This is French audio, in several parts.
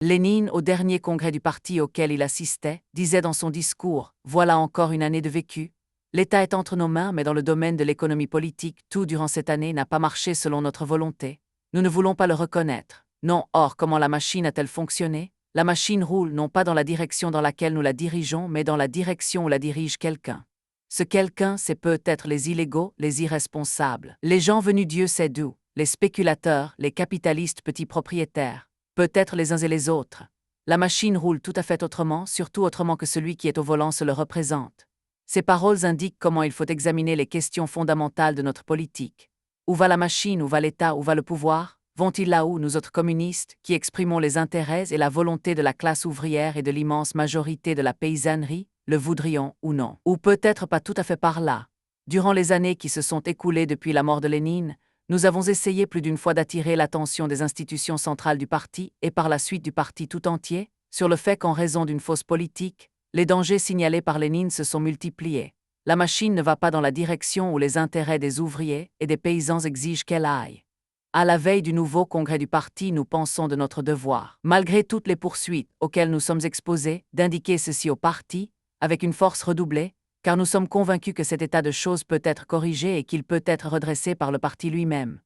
Lénine, au dernier congrès du parti auquel il assistait, disait dans son discours « Voilà encore une année de vécu. L'État est entre nos mains, mais dans le domaine de l'économie politique, tout durant cette année n'a pas marché selon notre volonté. Nous ne voulons pas le reconnaître. Non, or, comment la machine a-t-elle fonctionné? La machine roule non pas dans la direction dans laquelle nous la dirigeons, mais dans la direction où la dirige quelqu'un. Ce quelqu'un, c'est peut-être les illégaux, les irresponsables, les gens venus Dieu sait d'où, les spéculateurs, les capitalistes petits propriétaires. Peut-être les uns et les autres. La machine roule tout à fait autrement, surtout autrement que celui qui est au volant se le représente. Ces paroles indiquent comment il faut examiner les questions fondamentales de notre politique. Où va la machine, où va l'État, où va le pouvoir? Vont-ils là où, nous autres communistes, qui exprimons les intérêts et la volonté de la classe ouvrière et de l'immense majorité de la paysannerie, le voudrions ou non? Ou peut-être pas tout à fait par là. Durant les années qui se sont écoulées depuis la mort de Lénine, nous avons essayé plus d'une fois d'attirer l'attention des institutions centrales du parti et par la suite du parti tout entier sur le fait qu'en raison d'une fausse politique, les dangers signalés par Lénine se sont multipliés. La machine ne va pas dans la direction où les intérêts des ouvriers et des paysans exigent qu'elle aille. À la veille du nouveau congrès du parti, nous pensons de notre devoir, malgré toutes les poursuites auxquelles nous sommes exposés, d'indiquer ceci au parti, avec une force redoublée, car nous sommes convaincus que cet état de choses peut être corrigé et qu'il peut être redressé par le parti lui-même.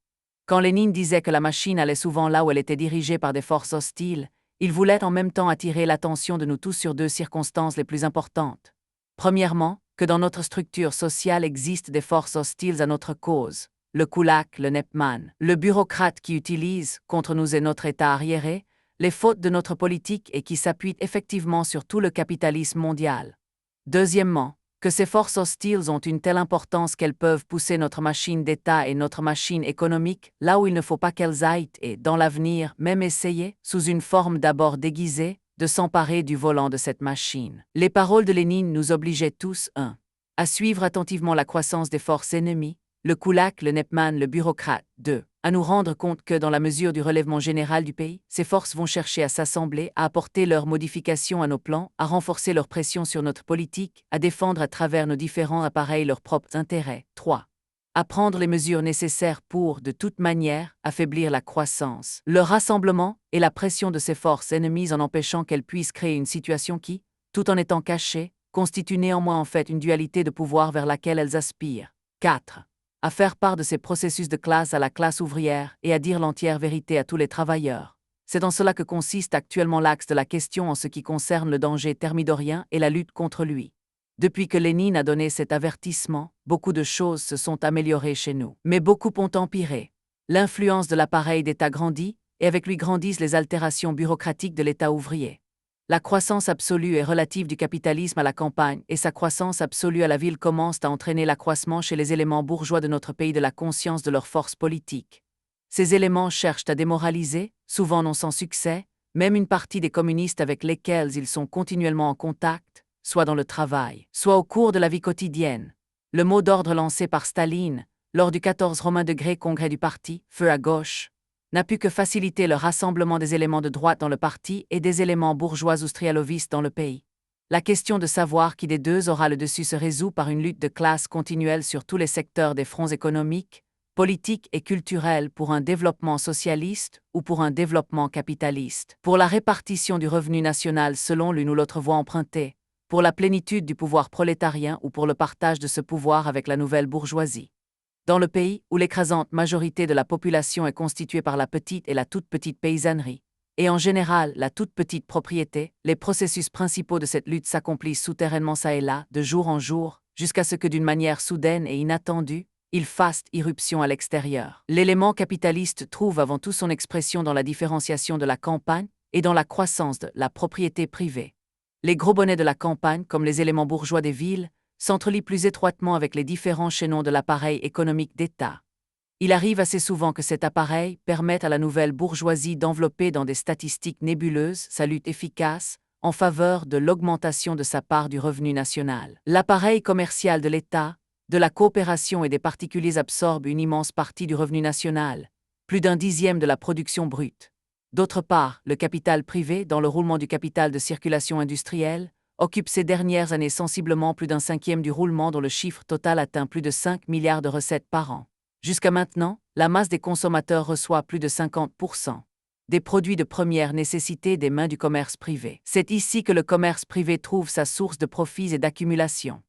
Quand Lénine disait que la machine allait souvent là où elle était dirigée par des forces hostiles, il voulait en même temps attirer l'attention de nous tous sur deux circonstances les plus importantes. Premièrement, que dans notre structure sociale existent des forces hostiles à notre cause, le kulak, le nepman, le bureaucrate qui utilise, contre nous et notre État arriéré, les fautes de notre politique et qui s'appuient effectivement sur tout le capitalisme mondial. Deuxièmement, que ces forces hostiles ont une telle importance qu'elles peuvent pousser notre machine d'État et notre machine économique là où il ne faut pas qu'elles aillent et, dans l'avenir, même essayer, sous une forme d'abord déguisée, de s'emparer du volant de cette machine. Les paroles de Lénine nous obligeaient tous, 1. À suivre attentivement la croissance des forces ennemies, le kulak, le nepman, le bureaucrate, 2. À nous rendre compte que, dans la mesure du relèvement général du pays, ces forces vont chercher à s'assembler, à apporter leurs modifications à nos plans, à renforcer leur pression sur notre politique, à défendre à travers nos différents appareils leurs propres intérêts. 3. À prendre les mesures nécessaires pour, de toute manière, affaiblir la croissance, le rassemblement et la pression de ces forces ennemies en empêchant qu'elles puissent créer une situation qui, tout en étant cachée, constitue néanmoins en fait une dualité de pouvoir vers laquelle elles aspirent. 4. À faire part de ces processus de classe à la classe ouvrière et à dire l'entière vérité à tous les travailleurs. C'est dans cela que consiste actuellement l'axe de la question en ce qui concerne le danger thermidorien et la lutte contre lui. Depuis que Lénine a donné cet avertissement, beaucoup de choses se sont améliorées chez nous, mais beaucoup ont empiré. L'influence de l'appareil d'État grandit, et avec lui grandissent les altérations bureaucratiques de l'État ouvrier. La croissance absolue et relative du capitalisme à la campagne et sa croissance absolue à la ville commencent à entraîner l'accroissement chez les éléments bourgeois de notre pays de la conscience de leur force politique. Ces éléments cherchent à démoraliser, souvent non sans succès, même une partie des communistes avec lesquels ils sont continuellement en contact, soit dans le travail, soit au cours de la vie quotidienne. Le mot d'ordre lancé par Staline, lors du 14 Romain degré congrès du parti, feu à gauche, n'a pu que faciliter le rassemblement des éléments de droite dans le parti et des éléments bourgeois austrialovistes dans le pays. La question de savoir qui des deux aura le dessus se résout par une lutte de classe continuelle sur tous les secteurs des fronts économiques, politiques et culturels pour un développement socialiste ou pour un développement capitaliste, pour la répartition du revenu national selon l'une ou l'autre voie empruntée, pour la plénitude du pouvoir prolétarien ou pour le partage de ce pouvoir avec la nouvelle bourgeoisie. Dans le pays où l'écrasante majorité de la population est constituée par la petite et la toute petite paysannerie, et en général la toute petite propriété, les processus principaux de cette lutte s'accomplissent souterrainement çà et là, de jour en jour, jusqu'à ce que d'une manière soudaine et inattendue, ils fassent irruption à l'extérieur. L'élément capitaliste trouve avant tout son expression dans la différenciation de la campagne et dans la croissance de la propriété privée. Les gros bonnets de la campagne, comme les éléments bourgeois des villes, s'entrelient plus étroitement avec les différents chaînons de l'appareil économique d'État. Il arrive assez souvent que cet appareil permette à la nouvelle bourgeoisie d'envelopper dans des statistiques nébuleuses sa lutte efficace en faveur de l'augmentation de sa part du revenu national. L'appareil commercial de l'État, de la coopération et des particuliers absorbe une immense partie du revenu national, plus d'un dixième de la production brute. D'autre part, le capital privé, dans le roulement du capital de circulation industrielle, occupe ces dernières années sensiblement plus d'un cinquième du roulement dont le chiffre total atteint plus de 5 milliards de recettes par an. Jusqu'à maintenant, la masse des consommateurs reçoit plus de 50% des produits de première nécessité des mains du commerce privé. C'est ici que le commerce privé trouve sa source de profits et d'accumulation.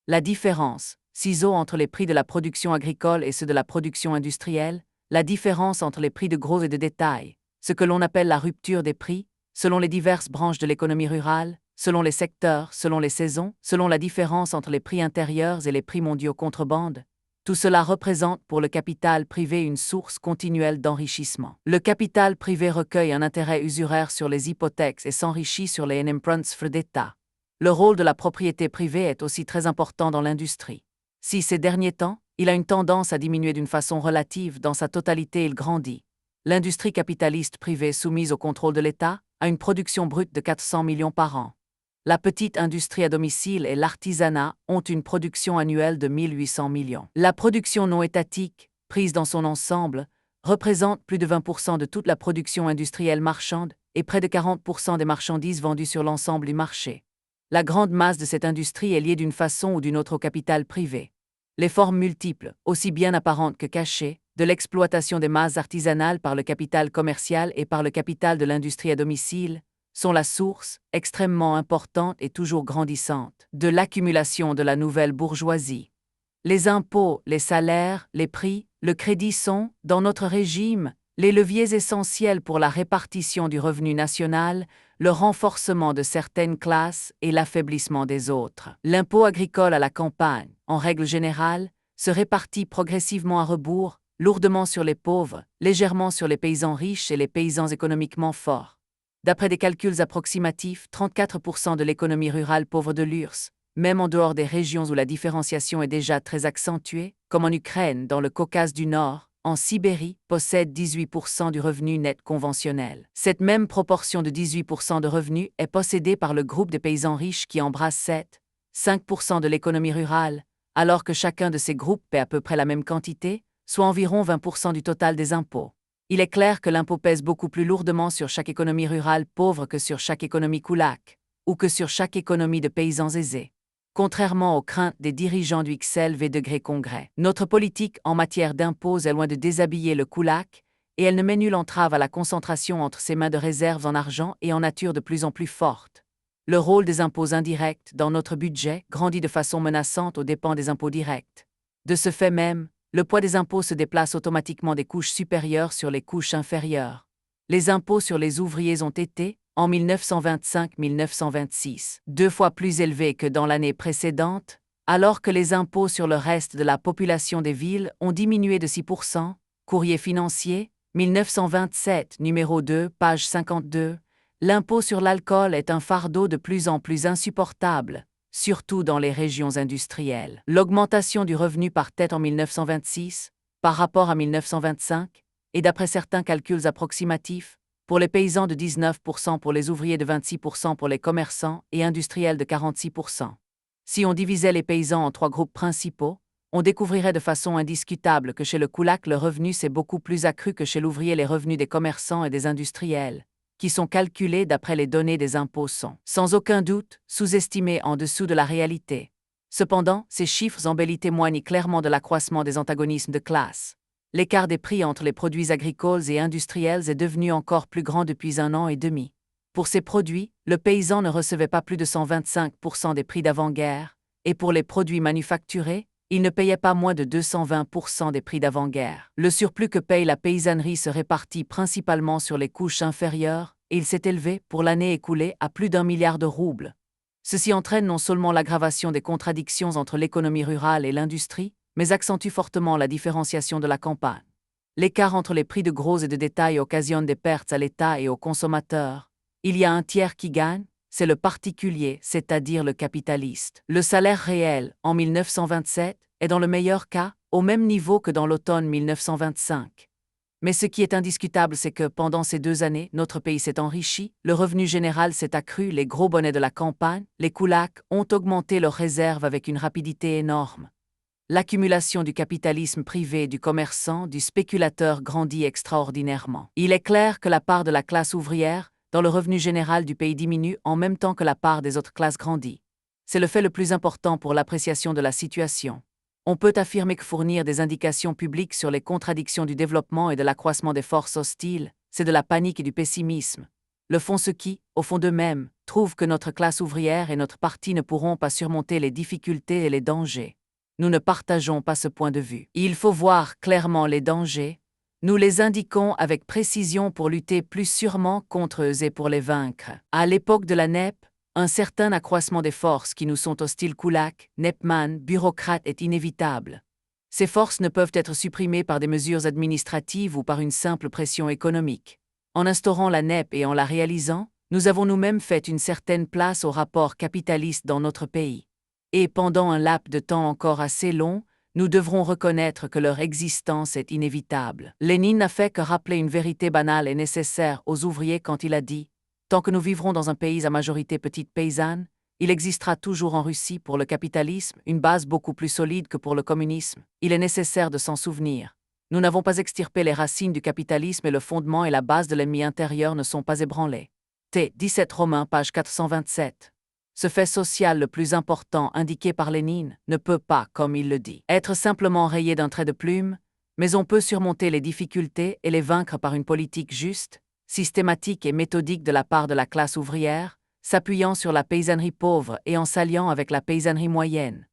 La différence, ciseaux entre les prix de la production agricole et ceux de la production industrielle, la différence entre les prix de gros et de détail, ce que l'on appelle la rupture des prix, selon les diverses branches de l'économie rurale, selon les secteurs, selon les saisons, selon la différence entre les prix intérieurs et les prix mondiaux contrebande, tout cela représente pour le capital privé une source continuelle d'enrichissement. Le capital privé recueille un intérêt usuraire sur les hypothèques et s'enrichit sur les emprunts d'État. Le rôle de la propriété privée est aussi très important dans l'industrie. Si ces derniers temps, il a une tendance à diminuer d'une façon relative, dans sa totalité il grandit. L'industrie capitaliste privée soumise au contrôle de l'État a une production brute de 400 millions par an. La petite industrie à domicile et l'artisanat ont une production annuelle de 1800 millions. La production non étatique, prise dans son ensemble, représente plus de 20% de toute la production industrielle marchande et près de 40% des marchandises vendues sur l'ensemble du marché. La grande masse de cette industrie est liée d'une façon ou d'une autre au capital privé. Les formes multiples, aussi bien apparentes que cachées, de l'exploitation des masses artisanales par le capital commercial et par le capital de l'industrie à domicile, sont la source, extrêmement importante et toujours grandissante, de l'accumulation de la nouvelle bourgeoisie. Les impôts, les salaires, les prix, le crédit sont, dans notre régime, les leviers essentiels pour la répartition du revenu national, le renforcement de certaines classes et l'affaiblissement des autres. L'impôt agricole à la campagne, en règle générale, se répartit progressivement à rebours, lourdement sur les pauvres, légèrement sur les paysans riches et les paysans économiquement forts. D'après des calculs approximatifs, 34% de l'économie rurale pauvre de l'URSS, même en dehors des régions où la différenciation est déjà très accentuée, comme en Ukraine, dans le Caucase du Nord, en Sibérie, possède 18% du revenu net conventionnel. Cette même proportion de 18% de revenus est possédée par le groupe des paysans riches qui embrasse 5% de l'économie rurale, alors que chacun de ces groupes paie à peu près la même quantité, soit environ 20% du total des impôts. Il est clair que l'impôt pèse beaucoup plus lourdement sur chaque économie rurale pauvre que sur chaque économie koulak, ou que sur chaque économie de paysans aisés. Contrairement aux craintes des dirigeants du XLV Congrès, notre politique en matière d'impôts est loin de déshabiller le koulak, et elle ne met nulle entrave à la concentration entre ses mains de réserves en argent et en nature de plus en plus forte. Le rôle des impôts indirects dans notre budget grandit de façon menaçante aux dépens des impôts directs. De ce fait même, le poids des impôts se déplace automatiquement des couches supérieures sur les couches inférieures. Les impôts sur les ouvriers ont été, en 1925-1926, 2 fois plus élevés que dans l'année précédente, alors que les impôts sur le reste de la population des villes ont diminué de 6%. Courrier financier, 1927, numéro 2, page 52. L'impôt sur l'alcool est un fardeau de plus en plus insupportable, surtout dans les régions industrielles. L'augmentation du revenu par tête en 1926, par rapport à 1925, et d'après certains calculs approximatifs, pour les paysans de 19%, pour les ouvriers de 26%, pour les commerçants et industriels de 46%. Si on divisait les paysans en 3 groupes principaux, on découvrirait de façon indiscutable que chez le koulak le revenu s'est beaucoup plus accru que chez l'ouvrier. Les revenus des commerçants et des industriels, qui sont calculés d'après les données des impôts, sont, sans aucun doute, sous-estimés en dessous de la réalité. Cependant, ces chiffres embellis témoignent clairement de l'accroissement des antagonismes de classe. L'écart des prix entre les produits agricoles et industriels est devenu encore plus grand depuis 1 an et demi. Pour ces produits, le paysan ne recevait pas plus de 125% des prix d'avant-guerre, et pour les produits manufacturés, il ne payait pas moins de 220% des prix d'avant-guerre. Le surplus que paye la paysannerie se répartit principalement sur les couches inférieures, et il s'est élevé, pour l'année écoulée, à plus d'1 milliard de roubles. Ceci entraîne non seulement l'aggravation des contradictions entre l'économie rurale et l'industrie, mais accentue fortement la différenciation de la campagne. L'écart entre les prix de gros et de détail occasionne des pertes à l'État et aux consommateurs. Il y a un tiers qui gagne, c'est le particulier, c'est-à-dire le capitaliste. Le salaire réel, en 1927, est dans le meilleur cas, au même niveau que dans l'automne 1925. Mais ce qui est indiscutable, c'est que, pendant ces 2 années, notre pays s'est enrichi, le revenu général s'est accru, les gros bonnets de la campagne, les koulaks, ont augmenté leurs réserves avec une rapidité énorme. L'accumulation du capitalisme privé, du commerçant, du spéculateur grandit extraordinairement. Il est clair que la part de la classe ouvrière, dans le revenu général du pays diminue en même temps que la part des autres classes grandit. C'est le fait le plus important pour l'appréciation de la situation. On peut affirmer que fournir des indications publiques sur les contradictions du développement et de l'accroissement des forces hostiles, c'est de la panique et du pessimisme. Le font ceux qui, au fond d'eux-mêmes, trouvent que notre classe ouvrière et notre parti ne pourront pas surmonter les difficultés et les dangers. Nous ne partageons pas ce point de vue. Il faut voir clairement les dangers. Nous les indiquons avec précision pour lutter plus sûrement contre eux et pour les vaincre. À l'époque de la NEP, un certain accroissement des forces qui nous sont hostiles kulaks, nepman, bureaucrates est inévitable. Ces forces ne peuvent être supprimées par des mesures administratives ou par une simple pression économique. En instaurant la NEP et en la réalisant, nous avons nous-mêmes fait une certaine place au rapport capitaliste dans notre pays. Et pendant un laps de temps encore assez long, nous devrons reconnaître que leur existence est inévitable. Lénine n'a fait que rappeler une vérité banale et nécessaire aux ouvriers quand il a dit « Tant que nous vivrons dans un pays à majorité petite paysanne, il existera toujours en Russie pour le capitalisme une base beaucoup plus solide que pour le communisme. Il est nécessaire de s'en souvenir. Nous n'avons pas extirpé les racines du capitalisme et le fondement et la base de l'ennemi intérieur ne sont pas ébranlés. » T. 17 Romains, page 427. Ce fait social le plus important indiqué par Lénine ne peut pas, comme il le dit, être simplement rayé d'un trait de plume, mais on peut surmonter les difficultés et les vaincre par une politique juste, systématique et méthodique de la part de la classe ouvrière, s'appuyant sur la paysannerie pauvre et en s'alliant avec la paysannerie moyenne.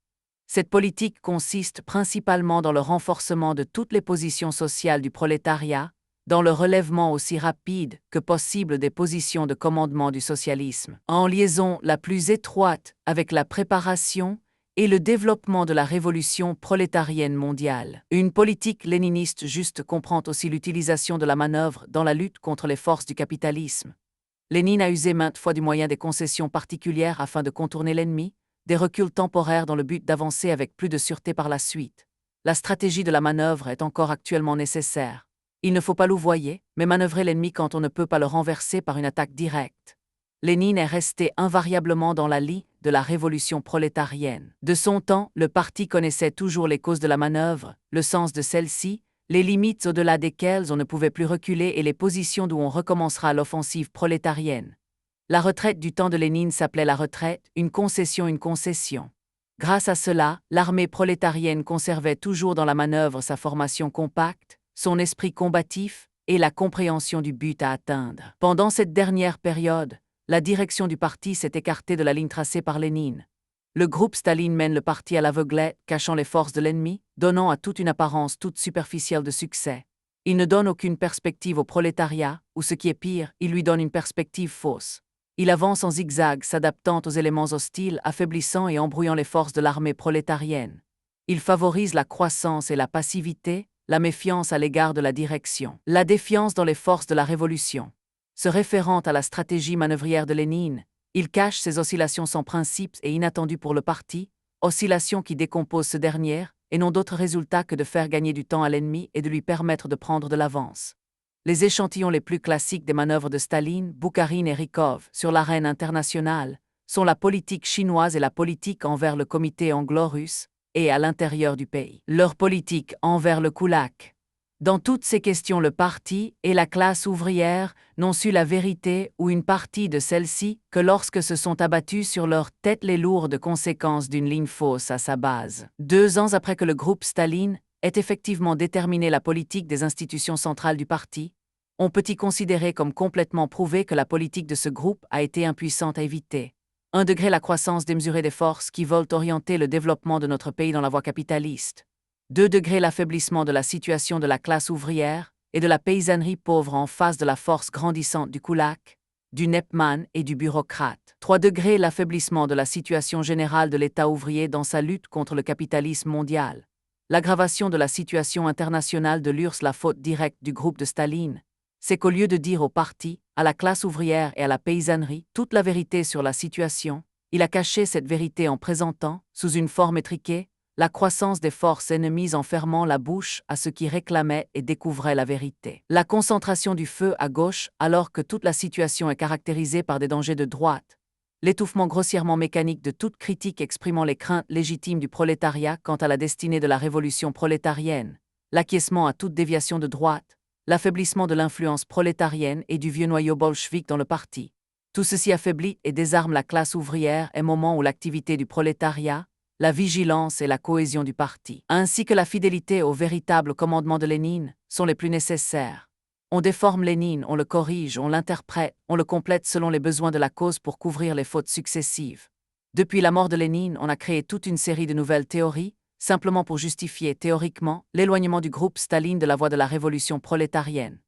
Cette politique consiste principalement dans le renforcement de toutes les positions sociales du prolétariat, dans le relèvement aussi rapide que possible des positions de commandement du socialisme, en liaison la plus étroite avec la préparation et le développement de la révolution prolétarienne mondiale. Une politique léniniste juste comprend aussi l'utilisation de la manœuvre dans la lutte contre les forces du capitalisme. Lénine a usé maintes fois du moyen des concessions particulières afin de contourner l'ennemi, des reculs temporaires dans le but d'avancer avec plus de sûreté par la suite. La stratégie de la manœuvre est encore actuellement nécessaire. Il ne faut pas louvoyer, mais manœuvrer l'ennemi quand on ne peut pas le renverser par une attaque directe. Lénine est resté invariablement dans la lie de la révolution prolétarienne. De son temps, le parti connaissait toujours les causes de la manœuvre, le sens de celle-ci, les limites au-delà desquelles on ne pouvait plus reculer et les positions d'où on recommencera l'offensive prolétarienne. La retraite du temps de Lénine s'appelait la retraite, une concession. Grâce à cela, l'armée prolétarienne conservait toujours dans la manœuvre sa formation compacte, son esprit combatif et la compréhension du but à atteindre. Pendant cette dernière période, la direction du parti s'est écartée de la ligne tracée par Lénine. Le groupe Staline mène le parti à l'aveuglette, cachant les forces de l'ennemi, donnant à toute une apparence toute superficielle de succès. Il ne donne aucune perspective au prolétariat, ou ce qui est pire, il lui donne une perspective fausse. Il avance en zigzag, s'adaptant aux éléments hostiles, affaiblissant et embrouillant les forces de l'armée prolétarienne. Il favorise la croissance et la passivité, la méfiance à l'égard de la direction, la défiance dans les forces de la révolution. Se référant à la stratégie manœuvrière de Lénine, il cache ces oscillations sans principe et inattendues pour le parti, oscillations qui décomposent ce dernier, et n'ont d'autre résultat que de faire gagner du temps à l'ennemi et de lui permettre de prendre de l'avance. Les échantillons les plus classiques des manœuvres de Staline, Boukharine et Rykov sur l'arène internationale sont la politique chinoise et la politique envers le comité anglo-russe, et à l'intérieur du pays, leur politique envers le kulak. Dans toutes ces questions, le parti et la classe ouvrière n'ont su la vérité ou une partie de celle-ci que lorsque se sont abattus sur leur tête les lourdes conséquences d'une ligne fausse à sa base. 2 ans après que le groupe Staline ait effectivement déterminé la politique des institutions centrales du parti, on peut y considérer comme complètement prouvé que la politique de ce groupe a été impuissante à éviter. 1 degré la croissance démesurée des forces qui veulent orienter le développement de notre pays dans la voie capitaliste. 2 degrés l'affaiblissement de la situation de la classe ouvrière et de la paysannerie pauvre en face de la force grandissante du kulak, du nepman et du bureaucrate. 3 degrés l'affaiblissement de la situation générale de l'État ouvrier dans sa lutte contre le capitalisme mondial. L'aggravation de la situation internationale de l'URSS, la faute directe du groupe de Staline, c'est qu'au lieu de dire au parti, à la classe ouvrière et à la paysannerie toute la vérité sur la situation, il a caché cette vérité en présentant, sous une forme étriquée, la croissance des forces ennemies en fermant la bouche à ceux qui réclamaient et découvraient la vérité. La concentration du feu à gauche alors que toute la situation est caractérisée par des dangers de droite. L'étouffement grossièrement mécanique de toute critique exprimant les craintes légitimes du prolétariat quant à la destinée de la révolution prolétarienne. L'acquiescement à toute déviation de droite. L'affaiblissement de l'influence prolétarienne et du vieux noyau bolchevique dans le parti. Tout ceci affaiblit et désarme la classe ouvrière au moment où l'activité du prolétariat, la vigilance et la cohésion du parti, ainsi que la fidélité au véritable commandement de Lénine, sont les plus nécessaires. On déforme Lénine, on le corrige, on l'interprète, on le complète selon les besoins de la cause pour couvrir les fautes successives. Depuis la mort de Lénine, on a créé toute une série de nouvelles théories, simplement pour justifier théoriquement l'éloignement du groupe Staline de la voie de la révolution prolétarienne.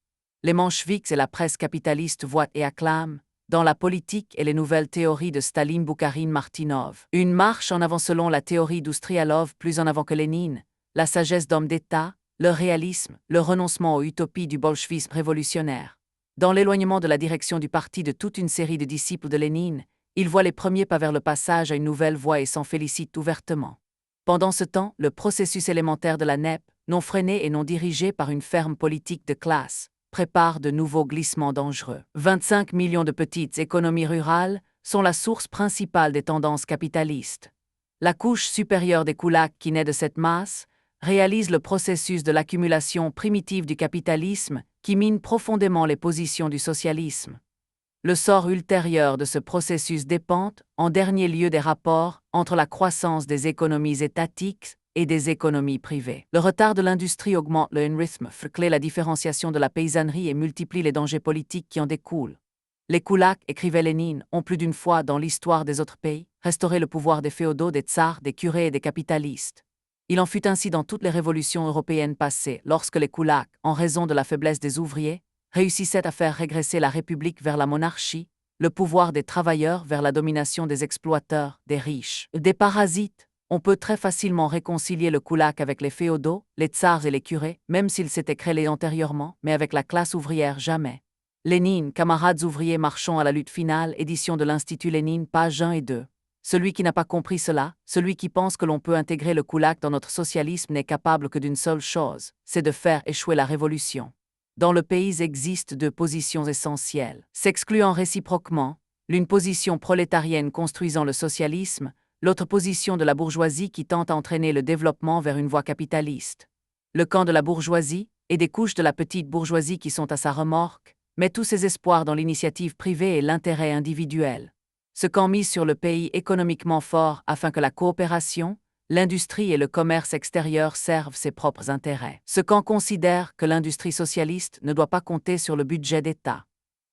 Les mencheviks et la presse capitaliste voient et acclament, dans la politique et les nouvelles théories de Staline Boukharine-Martinov, une marche en avant selon la théorie d'Oustrialov plus en avant que Lénine, la sagesse d'homme d'État, le réalisme, le renoncement aux utopies du bolchevisme révolutionnaire. Dans l'éloignement de la direction du parti de toute une série de disciples de Lénine, il voit les premiers pas vers le passage à une nouvelle voie et s'en félicite ouvertement. Pendant ce temps, le processus élémentaire de la NEP, non freiné et non dirigé par une ferme politique de classe, prépare de nouveaux glissements dangereux. 25 millions de petites économies rurales sont la source principale des tendances capitalistes. La couche supérieure des koulaks qui naît de cette masse réalise le processus de l'accumulation primitive du capitalisme qui mine profondément les positions du socialisme. Le sort ultérieur de ce processus dépend, en dernier lieu, des rapports entre la croissance des économies étatiques et des économies privées. Le retard de l'industrie augmente le rythme, clé la différenciation de la paysannerie et multiplie les dangers politiques qui en découlent. Les koulaks, écrivait Lénine, ont plus d'une fois dans l'histoire des autres pays restauré le pouvoir des féodaux, des tsars, des curés et des capitalistes. Il en fut ainsi dans toutes les révolutions européennes passées, lorsque les koulaks, en raison de la faiblesse des ouvriers, réussissaient à faire régresser la République vers la monarchie, le pouvoir des travailleurs vers la domination des exploiteurs, des riches, des parasites. On peut très facilement réconcilier le koulak avec les féodaux, les tsars et les curés, même s'ils s'étaient créés antérieurement, mais avec la classe ouvrière jamais. Lénine, camarades ouvriers marchons à la lutte finale, édition de l'Institut Lénine, pages 1 et 2. Celui qui n'a pas compris cela, celui qui pense que l'on peut intégrer le koulak dans notre socialisme n'est capable que d'une seule chose, c'est de faire échouer la révolution. Dans le pays existent deux positions essentielles, s'excluant réciproquement, l'une position prolétarienne construisant le socialisme, l'autre position de la bourgeoisie qui tente à entraîner le développement vers une voie capitaliste. Le camp de la bourgeoisie, et des couches de la petite bourgeoisie qui sont à sa remorque, met tous ses espoirs dans l'initiative privée et l'intérêt individuel. Ce camp mise sur le pays économiquement fort afin que la coopération, l'industrie et le commerce extérieur servent ses propres intérêts. Ce camp considère que l'industrie socialiste ne doit pas compter sur le budget d'État.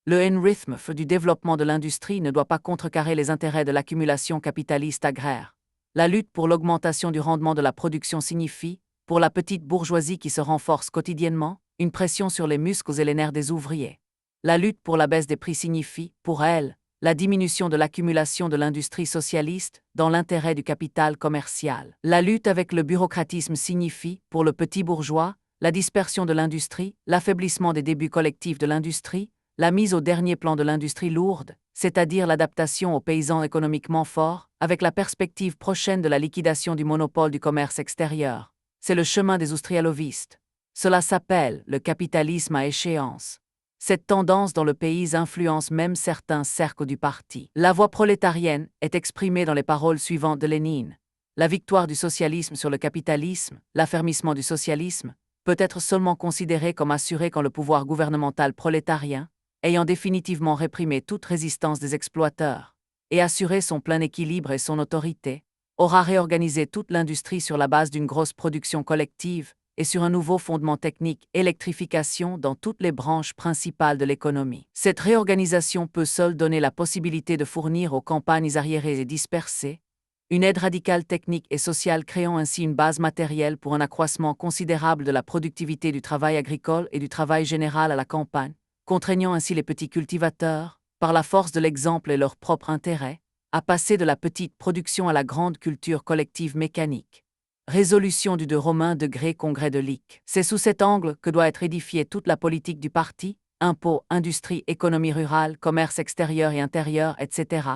Le rythme du développement de l'industrie ne doit pas contrecarrer les intérêts de l'accumulation capitaliste agraire. La lutte pour l'augmentation du rendement de la production signifie, pour la petite bourgeoisie qui se renforce quotidiennement, une pression sur les muscles et les nerfs des ouvriers. La lutte pour la baisse des prix signifie, pour elle, la diminution de l'accumulation de l'industrie socialiste dans l'intérêt du capital commercial. La lutte avec le bureaucratisme signifie, pour le petit bourgeois, la dispersion de l'industrie, l'affaiblissement des débuts collectifs de l'industrie, la mise au dernier plan de l'industrie lourde, c'est-à-dire l'adaptation aux paysans économiquement forts, avec la perspective prochaine de la liquidation du monopole du commerce extérieur. C'est le chemin des austrialovistes. Cela s'appelle le capitalisme à échéance. Cette tendance dans le pays influence même certains cercles du parti. La voix prolétarienne est exprimée dans les paroles suivantes de Lénine. La victoire du socialisme sur le capitalisme, l'affermissement du socialisme, peut être seulement considérée comme assurée quand le pouvoir gouvernemental prolétarien, ayant définitivement réprimé toute résistance des exploiteurs, et assuré son plein équilibre et son autorité, aura réorganisé toute l'industrie sur la base d'une grosse production collective, et sur un nouveau fondement technique, électrification dans toutes les branches principales de l'économie. Cette réorganisation peut seule donner la possibilité de fournir aux campagnes arriérées et dispersées une aide radicale technique et sociale créant ainsi une base matérielle pour un accroissement considérable de la productivité du travail agricole et du travail général à la campagne, contraignant ainsi les petits cultivateurs, par la force de l'exemple et leur propre intérêt, à passer de la petite production à la grande culture collective mécanique. Résolution du 2 Romain degré Congrès de Lick. C'est sous cet angle que doit être édifiée toute la politique du parti, impôts, industrie, économie rurale, commerce extérieur et intérieur, etc.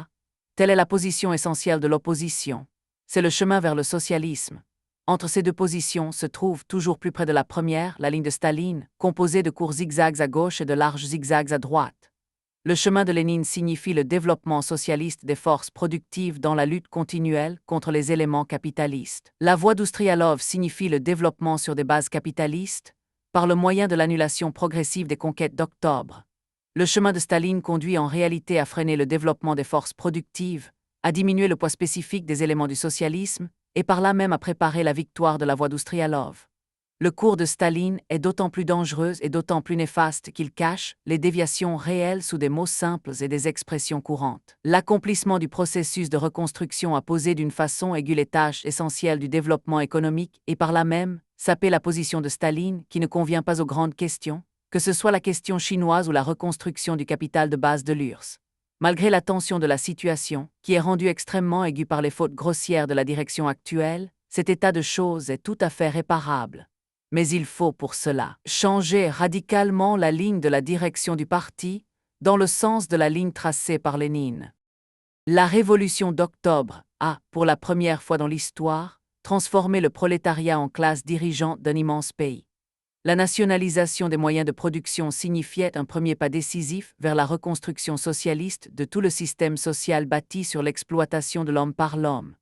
Telle est la position essentielle de l'opposition. C'est le chemin vers le socialisme. Entre ces deux positions se trouve, toujours plus près de la première, la ligne de Staline, composée de courts zigzags à gauche et de larges zigzags à droite. Le chemin de Lénine signifie le développement socialiste des forces productives dans la lutte continuelle contre les éléments capitalistes. La voie d'Oustrialov signifie le développement sur des bases capitalistes, par le moyen de l'annulation progressive des conquêtes d'octobre. Le chemin de Staline conduit en réalité à freiner le développement des forces productives, à diminuer le poids spécifique des éléments du socialisme, et par là même à préparer la victoire de la voie d'Oustrialov. Le cours de Staline est d'autant plus dangereuse et d'autant plus néfaste qu'il cache les déviations réelles sous des mots simples et des expressions courantes. L'accomplissement du processus de reconstruction a posé d'une façon aiguë les tâches essentielles du développement économique et par là même sapé la position de Staline qui ne convient pas aux grandes questions, que ce soit la question chinoise ou la reconstruction du capital de base de l'URSS. Malgré la tension de la situation, qui est rendue extrêmement aiguë par les fautes grossières de la direction actuelle, cet état de choses est tout à fait réparable. Mais il faut pour cela changer radicalement la ligne de la direction du parti dans le sens de la ligne tracée par Lénine. La révolution d'octobre a, pour la première fois dans l'histoire, transformé le prolétariat en classe dirigeante d'un immense pays. La nationalisation des moyens de production signifiait un premier pas décisif vers la reconstruction socialiste de tout le système social bâti sur l'exploitation de l'homme par l'homme.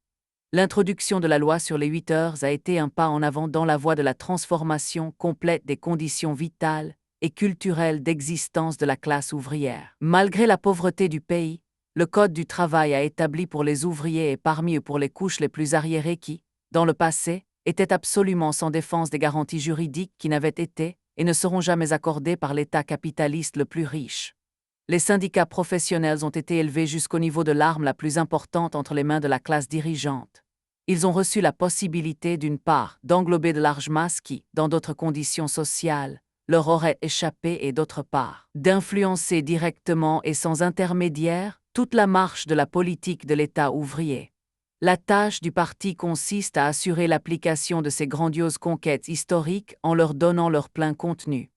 L'introduction de la loi sur les 8 heures a été un pas en avant dans la voie de la transformation complète des conditions vitales et culturelles d'existence de la classe ouvrière. Malgré la pauvreté du pays, le Code du travail a établi pour les ouvriers et parmi eux pour les couches les plus arriérées qui, dans le passé, étaient absolument sans défense des garanties juridiques qui n'avaient été et ne seront jamais accordées par l'État capitaliste le plus riche. Les syndicats professionnels ont été élevés jusqu'au niveau de l'arme la plus importante entre les mains de la classe dirigeante. Ils ont reçu la possibilité, d'une part, d'englober de larges masses qui, dans d'autres conditions sociales, leur auraient échappé et d'autre part, d'influencer directement et sans intermédiaire toute la marche de la politique de l'État ouvrier. La tâche du parti consiste à assurer l'application de ces grandioses conquêtes historiques en leur donnant leur plein contenu.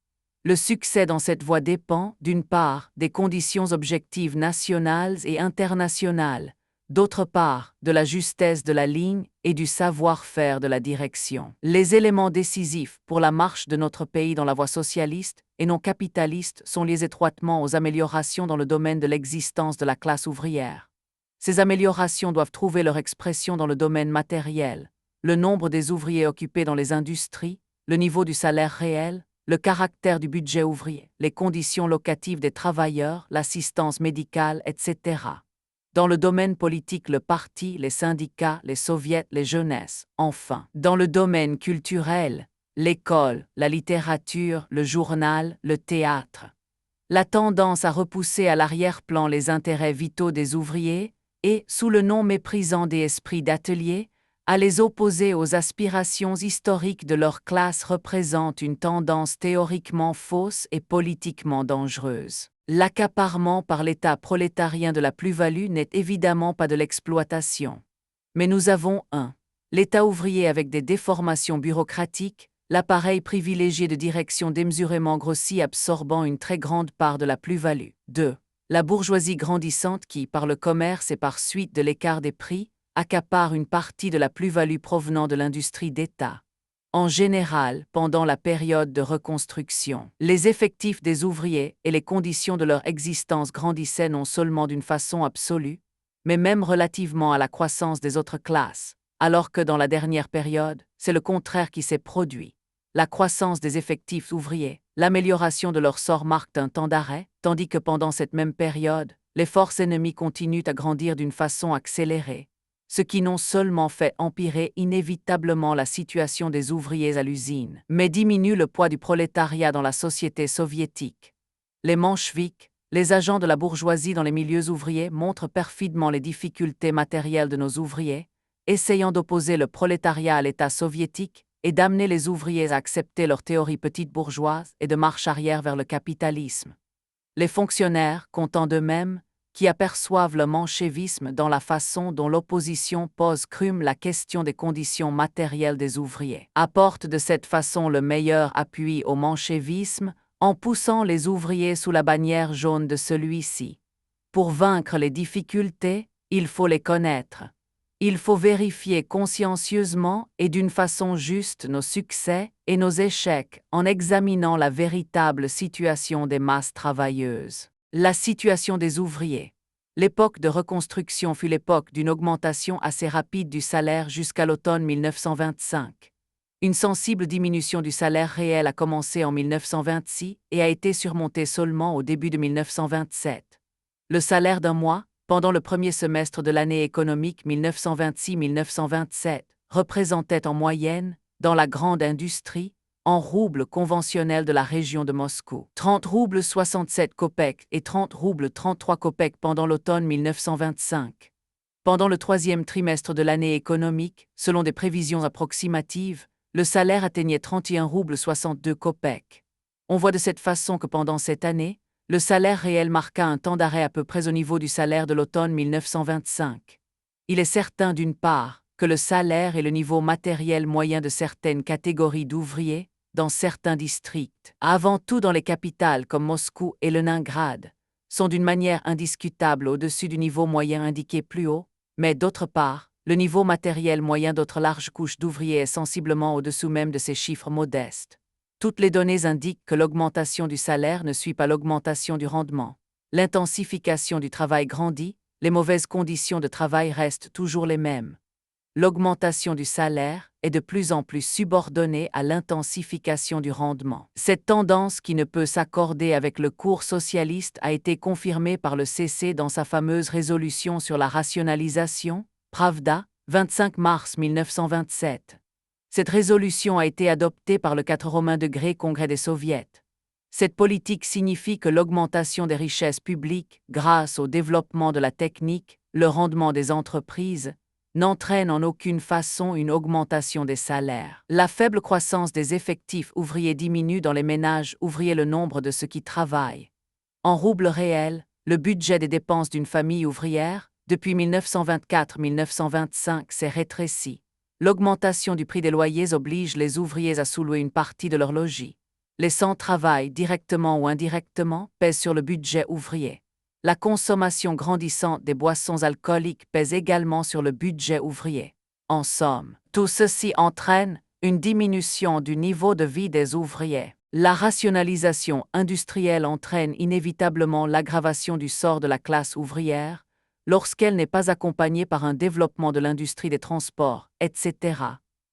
Le succès dans cette voie dépend, d'une part, des conditions objectives nationales et internationales, d'autre part, de la justesse de la ligne et du savoir-faire de la direction. Les éléments décisifs pour la marche de notre pays dans la voie socialiste et non capitaliste sont liés étroitement aux améliorations dans le domaine de l'existence de la classe ouvrière. Ces améliorations doivent trouver leur expression dans le domaine matériel, le nombre des ouvriers occupés dans les industries, le niveau du salaire réel, le caractère du budget ouvrier, les conditions locatives des travailleurs, l'assistance médicale, etc. Dans le domaine politique, le parti, les syndicats, les soviets, les jeunesses, enfin. Dans le domaine culturel, l'école, la littérature, le journal, le théâtre. La tendance à repousser à l'arrière-plan les intérêts vitaux des ouvriers et, sous le nom méprisant des esprits d'atelier, à les opposer aux aspirations historiques de leur classe représente une tendance théoriquement fausse et politiquement dangereuse. L'accaparement par l'État prolétarien de la plus-value n'est évidemment pas de l'exploitation. Mais nous avons l'État ouvrier avec des déformations bureaucratiques, l'appareil privilégié de direction démesurément grossi absorbant une très grande part de la plus-value. 2. La bourgeoisie grandissante qui, par le commerce et par suite de l'écart des prix, accapare une partie de la plus-value provenant de l'industrie d'État. En général, pendant la période de reconstruction, les effectifs des ouvriers et les conditions de leur existence grandissaient non seulement d'une façon absolue, mais même relativement à la croissance des autres classes, alors que dans la dernière période, c'est le contraire qui s'est produit. La croissance des effectifs ouvriers, l'amélioration de leur sort marquent un temps d'arrêt, tandis que pendant cette même période, les forces ennemies continuent à grandir d'une façon accélérée, ce qui non seulement fait empirer inévitablement la situation des ouvriers à l'usine, mais diminue le poids du prolétariat dans la société soviétique. Les mencheviks, les agents de la bourgeoisie dans les milieux ouvriers montrent perfidement les difficultés matérielles de nos ouvriers, essayant d'opposer le prolétariat à l'État soviétique et d'amener les ouvriers à accepter leur théorie petite bourgeoise et de marche arrière vers le capitalisme. Les fonctionnaires, contents d'eux-mêmes, qui aperçoivent le menchevisme dans la façon dont l'opposition pose crûment la question des conditions matérielles des ouvriers, apportent de cette façon le meilleur appui au menchevisme en poussant les ouvriers sous la bannière jaune de celui-ci. Pour vaincre les difficultés, il faut les connaître. Il faut vérifier consciencieusement et d'une façon juste nos succès et nos échecs en examinant la véritable situation des masses travailleuses. La situation des ouvriers. L'époque de reconstruction fut l'époque d'une augmentation assez rapide du salaire jusqu'à l'automne 1925. Une sensible diminution du salaire réel a commencé en 1926 et a été surmontée seulement au début de 1927. Le salaire d'un mois, pendant le premier semestre de l'année économique 1926-1927, représentait en moyenne, dans la grande industrie, en roubles conventionnels de la région de Moscou. 30 roubles 67 kopecks et 30 roubles 33 kopecks pendant l'automne 1925. Pendant le troisième trimestre de l'année économique, selon des prévisions approximatives, le salaire atteignait 31 roubles 62 kopecks. On voit de cette façon que pendant cette année, le salaire réel marqua un temps d'arrêt à peu près au niveau du salaire de l'automne 1925. Il est certain d'une part que le salaire et le niveau matériel moyen de certaines catégories d'ouvriers, dans certains districts, avant tout dans les capitales comme Moscou et Leningrad, sont d'une manière indiscutable au-dessus du niveau moyen indiqué plus haut, mais d'autre part, le niveau matériel moyen d'autres larges couches d'ouvriers est sensiblement au-dessous même de ces chiffres modestes. Toutes les données indiquent que l'augmentation du salaire ne suit pas l'augmentation du rendement. L'intensification du travail grandit, les mauvaises conditions de travail restent toujours les mêmes. L'augmentation du salaire est de plus en plus subordonnée à l'intensification du rendement. Cette tendance qui ne peut s'accorder avec le cours socialiste a été confirmée par le CC dans sa fameuse résolution sur la rationalisation, Pravda, 25 mars 1927. Cette résolution a été adoptée par le 4 Romain degré Congrès des Soviets. Cette politique signifie que l'augmentation des richesses publiques, grâce au développement de la technique, le rendement des entreprises, n'entraîne en aucune façon une augmentation des salaires. La faible croissance des effectifs ouvriers diminue dans les ménages ouvriers le nombre de ceux qui travaillent. En roubles réels, le budget des dépenses d'une famille ouvrière, depuis 1924-1925, s'est rétréci. L'augmentation du prix des loyers oblige les ouvriers à sous-louer une partie de leur logis. Les sans-travail, directement ou indirectement, pèsent sur le budget ouvrier. La consommation grandissante des boissons alcooliques pèse également sur le budget ouvrier. En somme, tout ceci entraîne une diminution du niveau de vie des ouvriers. La rationalisation industrielle entraîne inévitablement l'aggravation du sort de la classe ouvrière, lorsqu'elle n'est pas accompagnée par un développement de l'industrie des transports, etc.,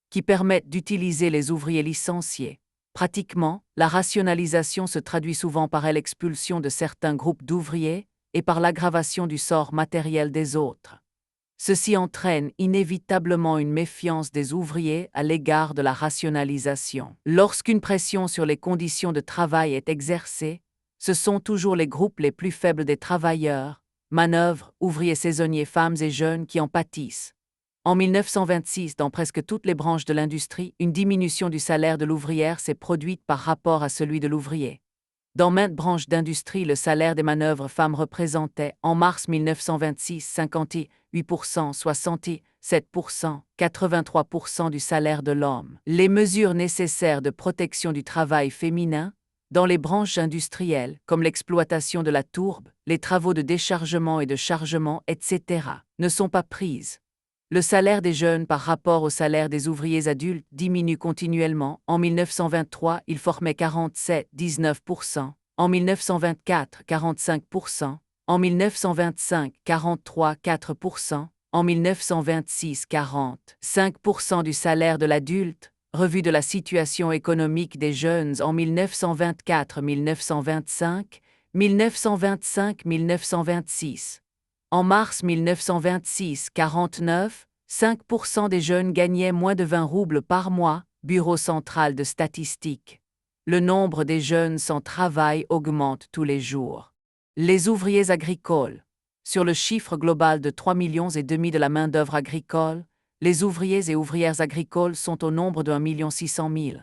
qui permettent d'utiliser les ouvriers licenciés. Pratiquement, la rationalisation se traduit souvent par l'expulsion de certains groupes d'ouvriers, et par l'aggravation du sort matériel des autres. Ceci entraîne inévitablement une méfiance des ouvriers à l'égard de la rationalisation. Lorsqu'une pression sur les conditions de travail est exercée, ce sont toujours les groupes les plus faibles des travailleurs, manœuvres, ouvriers saisonniers, femmes et jeunes qui en pâtissent. En 1926, dans presque toutes les branches de l'industrie, une diminution du salaire de l'ouvrière s'est produite par rapport à celui de l'ouvrier. Dans maintes branches d'industrie, le salaire des manœuvres femmes représentait, en mars 1926, 58%, 67%, 83% du salaire de l'homme. Les mesures nécessaires de protection du travail féminin, dans les branches industrielles, comme l'exploitation de la tourbe, les travaux de déchargement et de chargement, etc., ne sont pas prises. Le salaire des jeunes par rapport au salaire des ouvriers adultes diminue continuellement. En 1923, il formait 47,19%. En 1924, 45%. En 1925, 43,4%. En 1926, 45% du salaire de l'adulte. Revue de la situation économique des jeunes en 1924-1925, 1925-1926. En mars 1926, 49,5% des jeunes gagnaient moins de 20 roubles par mois, Bureau central de statistique. Le nombre des jeunes sans travail augmente tous les jours. Les ouvriers agricoles. Sur le chiffre global de 3,5 millions de la main-d'œuvre agricole, les ouvriers et ouvrières agricoles sont au nombre de 1,6 million.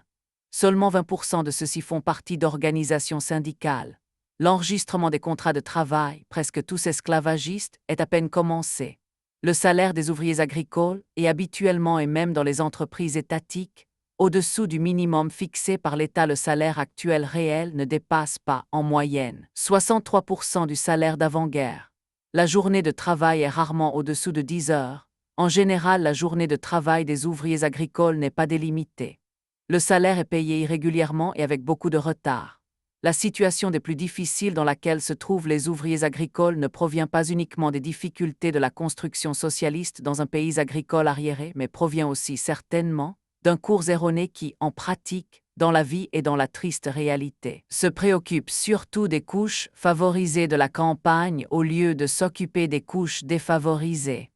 Seulement 20% de ceux-ci font partie d'organisations syndicales. L'enregistrement des contrats de travail, presque tous esclavagistes, est à peine commencé. Le salaire des ouvriers agricoles, et habituellement et même dans les entreprises étatiques, au-dessous du minimum fixé par l'État, le salaire actuel réel ne dépasse pas, en moyenne, 63% du salaire d'avant-guerre. La journée de travail est rarement au-dessous de 10 heures. En général, la journée de travail des ouvriers agricoles n'est pas délimitée. Le salaire est payé irrégulièrement et avec beaucoup de retard. La situation des plus difficiles dans laquelle se trouvent les ouvriers agricoles ne provient pas uniquement des difficultés de la construction socialiste dans un pays agricole arriéré, mais provient aussi certainement d'un cours erroné qui, en pratique, dans la vie et dans la triste réalité, se préoccupe surtout des couches favorisées de la campagne au lieu de s'occuper des couches défavorisées.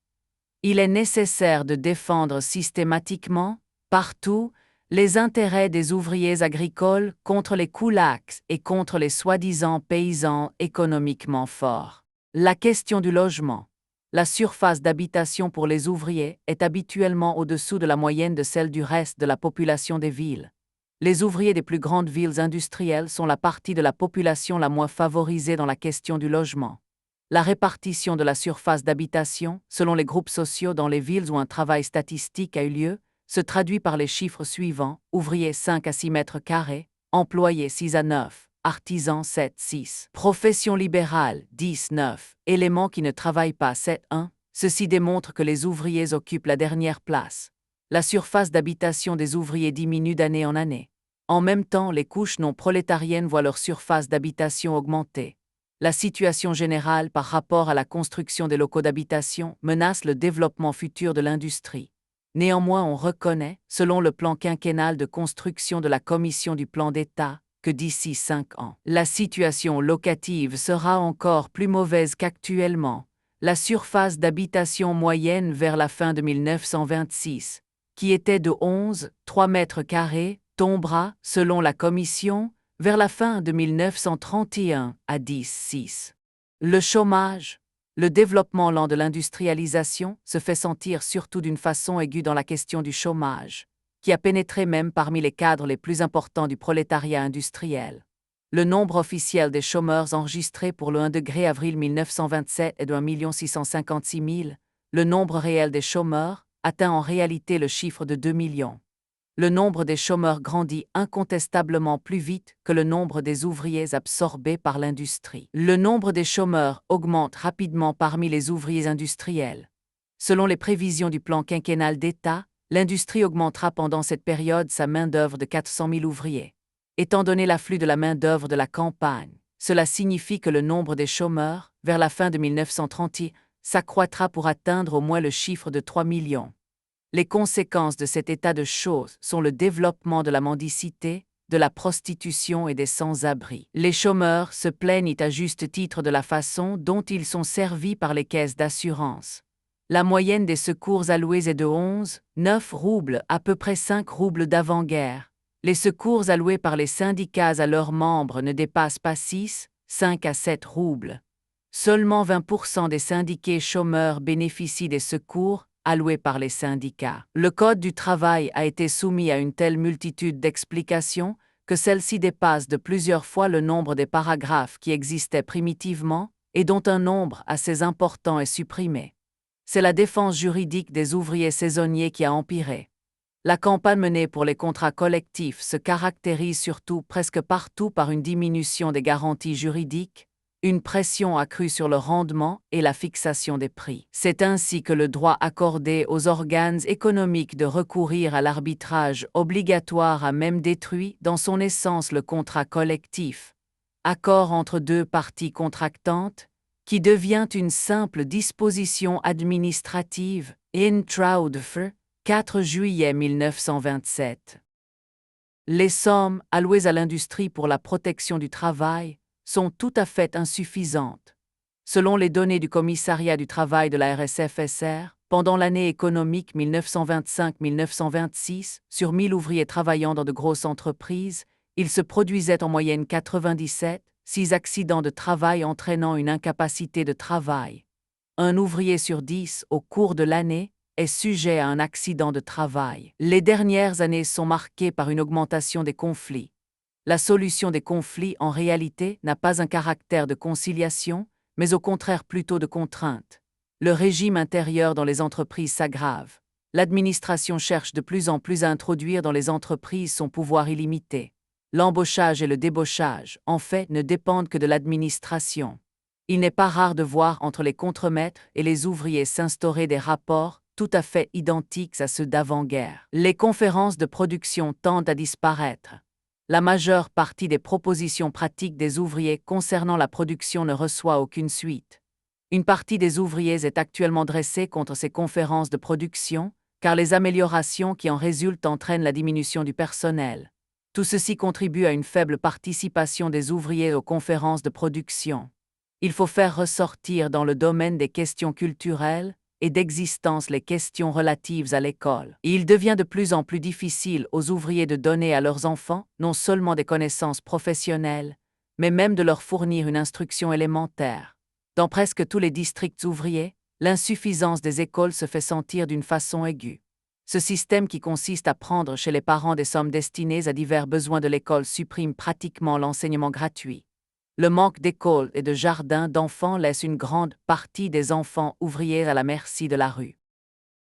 Il est nécessaire de défendre systématiquement, partout, les intérêts des ouvriers agricoles contre les kulaks et contre les soi-disant paysans économiquement forts. La question du logement. La surface d'habitation pour les ouvriers est habituellement au-dessous de la moyenne de celle du reste de la population des villes. Les ouvriers des plus grandes villes industrielles sont la partie de la population la moins favorisée dans la question du logement. La répartition de la surface d'habitation, selon les groupes sociaux dans les villes où un travail statistique a eu lieu, se traduit par les chiffres suivants: ouvriers 5 à 6 mètres carrés, employés 6 à 9, artisans 7, 6, profession libérale 10, 9, éléments qui ne travaillent pas 7, 1. Ceci démontre que les ouvriers occupent la dernière place. La surface d'habitation des ouvriers diminue d'année en année. En même temps, les couches non prolétariennes voient leur surface d'habitation augmenter. La situation générale par rapport à la construction des locaux d'habitation menace le développement futur de l'industrie. Néanmoins, on reconnaît, selon le plan quinquennal de construction de la Commission du plan d'État, que d'ici 5 ans, la situation locative sera encore plus mauvaise qu'actuellement. La surface d'habitation moyenne vers la fin de 1926, qui était de 11,3 mètres carrés, tombera, selon la Commission, vers la fin de 1931 à 10,6. Le chômage. Le développement lent de l'industrialisation se fait sentir surtout d'une façon aiguë dans la question du chômage, qui a pénétré même parmi les cadres les plus importants du prolétariat industriel. Le nombre officiel des chômeurs enregistrés pour le 1 degré avril 1927 est de 1 656 000. Le nombre réel des chômeurs atteint en réalité le chiffre de 2 millions. Le nombre des chômeurs grandit incontestablement plus vite que le nombre des ouvriers absorbés par l'industrie. Le nombre des chômeurs augmente rapidement parmi les ouvriers industriels. Selon les prévisions du plan quinquennal d'État, l'industrie augmentera pendant cette période sa main-d'œuvre de 400 000 ouvriers. Étant donné l'afflux de la main-d'œuvre de la campagne, cela signifie que le nombre des chômeurs, vers la fin de 1930, s'accroîtra pour atteindre au moins le chiffre de 3 millions. Les conséquences de cet état de choses sont le développement de la mendicité, de la prostitution et des sans-abri. Les chômeurs se plaignent à juste titre de la façon dont ils sont servis par les caisses d'assurance. La moyenne des secours alloués est de 11,9 roubles, à peu près 5 roubles d'avant-guerre. Les secours alloués par les syndicats à leurs membres ne dépassent pas 6,5 à 7 roubles. Seulement 20% des syndiqués chômeurs bénéficient des secours alloués par les syndicats. Le Code du travail a été soumis à une telle multitude d'explications que celle-ci dépasse de plusieurs fois le nombre des paragraphes qui existaient primitivement et dont un nombre assez important est supprimé. C'est la défense juridique des ouvriers saisonniers qui a empiré. La campagne menée pour les contrats collectifs se caractérise surtout presque partout par une diminution des garanties juridiques, une pression accrue sur le rendement et la fixation des prix. C'est ainsi que le droit accordé aux organes économiques de recourir à l'arbitrage obligatoire a même détruit dans son essence le contrat collectif, accord entre deux parties contractantes, qui devient une simple disposition administrative, intraudf, 4 juillet 1927. Les sommes allouées à l'industrie pour la protection du travail sont tout à fait insuffisantes. Selon les données du Commissariat du travail de la RSFSR, pendant l'année économique 1925-1926, sur 1000 ouvriers travaillant dans de grosses entreprises, il se produisait en moyenne 97,6 accidents de travail entraînant une incapacité de travail. Un ouvrier sur 10 au cours de l'année est sujet à un accident de travail. Les dernières années sont marquées par une augmentation des conflits. La solution des conflits, en réalité, n'a pas un caractère de conciliation, mais au contraire plutôt de contrainte. Le régime intérieur dans les entreprises s'aggrave. L'administration cherche de plus en plus à introduire dans les entreprises son pouvoir illimité. L'embauchage et le débauchage, en fait, ne dépendent que de l'administration. Il n'est pas rare de voir entre les contremaîtres et les ouvriers s'instaurer des rapports tout à fait identiques à ceux d'avant-guerre. Les conférences de production tendent à disparaître. La majeure partie des propositions pratiques des ouvriers concernant la production ne reçoit aucune suite. Une partie des ouvriers est actuellement dressée contre ces conférences de production, car les améliorations qui en résultent entraînent la diminution du personnel. Tout ceci contribue à une faible participation des ouvriers aux conférences de production. Il faut faire ressortir dans le domaine des questions culturelles et d'existence les questions relatives à l'école. Il devient de plus en plus difficile aux ouvriers de donner à leurs enfants non seulement des connaissances professionnelles, mais même de leur fournir une instruction élémentaire. Dans presque tous les districts ouvriers, l'insuffisance des écoles se fait sentir d'une façon aiguë. Ce système qui consiste à prendre chez les parents des sommes destinées à divers besoins de l'école supprime pratiquement l'enseignement gratuit. Le manque d'écoles et de jardins d'enfants laisse une grande partie des enfants ouvriers à la merci de la rue.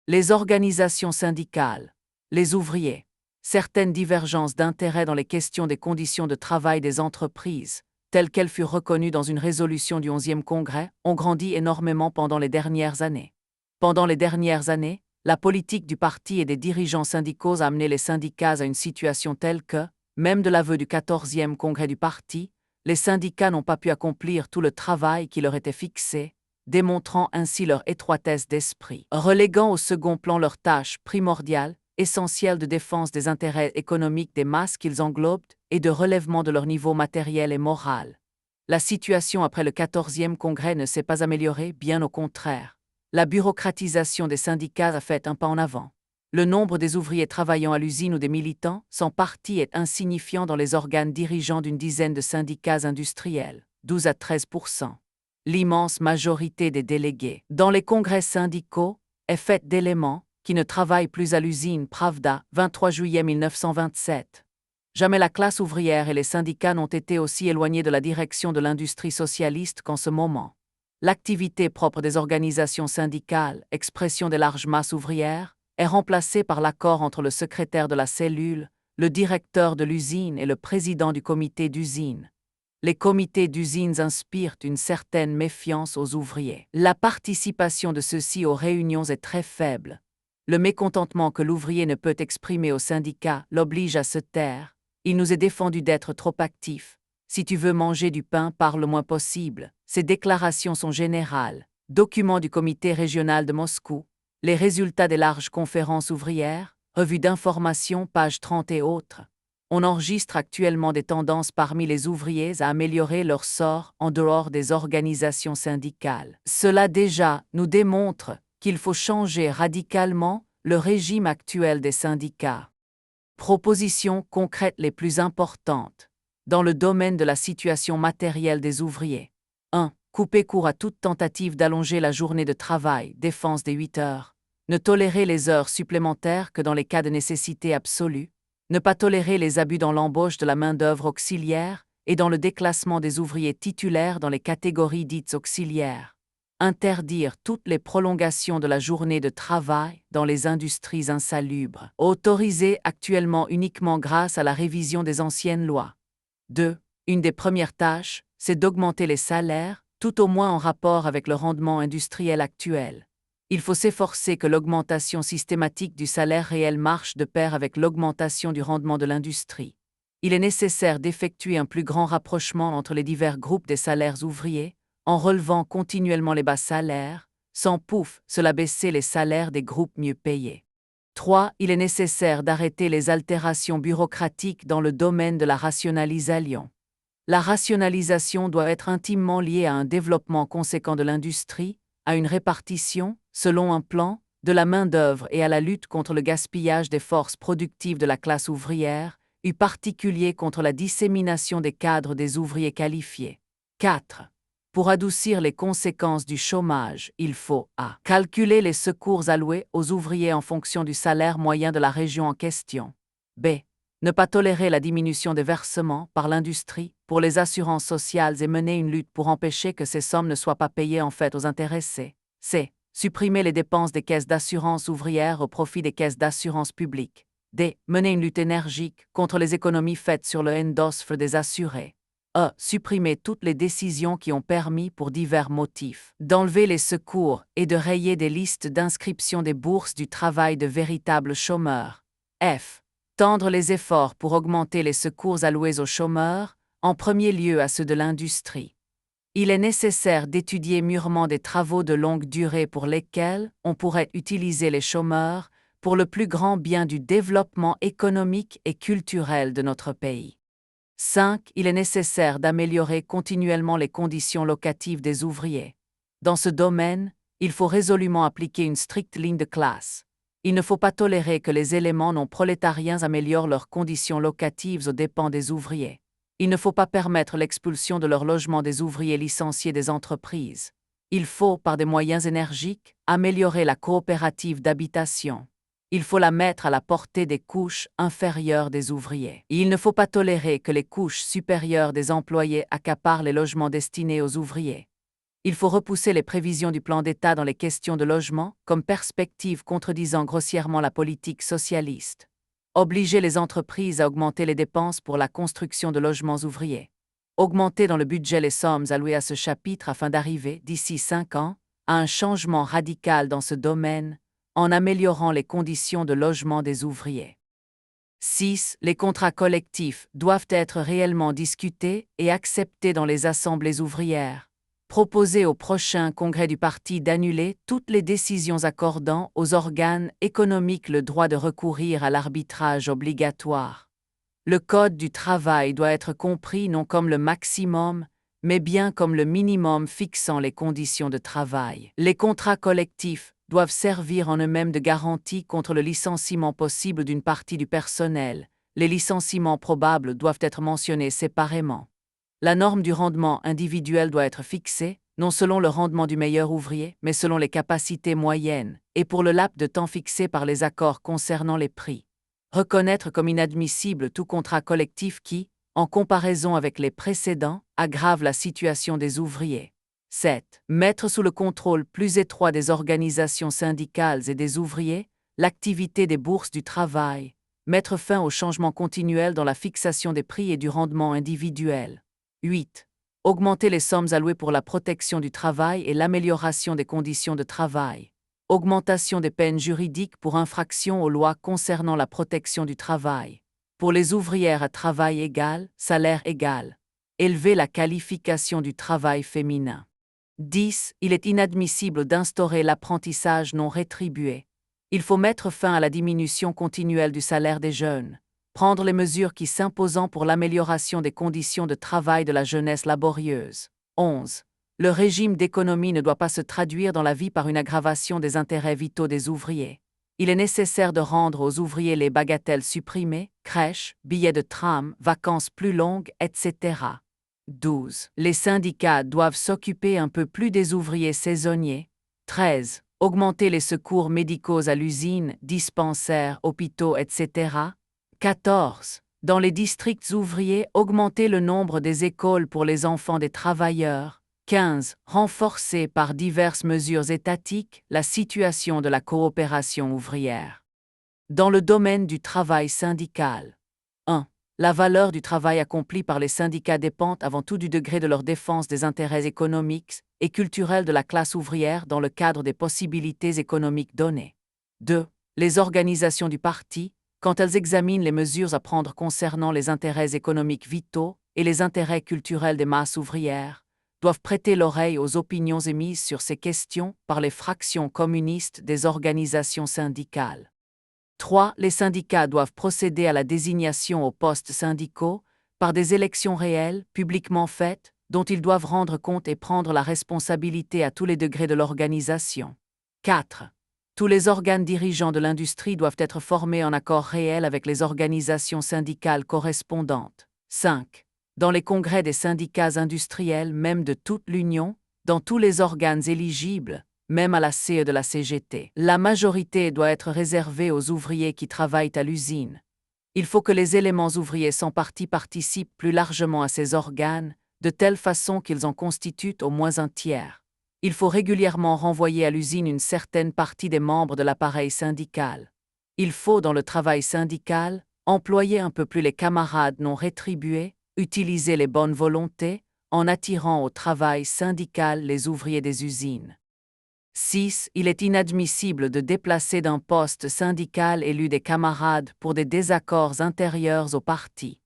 Les organisations syndicales, les ouvriers, certaines divergences d'intérêts dans les questions des conditions de travail des entreprises, telles qu'elles furent reconnues dans une résolution du 11e Congrès, ont grandi énormément pendant les dernières années. Pendant les dernières années, la politique du parti et des dirigeants syndicaux a amené les syndicats à une situation telle que, même de l'aveu du 14e Congrès du parti, les syndicats n'ont pas pu accomplir tout le travail qui leur était fixé, démontrant ainsi leur étroitesse d'esprit, reléguant au second plan leurs tâches primordiales, essentielles de défense des intérêts économiques des masses qu'ils englobent et de relèvement de leur niveau matériel et moral. La situation après le 14e Congrès ne s'est pas améliorée, bien au contraire. La bureaucratisation des syndicats a fait un pas en avant. Le nombre des ouvriers travaillant à l'usine ou des militants, sans parti, est insignifiant dans les organes dirigeants d'une dizaine de syndicats industriels, 12 à 13%. L'immense majorité des délégués dans les congrès syndicaux est faite d'éléments qui ne travaillent plus à l'usine. Pravda, 23 juillet 1927. Jamais la classe ouvrière et les syndicats n'ont été aussi éloignés de la direction de l'industrie socialiste qu'en ce moment. L'activité propre des organisations syndicales, expression des larges masses ouvrières, est remplacée par l'accord entre le secrétaire de la cellule, le directeur de l'usine et le président du comité d'usine. Les comités d'usines inspirent une certaine méfiance aux ouvriers. La participation de ceux-ci aux réunions est très faible. Le mécontentement que l'ouvrier ne peut exprimer au syndicat l'oblige à se taire. Il nous est défendu d'être trop actifs. Si tu veux manger du pain, parle le moins possible. Ces déclarations sont générales. Documents du comité régional de Moscou, les résultats des larges conférences ouvrières, revue d'information, page 30 et autres. On enregistre actuellement des tendances parmi les ouvriers à améliorer leur sort en dehors des organisations syndicales. Cela déjà nous démontre qu'il faut changer radicalement le régime actuel des syndicats. Propositions concrètes les plus importantes. Dans le domaine de la situation matérielle des ouvriers. 1. Couper court à toute tentative d'allonger la journée de travail, défense des 8 heures. Ne tolérer les heures supplémentaires que dans les cas de nécessité absolue. Ne pas tolérer les abus dans l'embauche de la main-d'œuvre auxiliaire et dans le déclassement des ouvriers titulaires dans les catégories dites auxiliaires. Interdire toutes les prolongations de la journée de travail dans les industries insalubres, autorisées actuellement uniquement grâce à la révision des anciennes lois. 2. Une des premières tâches, c'est d'augmenter les salaires, tout au moins en rapport avec le rendement industriel actuel. Il faut s'efforcer que l'augmentation systématique du salaire réel marche de pair avec l'augmentation du rendement de l'industrie. Il est nécessaire d'effectuer un plus grand rapprochement entre les divers groupes des salaires ouvriers, en relevant continuellement les bas salaires, sans cela baisser les salaires des groupes mieux payés. 3. Il est nécessaire d'arrêter les altérations bureaucratiques dans le domaine de la rationalisation. La rationalisation doit être intimement liée à un développement conséquent de l'industrie, à une répartition, selon un plan, de la main-d'œuvre et à la lutte contre le gaspillage des forces productives de la classe ouvrière, en particulier contre la dissémination des cadres des ouvriers qualifiés. 4. Pour adoucir les conséquences du chômage, il faut a. Calculer les secours alloués aux ouvriers en fonction du salaire moyen de la région en question. B. Ne pas tolérer la diminution des versements par l'industrie pour les assurances sociales et mener une lutte pour empêcher que ces sommes ne soient pas payées en fait aux intéressés. C. Supprimer les dépenses des caisses d'assurance ouvrière au profit des caisses d'assurance publique. D. Mener une lutte énergique contre les économies faites sur le NDOSFR des assurés. E. Supprimer toutes les décisions qui ont permis, pour divers motifs, d'enlever les secours et de rayer des listes d'inscription des bourses du travail de véritables chômeurs. F. Tendre les efforts pour augmenter les secours alloués aux chômeurs, en premier lieu à ceux de l'industrie. Il est nécessaire d'étudier mûrement des travaux de longue durée pour lesquels on pourrait utiliser les chômeurs pour le plus grand bien du développement économique et culturel de notre pays. 5. Il est nécessaire d'améliorer continuellement les conditions locatives des ouvriers. Dans ce domaine, Il faut résolument appliquer une stricte ligne de classe. Il ne faut pas tolérer que les éléments non prolétariens améliorent leurs conditions locatives aux dépens des ouvriers. Il ne faut pas permettre l'expulsion de leur logement des ouvriers licenciés des entreprises. Il faut, par des moyens énergiques, améliorer la coopérative d'habitation. Il faut la mettre à la portée des couches inférieures des ouvriers. Et il ne faut pas tolérer que les couches supérieures des employés accaparent les logements destinés aux ouvriers. Il faut repousser les prévisions du plan d'État dans les questions de logement comme perspective contredisant grossièrement la politique socialiste. Obliger les entreprises à augmenter les dépenses pour la construction de logements ouvriers. Augmenter dans le budget les sommes allouées à ce chapitre afin d'arriver, d'ici 5 ans, à un changement radical dans ce domaine, en améliorant les conditions de logement des ouvriers. 6. Les contrats collectifs doivent être réellement discutés et acceptés dans les assemblées ouvrières. Proposer au prochain congrès du parti d'annuler toutes les décisions accordant aux organes économiques le droit de recourir à l'arbitrage obligatoire. Le Code du travail doit être compris non comme le maximum, mais bien comme le minimum fixant les conditions de travail. Les contrats collectifs doivent servir en eux-mêmes de garantie contre le licenciement possible d'une partie du personnel. Les licenciements probables doivent être mentionnés séparément. La norme du rendement individuel doit être fixée, non selon le rendement du meilleur ouvrier, mais selon les capacités moyennes, et pour le laps de temps fixé par les accords concernant les prix. Reconnaître comme inadmissible tout contrat collectif qui, en comparaison avec les précédents, aggrave la situation des ouvriers. 7. Mettre sous le contrôle plus étroit des organisations syndicales et des ouvriers l'activité des bourses du travail. Mettre fin au changement continuel dans la fixation des prix et du rendement individuel. 8. Augmenter les sommes allouées pour la protection du travail et l'amélioration des conditions de travail. Augmentation des peines juridiques pour infraction aux lois concernant la protection du travail. Pour les ouvrières à travail égal, salaire égal. Élever la qualification du travail féminin. 10. Il est inadmissible d'instaurer l'apprentissage non rétribué. Il faut mettre fin à la diminution continuelle du salaire des jeunes. Prendre les mesures qui s'imposent pour l'amélioration des conditions de travail de la jeunesse laborieuse. 11. Le régime d'économie ne doit pas se traduire dans la vie par une aggravation des intérêts vitaux des ouvriers. Il est nécessaire de rendre aux ouvriers les bagatelles supprimées, crèches, billets de tram, vacances plus longues, etc. 12. Les syndicats doivent s'occuper un peu plus des ouvriers saisonniers. 13. Augmenter les secours médicaux à l'usine, dispensaires, hôpitaux, etc. 14. Dans les districts ouvriers, augmenter le nombre des écoles pour les enfants des travailleurs. 15. Renforcer par diverses mesures étatiques la situation de la coopération ouvrière. Dans le domaine du travail syndical. 1. La valeur du travail accompli par les syndicats dépend avant tout du degré de leur défense des intérêts économiques et culturels de la classe ouvrière dans le cadre des possibilités économiques données. 2. Les organisations du parti, quand elles examinent les mesures à prendre concernant les intérêts économiques vitaux et les intérêts culturels des masses ouvrières, doivent prêter l'oreille aux opinions émises sur ces questions par les fractions communistes des organisations syndicales. 3. Les syndicats doivent procéder à la désignation aux postes syndicaux par des élections réelles, publiquement faites, dont ils doivent rendre compte et prendre la responsabilité à tous les degrés de l'organisation. 4. Tous les organes dirigeants de l'industrie doivent être formés en accord réel avec les organisations syndicales correspondantes. 5. Dans les congrès des syndicats industriels, même de toute l'Union, dans tous les organes éligibles, même à la CE de la CGT, la majorité doit être réservée aux ouvriers qui travaillent à l'usine. Il faut que les éléments ouvriers sans parti participent plus largement à ces organes, de telle façon qu'ils en constituent au moins un tiers. Il faut régulièrement renvoyer à l'usine une certaine partie des membres de l'appareil syndical. Il faut, dans le travail syndical, employer un peu plus les camarades non rétribués, utiliser les bonnes volontés, en attirant au travail syndical les ouvriers des usines. 6. Il est inadmissible de déplacer d'un poste syndical élu des camarades pour des désaccords intérieurs au parti.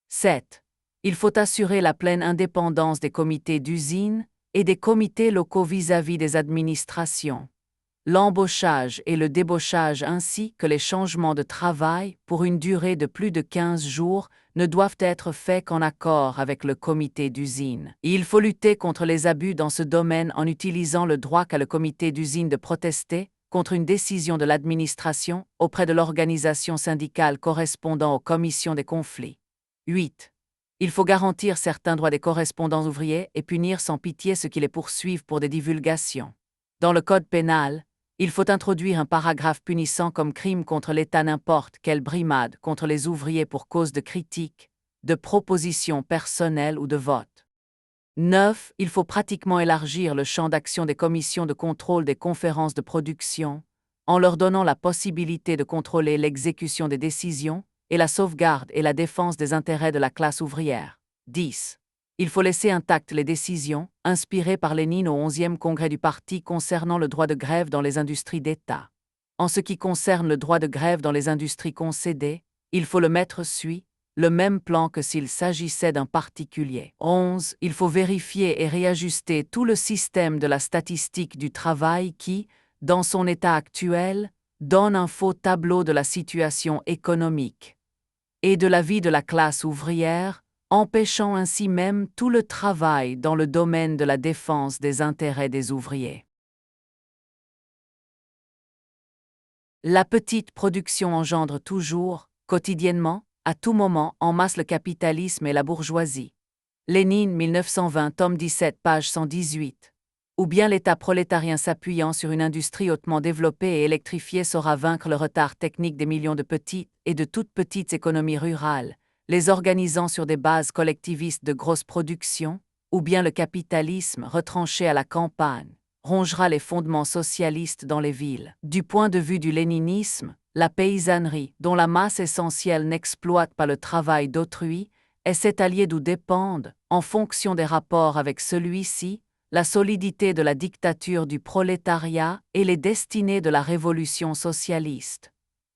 7. Il faut assurer la pleine indépendance des comités d'usine et des comités locaux vis-à-vis des administrations. l'embauchage et le débauchage ainsi que les changements de travail pour une durée de plus de 15 jours ne doivent être faits qu'en accord avec le comité d'usine. Il faut lutter contre les abus dans ce domaine en utilisant le droit qu'a le comité d'usine de protester contre une décision de l'administration auprès de l'organisation syndicale correspondant aux commissions des conflits. 8. Il faut garantir certains droits des correspondants ouvriers et punir sans pitié ceux qui les poursuivent pour des divulgations. Dans le Code pénal, il faut introduire un paragraphe punissant comme crime contre l'État n'importe quelle brimade contre les ouvriers pour cause de critique, de proposition personnelle ou de vote. 9. Il faut pratiquement élargir le champ d'action des commissions de contrôle des conférences de production, en leur donnant la possibilité de contrôler l'exécution des décisions et la sauvegarde et la défense des intérêts de la classe ouvrière. 10. Il faut laisser intactes les décisions, inspirées par Lénine au 11e congrès du parti concernant le droit de grève dans les industries d'État. En ce qui concerne le droit de grève dans les industries concédées, il faut le mettre suit le même plan que s'il s'agissait d'un particulier. 11. Il faut vérifier et réajuster tout le système de la statistique du travail qui, dans son état actuel, donne un faux tableau de la situation économique et de la vie de la classe ouvrière, empêchant ainsi même tout le travail dans le domaine de la défense des intérêts des ouvriers. La petite production engendre toujours, quotidiennement, à tout moment, en masse le capitalisme et la bourgeoisie. Lénine, 1920, tome 17, page 118. Ou bien l'État prolétarien s'appuyant sur une industrie hautement développée et électrifiée saura vaincre le retard technique des millions de petites et de toutes petites économies rurales, les organisant sur des bases collectivistes de grosse production, ou bien le capitalisme, retranché à la campagne, rongera les fondements socialistes dans les villes. Du point de vue du léninisme, la paysannerie, dont la masse essentielle n'exploite pas le travail d'autrui, est cet allié d'où dépendent, en fonction des rapports avec celui-ci, la solidité de la dictature du prolétariat et les destinées de la révolution socialiste.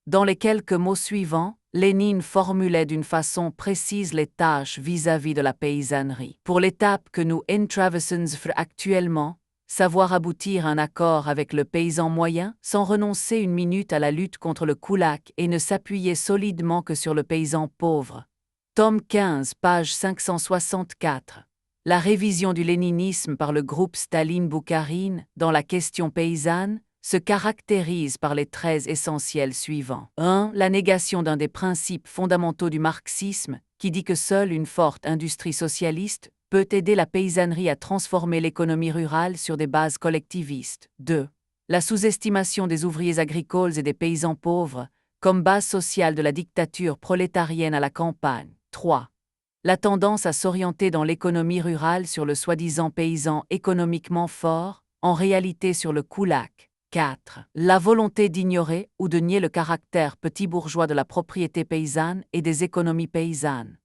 Dans les quelques mots suivants, Lénine formulait d'une façon précise les tâches vis-à-vis de la paysannerie. Pour l'étape que nous traversons actuellement, savoir aboutir à un accord avec le paysan moyen sans renoncer une minute à la lutte contre le kulak et ne s'appuyer solidement que sur le paysan pauvre. Tome 15, page 564. La révision du léninisme par le groupe Staline-Boukharine dans la question paysanne se caractérise par les traits essentiels suivants. 1. La négation d'un des principes fondamentaux du marxisme, qui dit que seule une forte industrie socialiste peut aider la paysannerie à transformer l'économie rurale sur des bases collectivistes. 2. La sous-estimation des ouvriers agricoles et des paysans pauvres, comme base sociale de la dictature prolétarienne à la campagne. 3. La tendance à s'orienter dans l'économie rurale sur le soi-disant paysan économiquement fort, en réalité sur le kulak. 4. La volonté d'ignorer ou de nier le caractère petit bourgeois de la propriété paysanne et des économies paysannes.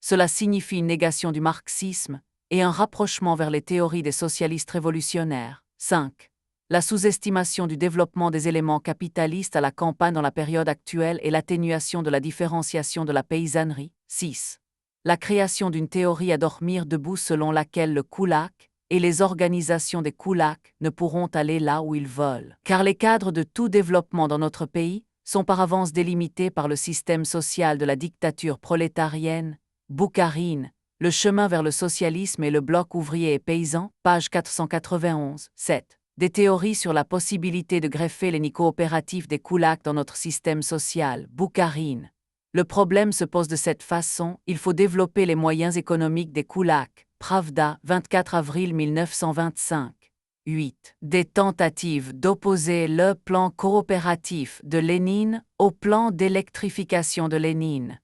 Cela signifie une négation du marxisme et un rapprochement vers les théories des socialistes révolutionnaires. 5. La sous-estimation du développement des éléments capitalistes à la campagne dans la période actuelle et l'atténuation de la différenciation de la paysannerie. 6. La création d'une théorie à dormir debout selon laquelle le kulak et les organisations des kulaks ne pourront aller là où ils veulent. Car les cadres de tout développement dans notre pays sont par avance délimités par le système social de la dictature prolétarienne, Boukharine, le chemin vers le socialisme et le bloc ouvrier et paysan, page 491, 7. Des théories sur la possibilité de greffer les nids coopératifs des kulaks dans notre système social, Boukharine. Le problème se pose de cette façon, il faut développer les moyens économiques des kulaks. Pravda, 24 avril 1925. 8. Des tentatives d'opposer le plan coopératif de Lénine au plan d'électrification de Lénine.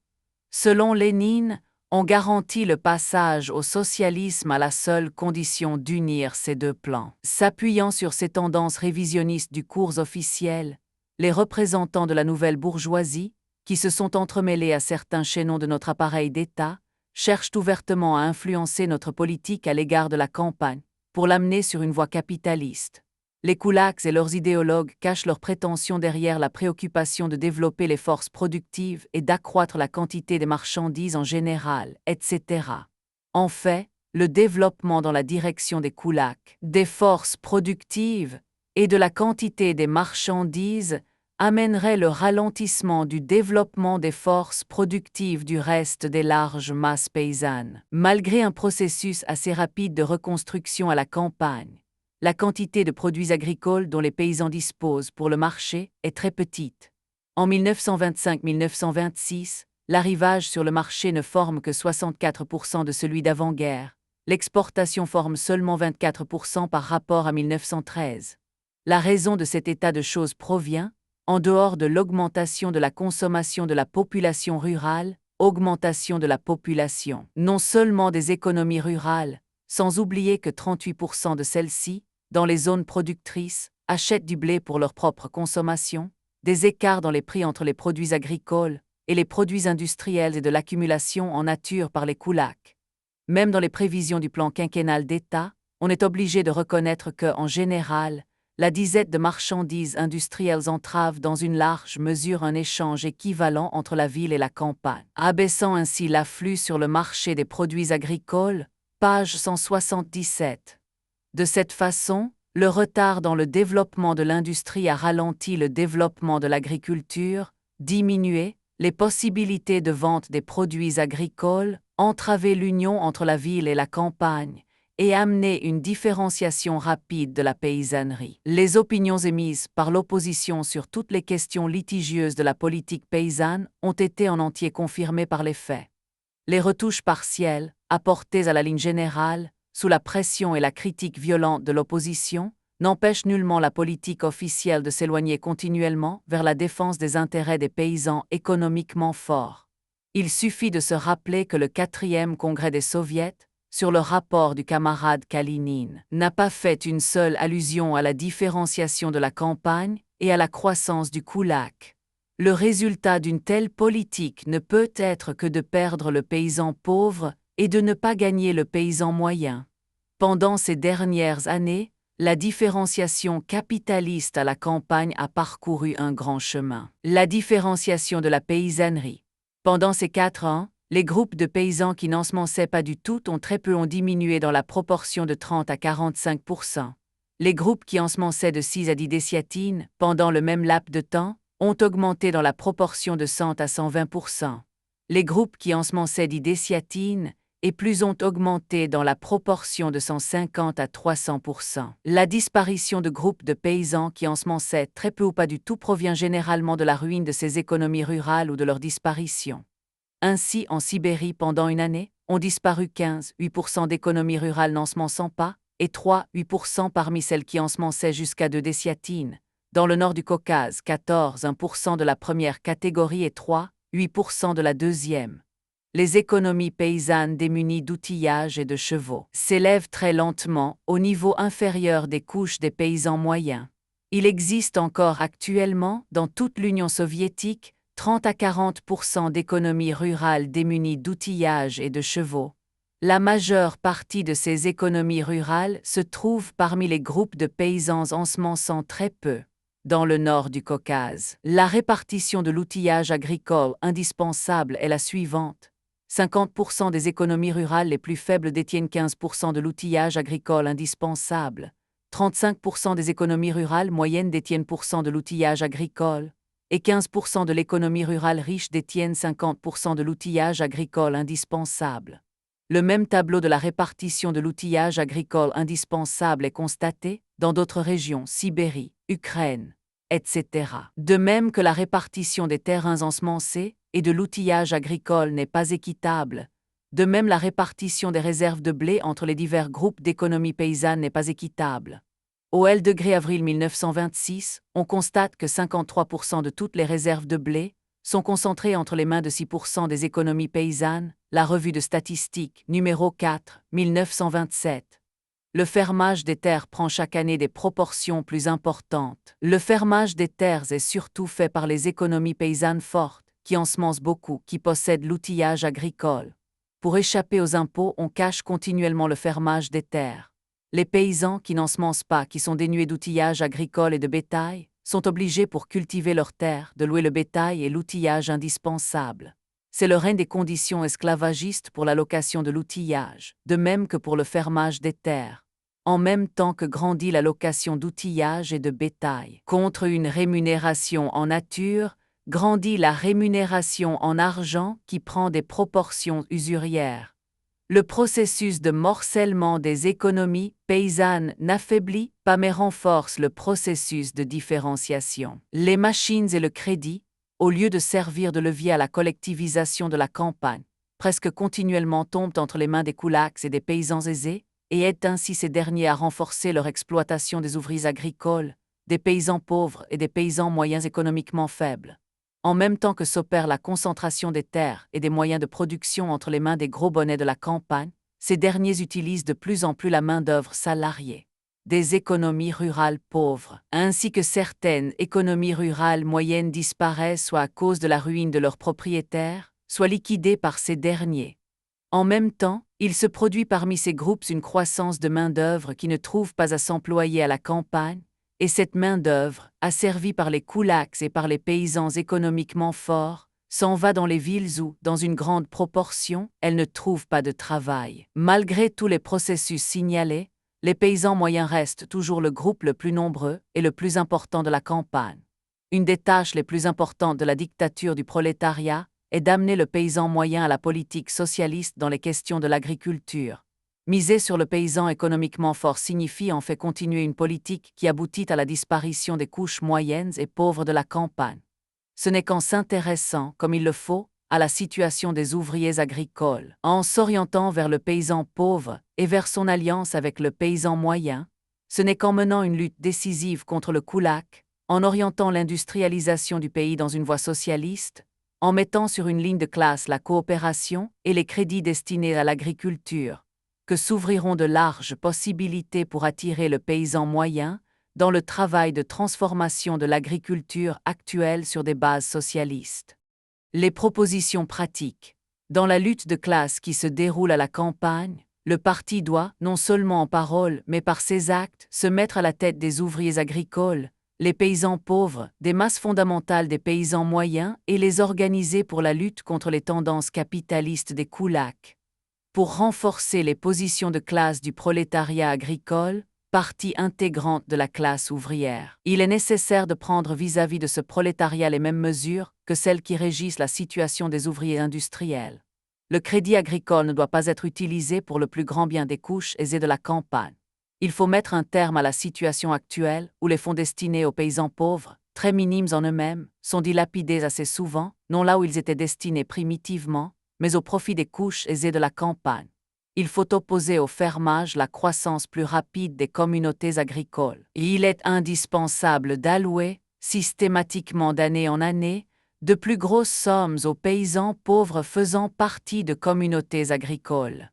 Selon Lénine, on garantit le passage au socialisme à la seule condition d'unir ces deux plans. S'appuyant sur ces tendances révisionnistes du cours officiel, les représentants de la nouvelle bourgeoisie, qui se sont entremêlés à certains chaînons de notre appareil d'État, cherchent ouvertement à influencer notre politique à l'égard de la campagne, pour l'amener sur une voie capitaliste. Les kulaks et leurs idéologues cachent leurs prétentions derrière la préoccupation de développer les forces productives et d'accroître la quantité des marchandises en général, etc. En fait, le développement dans la direction des kulaks, des forces productives, et de la quantité des marchandises amènerait le ralentissement du développement des forces productives du reste des larges masses paysannes. Malgré un processus assez rapide de reconstruction à la campagne, la quantité de produits agricoles dont les paysans disposent pour le marché est très petite. En 1925-1926, l'arrivage sur le marché ne forme que 64% de celui d'avant-guerre. L'exportation forme seulement 24% par rapport à 1913. La raison de cet état de choses provient, en dehors de l'augmentation de la consommation de la population rurale, augmentation de la population, non seulement des économies rurales, sans oublier que 38% de celles-ci, dans les zones productrices, achètent du blé pour leur propre consommation, des écarts dans les prix entre les produits agricoles et les produits industriels et de l'accumulation en nature par les kulaks. Même dans les prévisions du plan quinquennal d'État, on est obligé de reconnaître que, en général, la disette de marchandises industrielles entrave dans une large mesure un échange équivalent entre la ville et la campagne, abaissant ainsi l'afflux sur le marché des produits agricoles, page 177. De cette façon, le retard dans le développement de l'industrie a ralenti le développement de l'agriculture, diminué les possibilités de vente des produits agricoles, entravé l'union entre la ville et la campagne, et amener une différenciation rapide de la paysannerie. Les opinions émises par l'opposition sur toutes les questions litigieuses de la politique paysanne ont été en entier confirmées par les faits. Les retouches partielles, apportées à la ligne générale, sous la pression et la critique violente de l'opposition, n'empêchent nullement la politique officielle de s'éloigner continuellement vers la défense des intérêts des paysans économiquement forts. Il suffit de se rappeler que le 4e congrès des soviets, sur le rapport du camarade Kalinin, n'a pas fait une seule allusion à la différenciation de la campagne et à la croissance du kulak. Le résultat d'une telle politique ne peut être que de perdre le paysan pauvre et de ne pas gagner le paysan moyen. Pendant ces dernières années, la différenciation capitaliste à la campagne a parcouru un grand chemin. La différenciation de la paysannerie. Pendant ces 4 ans, les groupes de paysans qui n'ensemençaient pas du tout ont très peu diminué dans la proportion de 30 à 45%. Les groupes qui ensemençaient de 6 à 10 déciatines, pendant le même laps de temps, ont augmenté dans la proportion de 100 à 120%. Les groupes qui ensemençaient 10 déciatines et plus ont augmenté dans la proportion de 150 à 300%. La disparition de groupes de paysans qui ensemençaient très peu ou pas du tout provient généralement de la ruine de ces économies rurales ou de leur disparition. Ainsi, en Sibérie, pendant une année, ont disparu 15,8% d'économies rurales n'ensemençant pas, et 3,8% parmi celles qui ensemençaient jusqu'à 2 déciatines. Dans le nord du Caucase, 14,1% de la première catégorie et 3,8% de la deuxième. Les économies paysannes démunies d'outillage et de chevaux s'élèvent très lentement au niveau inférieur des couches des paysans moyens. Il existe encore actuellement, dans toute l'Union soviétique, 30 à 40% d'économies rurales démunies d'outillage et de chevaux. La majeure partie de ces économies rurales se trouve parmi les groupes de paysans ensemençant très peu. Dans le nord du Caucase, la répartition de l'outillage agricole indispensable est la suivante. 50% des économies rurales les plus faibles détiennent 15% de l'outillage agricole indispensable. 35% des économies rurales moyennes détiennent % de l'outillage agricole. Et 15% de l'économie rurale riche détiennent 50% de l'outillage agricole indispensable. Le même tableau de la répartition de l'outillage agricole indispensable est constaté dans d'autres régions, Sibérie, Ukraine, etc. De même que la répartition des terrains ensemencés et de l'outillage agricole n'est pas équitable, de même la répartition des réserves de blé entre les divers groupes d'économie paysanne n'est pas équitable. Au avril 1926, on constate que 53% de toutes les réserves de blé sont concentrées entre les mains de 6% des économies paysannes, la revue de statistiques, numéro 4, 1927. Le fermage des terres prend chaque année des proportions plus importantes. Le fermage des terres est surtout fait par les économies paysannes fortes, qui ensemencent beaucoup, qui possèdent l'outillage agricole. Pour échapper aux impôts, on cache continuellement le fermage des terres. Les paysans qui n'ensemencent pas, qui sont dénués d'outillage agricole et de bétail, sont obligés pour cultiver leurs terres de louer le bétail et l'outillage indispensable. C'est le règne des conditions esclavagistes pour la location de l'outillage, de même que pour le fermage des terres. en même temps que grandit la location d'outillage et de bétail. Contre une rémunération en nature, grandit la rémunération en argent qui prend des proportions usurières. Le processus de morcellement des économies paysannes n'affaiblit pas mais renforce le processus de différenciation. Les machines et le crédit, au lieu de servir de levier à la collectivisation de la campagne, presque continuellement tombent entre les mains des kulaks et des paysans aisés, et aident ainsi ces derniers à renforcer leur exploitation des ouvriers agricoles, des paysans pauvres et des paysans moyens économiquement faibles. En même temps que s'opère la concentration des terres et des moyens de production entre les mains des gros bonnets de la campagne, ces derniers utilisent de plus en plus la main-d'œuvre salariée. Des économies rurales pauvres, ainsi que certaines économies rurales moyennes disparaissent soit à cause de la ruine de leurs propriétaires, soit liquidées par ces derniers. En même temps, il se produit parmi ces groupes une croissance de main-d'œuvre qui ne trouve pas à s'employer à la campagne, et cette main-d'œuvre, asservie par les kulaks et par les paysans économiquement forts, s'en va dans les villes où, dans une grande proportion, elle ne trouve pas de travail. Malgré tous les processus signalés, les paysans moyens restent toujours le groupe le plus nombreux et le plus important de la campagne. Une des tâches les plus importantes de la dictature du prolétariat est d'amener le paysan moyen à la politique socialiste dans les questions de l'agriculture. Miser sur le paysan économiquement fort signifie en fait continuer une politique qui aboutit à la disparition des couches moyennes et pauvres de la campagne. Ce n'est qu'en s'intéressant, comme il le faut, à la situation des ouvriers agricoles, en s'orientant vers le paysan pauvre et vers son alliance avec le paysan moyen, ce n'est qu'en menant une lutte décisive contre le kulak, en orientant l'industrialisation du pays dans une voie socialiste, en mettant sur une ligne de classe la coopération et les crédits destinés à l'agriculture, que s'ouvriront de larges possibilités pour attirer le paysan moyen dans le travail de transformation de l'agriculture actuelle sur des bases socialistes. Les propositions pratiques. Dans la lutte de classe qui se déroule à la campagne, le parti doit, non seulement en parole, mais par ses actes, se mettre à la tête des ouvriers agricoles, les paysans pauvres, des masses fondamentales des paysans moyens et les organiser pour la lutte contre les tendances capitalistes des kulaks. Pour renforcer les positions de classe du prolétariat agricole, partie intégrante de la classe ouvrière. Il est nécessaire de prendre vis-à-vis de ce prolétariat les mêmes mesures que celles qui régissent la situation des ouvriers industriels. Le crédit agricole ne doit pas être utilisé pour le plus grand bien des couches aisées de la campagne. Il faut mettre un terme à la situation actuelle où les fonds destinés aux paysans pauvres, très minimes en eux-mêmes, sont dilapidés assez souvent, non là où ils étaient destinés primitivement, mais au profit des couches aisées de la campagne. Il faut opposer au fermage la croissance plus rapide des communautés agricoles. Et il est indispensable d'allouer, systématiquement d'année en année, de plus grosses sommes aux paysans pauvres faisant partie de communautés agricoles.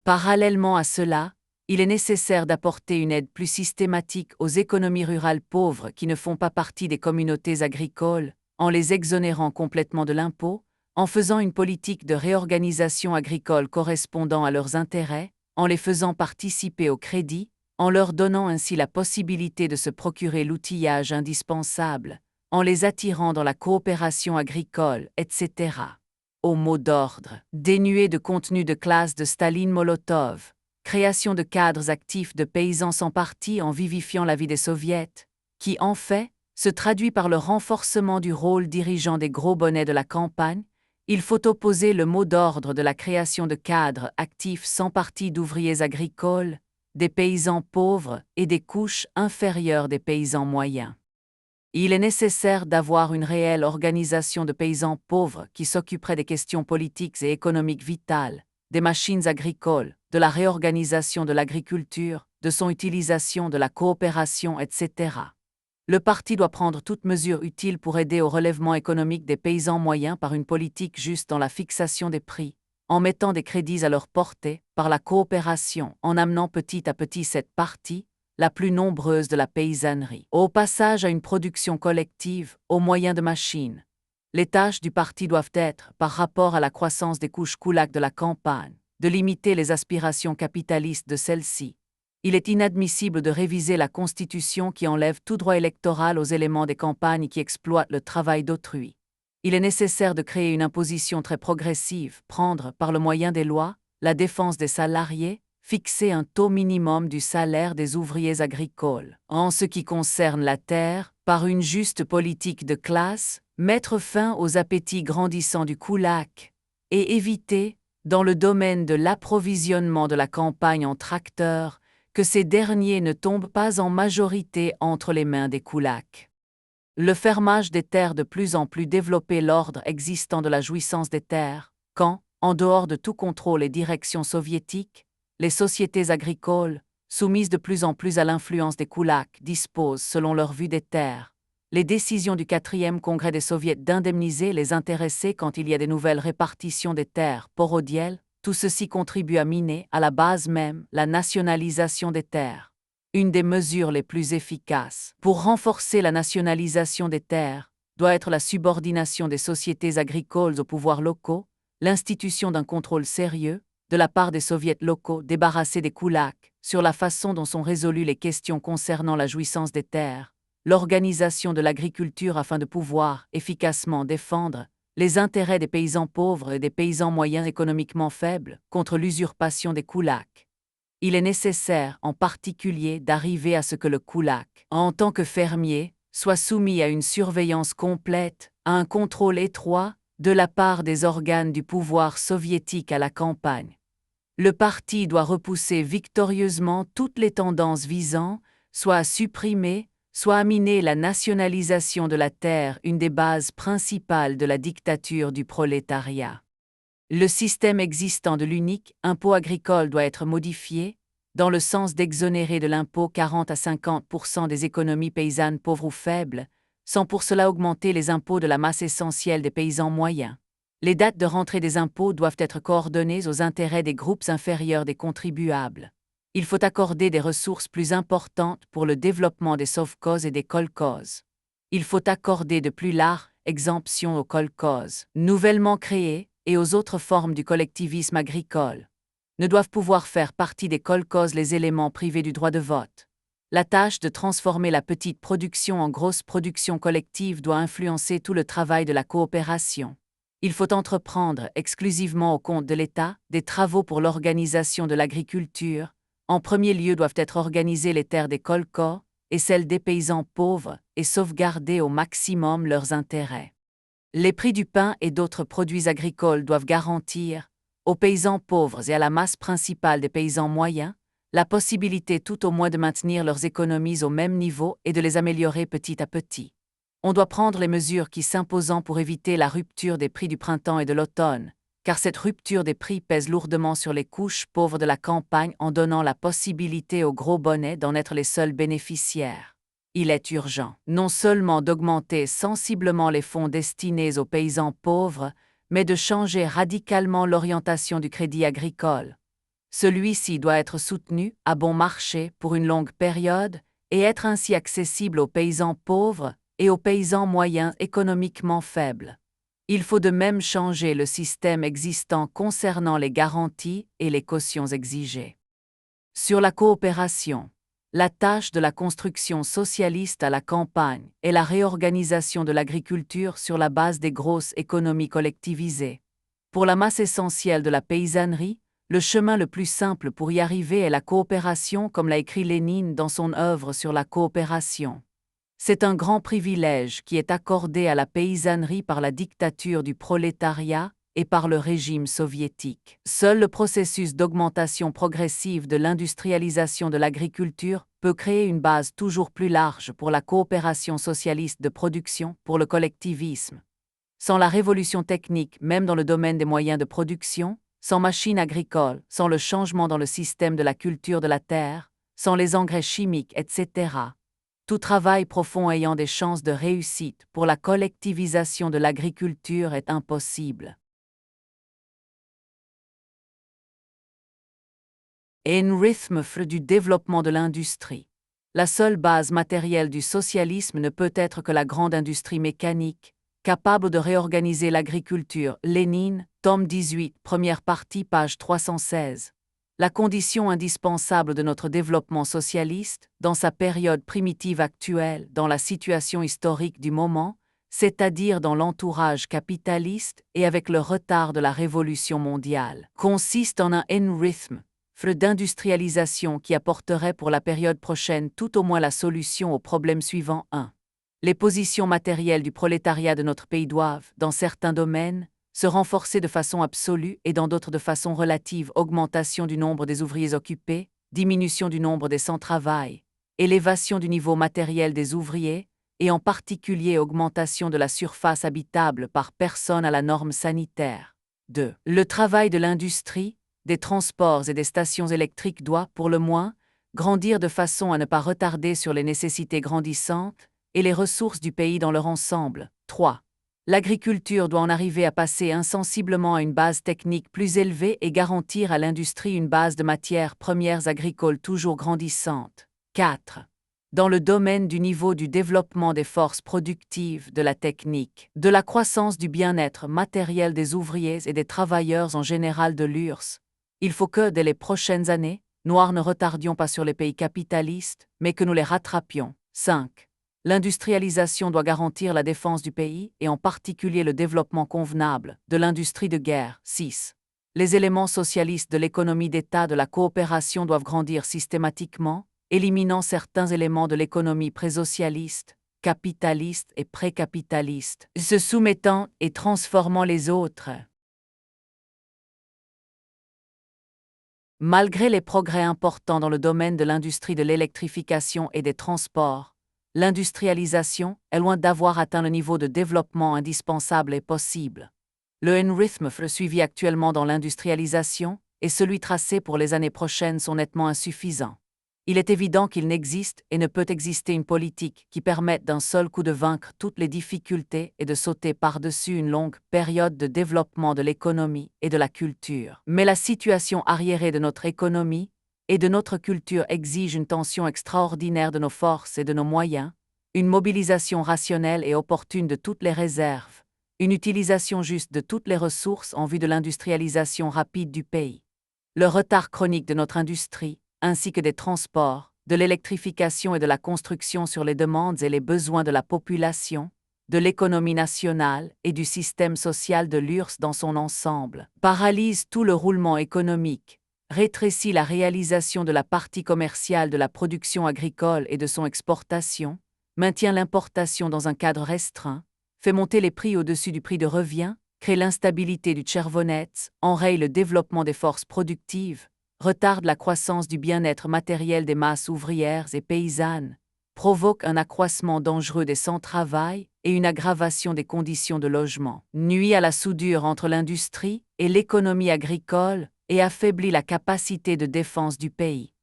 Parallèlement à cela, il est nécessaire d'apporter une aide plus systématique aux économies rurales pauvres qui ne font pas partie des communautés agricoles, en les exonérant complètement de l'impôt, en faisant une politique de réorganisation agricole correspondant à leurs intérêts, en les faisant participer au crédit, en leur donnant ainsi la possibilité de se procurer l'outillage indispensable, en les attirant dans la coopération agricole, etc. Au mot d'ordre, dénué de contenu de classe de Staline-Molotov, création de cadres actifs de paysans sans parti en vivifiant la vie des soviets, qui en fait se traduit par le renforcement du rôle dirigeant des gros bonnets de la campagne, il faut opposer le mot d'ordre de la création de cadres actifs sans parti d'ouvriers agricoles, des paysans pauvres et des couches inférieures des paysans moyens. Il est nécessaire d'avoir une réelle organisation de paysans pauvres qui s'occuperait des questions politiques et économiques vitales, des machines agricoles, de la réorganisation de l'agriculture, de son utilisation, de la coopération, etc. Le parti doit prendre toute mesure utile pour aider au relèvement économique des paysans moyens par une politique juste dans la fixation des prix, en mettant des crédits à leur portée, par la coopération, en amenant petit à petit cette partie, la plus nombreuse de la paysannerie, au passage à une production collective, au moyen de machines. Les tâches du parti doivent être, par rapport à la croissance des couches kulaks de la campagne, de limiter les aspirations capitalistes de celles-ci. Il est inadmissible de réviser la Constitution qui enlève tout droit électoral aux éléments des campagnes qui exploitent le travail d'autrui. Il est nécessaire de créer une imposition très progressive, prendre, par le moyen des lois, la défense des salariés, fixer un taux minimum du salaire des ouvriers agricoles. En ce qui concerne la terre, par une juste politique de classe, mettre fin aux appétits grandissants du kulak et éviter, dans le domaine de l'approvisionnement de la campagne en tracteurs, que ces derniers ne tombent pas en majorité entre les mains des kulaks. Le fermage des terres de plus en plus développé l'ordre existant de la jouissance des terres, quand, en dehors de tout contrôle et direction soviétique, les sociétés agricoles, soumises de plus en plus à l'influence des kulaks, disposent, selon leur vue des terres, les décisions du 4e congrès des soviets d'indemniser les intéressés quand il y a des nouvelles répartitions des terres porodielles, tout ceci contribue à miner, à la base même, la nationalisation des terres. Une des mesures les plus efficaces pour renforcer la nationalisation des terres doit être la subordination des sociétés agricoles aux pouvoirs locaux, l'institution d'un contrôle sérieux, de la part des soviets locaux débarrassés des kulaks, sur la façon dont sont résolues les questions concernant la jouissance des terres, l'organisation de l'agriculture afin de pouvoir efficacement défendre les intérêts des paysans pauvres et des paysans moyens économiquement faibles contre l'usurpation des kulaks. Il est nécessaire, en particulier, d'arriver à ce que le kulak, en tant que fermier, soit soumis à une surveillance complète, à un contrôle étroit, de la part des organes du pouvoir soviétique à la campagne. Le parti doit repousser victorieusement toutes les tendances visant, soit à supprimer, soit à miner la nationalisation de la terre, une des bases principales de la dictature du prolétariat. Le système existant de l'unique impôt agricole doit être modifié, dans le sens d'exonérer de l'impôt 40 à 50% des économies paysannes pauvres ou faibles, sans pour cela augmenter les impôts de la masse essentielle des paysans moyens. Les dates de rentrée des impôts doivent être coordonnées aux intérêts des groupes inférieurs des contribuables. Il faut accorder des ressources plus importantes pour le développement des sovkhozs et des kolkhozs. Il faut accorder de plus larges exemptions aux kolkhozs, nouvellement créés, et aux autres formes du collectivisme agricole. Ne doivent pouvoir faire partie des kolkhozs les éléments privés du droit de vote. La tâche de transformer la petite production en grosse production collective doit influencer tout le travail de la coopération. Il faut entreprendre, exclusivement au compte de l'État, des travaux pour l'organisation de l'agriculture. En premier lieu doivent être organisées les terres des kolkhozs et celles des paysans pauvres et sauvegarder au maximum leurs intérêts. Les prix du pain et d'autres produits agricoles doivent garantir, aux paysans pauvres et à la masse principale des paysans moyens, la possibilité tout au moins de maintenir leurs économies au même niveau et de les améliorer petit à petit. On doit prendre les mesures qui s'imposent pour éviter la rupture des prix du printemps et de l'automne, car cette rupture des prix pèse lourdement sur les couches pauvres de la campagne en donnant la possibilité aux gros bonnets d'en être les seuls bénéficiaires. Il est urgent, non seulement d'augmenter sensiblement les fonds destinés aux paysans pauvres, mais de changer radicalement l'orientation du crédit agricole. Celui-ci doit être soutenu à bon marché pour une longue période et être ainsi accessible aux paysans pauvres et aux paysans moyens économiquement faibles. Il faut de même changer le système existant concernant les garanties et les cautions exigées. Sur la coopération, la tâche de la construction socialiste à la campagne est la réorganisation de l'agriculture sur la base des grosses économies collectivisées. Pour la masse essentielle de la paysannerie, le chemin le plus simple pour y arriver est la coopération, comme l'a écrit Lénine dans son œuvre sur la coopération. C'est un grand privilège qui est accordé à la paysannerie par la dictature du prolétariat et par le régime soviétique. Seul le processus d'augmentation progressive de l'industrialisation de l'agriculture peut créer une base toujours plus large pour la coopération socialiste de production, pour le collectivisme. Sans la révolution technique, même dans le domaine des moyens de production, sans machines agricoles, sans le changement dans le système de la culture de la terre, sans les engrais chimiques, etc., tout travail profond ayant des chances de réussite pour la collectivisation de l'agriculture est impossible. Un rythme du développement de l'industrie. La seule base matérielle du socialisme ne peut être que la grande industrie mécanique, capable de réorganiser l'agriculture. Lénine, tome 18, première partie, page 316. La condition indispensable de notre développement socialiste, dans sa période primitive actuelle, dans la situation historique du moment, c'est-à-dire dans l'entourage capitaliste et avec le retard de la révolution mondiale, consiste en un rythme d'industrialisation qui apporterait pour la période prochaine tout au moins la solution au problème suivant 1. Les positions matérielles du prolétariat de notre pays doivent, dans certains domaines, se renforcer de façon absolue et dans d'autres de façon relative. Augmentation du nombre des ouvriers occupés, diminution du nombre des sans-travail, élévation du niveau matériel des ouvriers, et en particulier augmentation de la surface habitable par personne à la norme sanitaire. 2. Le travail de l'industrie, des transports et des stations électriques doit, pour le moins, grandir de façon à ne pas retarder sur les nécessités grandissantes et les ressources du pays dans leur ensemble. 3. L'agriculture doit en arriver à passer insensiblement à une base technique plus élevée et garantir à l'industrie une base de matières premières agricoles toujours grandissante. 4. Dans le domaine du niveau du développement des forces productives, de la technique, de la croissance du bien-être matériel des ouvriers et des travailleurs en général de l'URSS, il faut que, dès les prochaines années, nous ne retardions pas sur les pays capitalistes, mais que nous les rattrapions. 5. L'industrialisation doit garantir la défense du pays et en particulier le développement convenable de l'industrie de guerre. 6. Les éléments socialistes de l'économie d'État de la coopération doivent grandir systématiquement, éliminant certains éléments de l'économie présocialiste, capitaliste et précapitaliste, se soumettant et transformant les autres. Malgré les progrès importants dans le domaine de l'industrie de l'électrification et des transports, l'industrialisation est loin d'avoir atteint le niveau de développement indispensable et possible. Le rythme suivi actuellement dans l'industrialisation et celui tracé pour les années prochaines sont nettement insuffisants. Il est évident qu'il n'existe et ne peut exister une politique qui permette d'un seul coup de vaincre toutes les difficultés et de sauter par-dessus une longue période de développement de l'économie et de la culture. Mais la situation arriérée de notre économie et de notre culture exige une tension extraordinaire de nos forces et de nos moyens, une mobilisation rationnelle et opportune de toutes les réserves, une utilisation juste de toutes les ressources en vue de l'industrialisation rapide du pays. Le retard chronique de notre industrie, ainsi que des transports, de l'électrification et de la construction sur les demandes et les besoins de la population, de l'économie nationale et du système social de l'URSS dans son ensemble, paralyse tout le roulement économique, rétrécit la réalisation de la partie commerciale de la production agricole et de son exportation, maintient l'importation dans un cadre restreint, fait monter les prix au-dessus du prix de revient, crée l'instabilité du tchervonets, enraye le développement des forces productives, retarde la croissance du bien-être matériel des masses ouvrières et paysannes, provoque un accroissement dangereux des sans-travail et une aggravation des conditions de logement, nuit à la soudure entre l'industrie et l'économie agricole et affaiblit la capacité de défense du pays.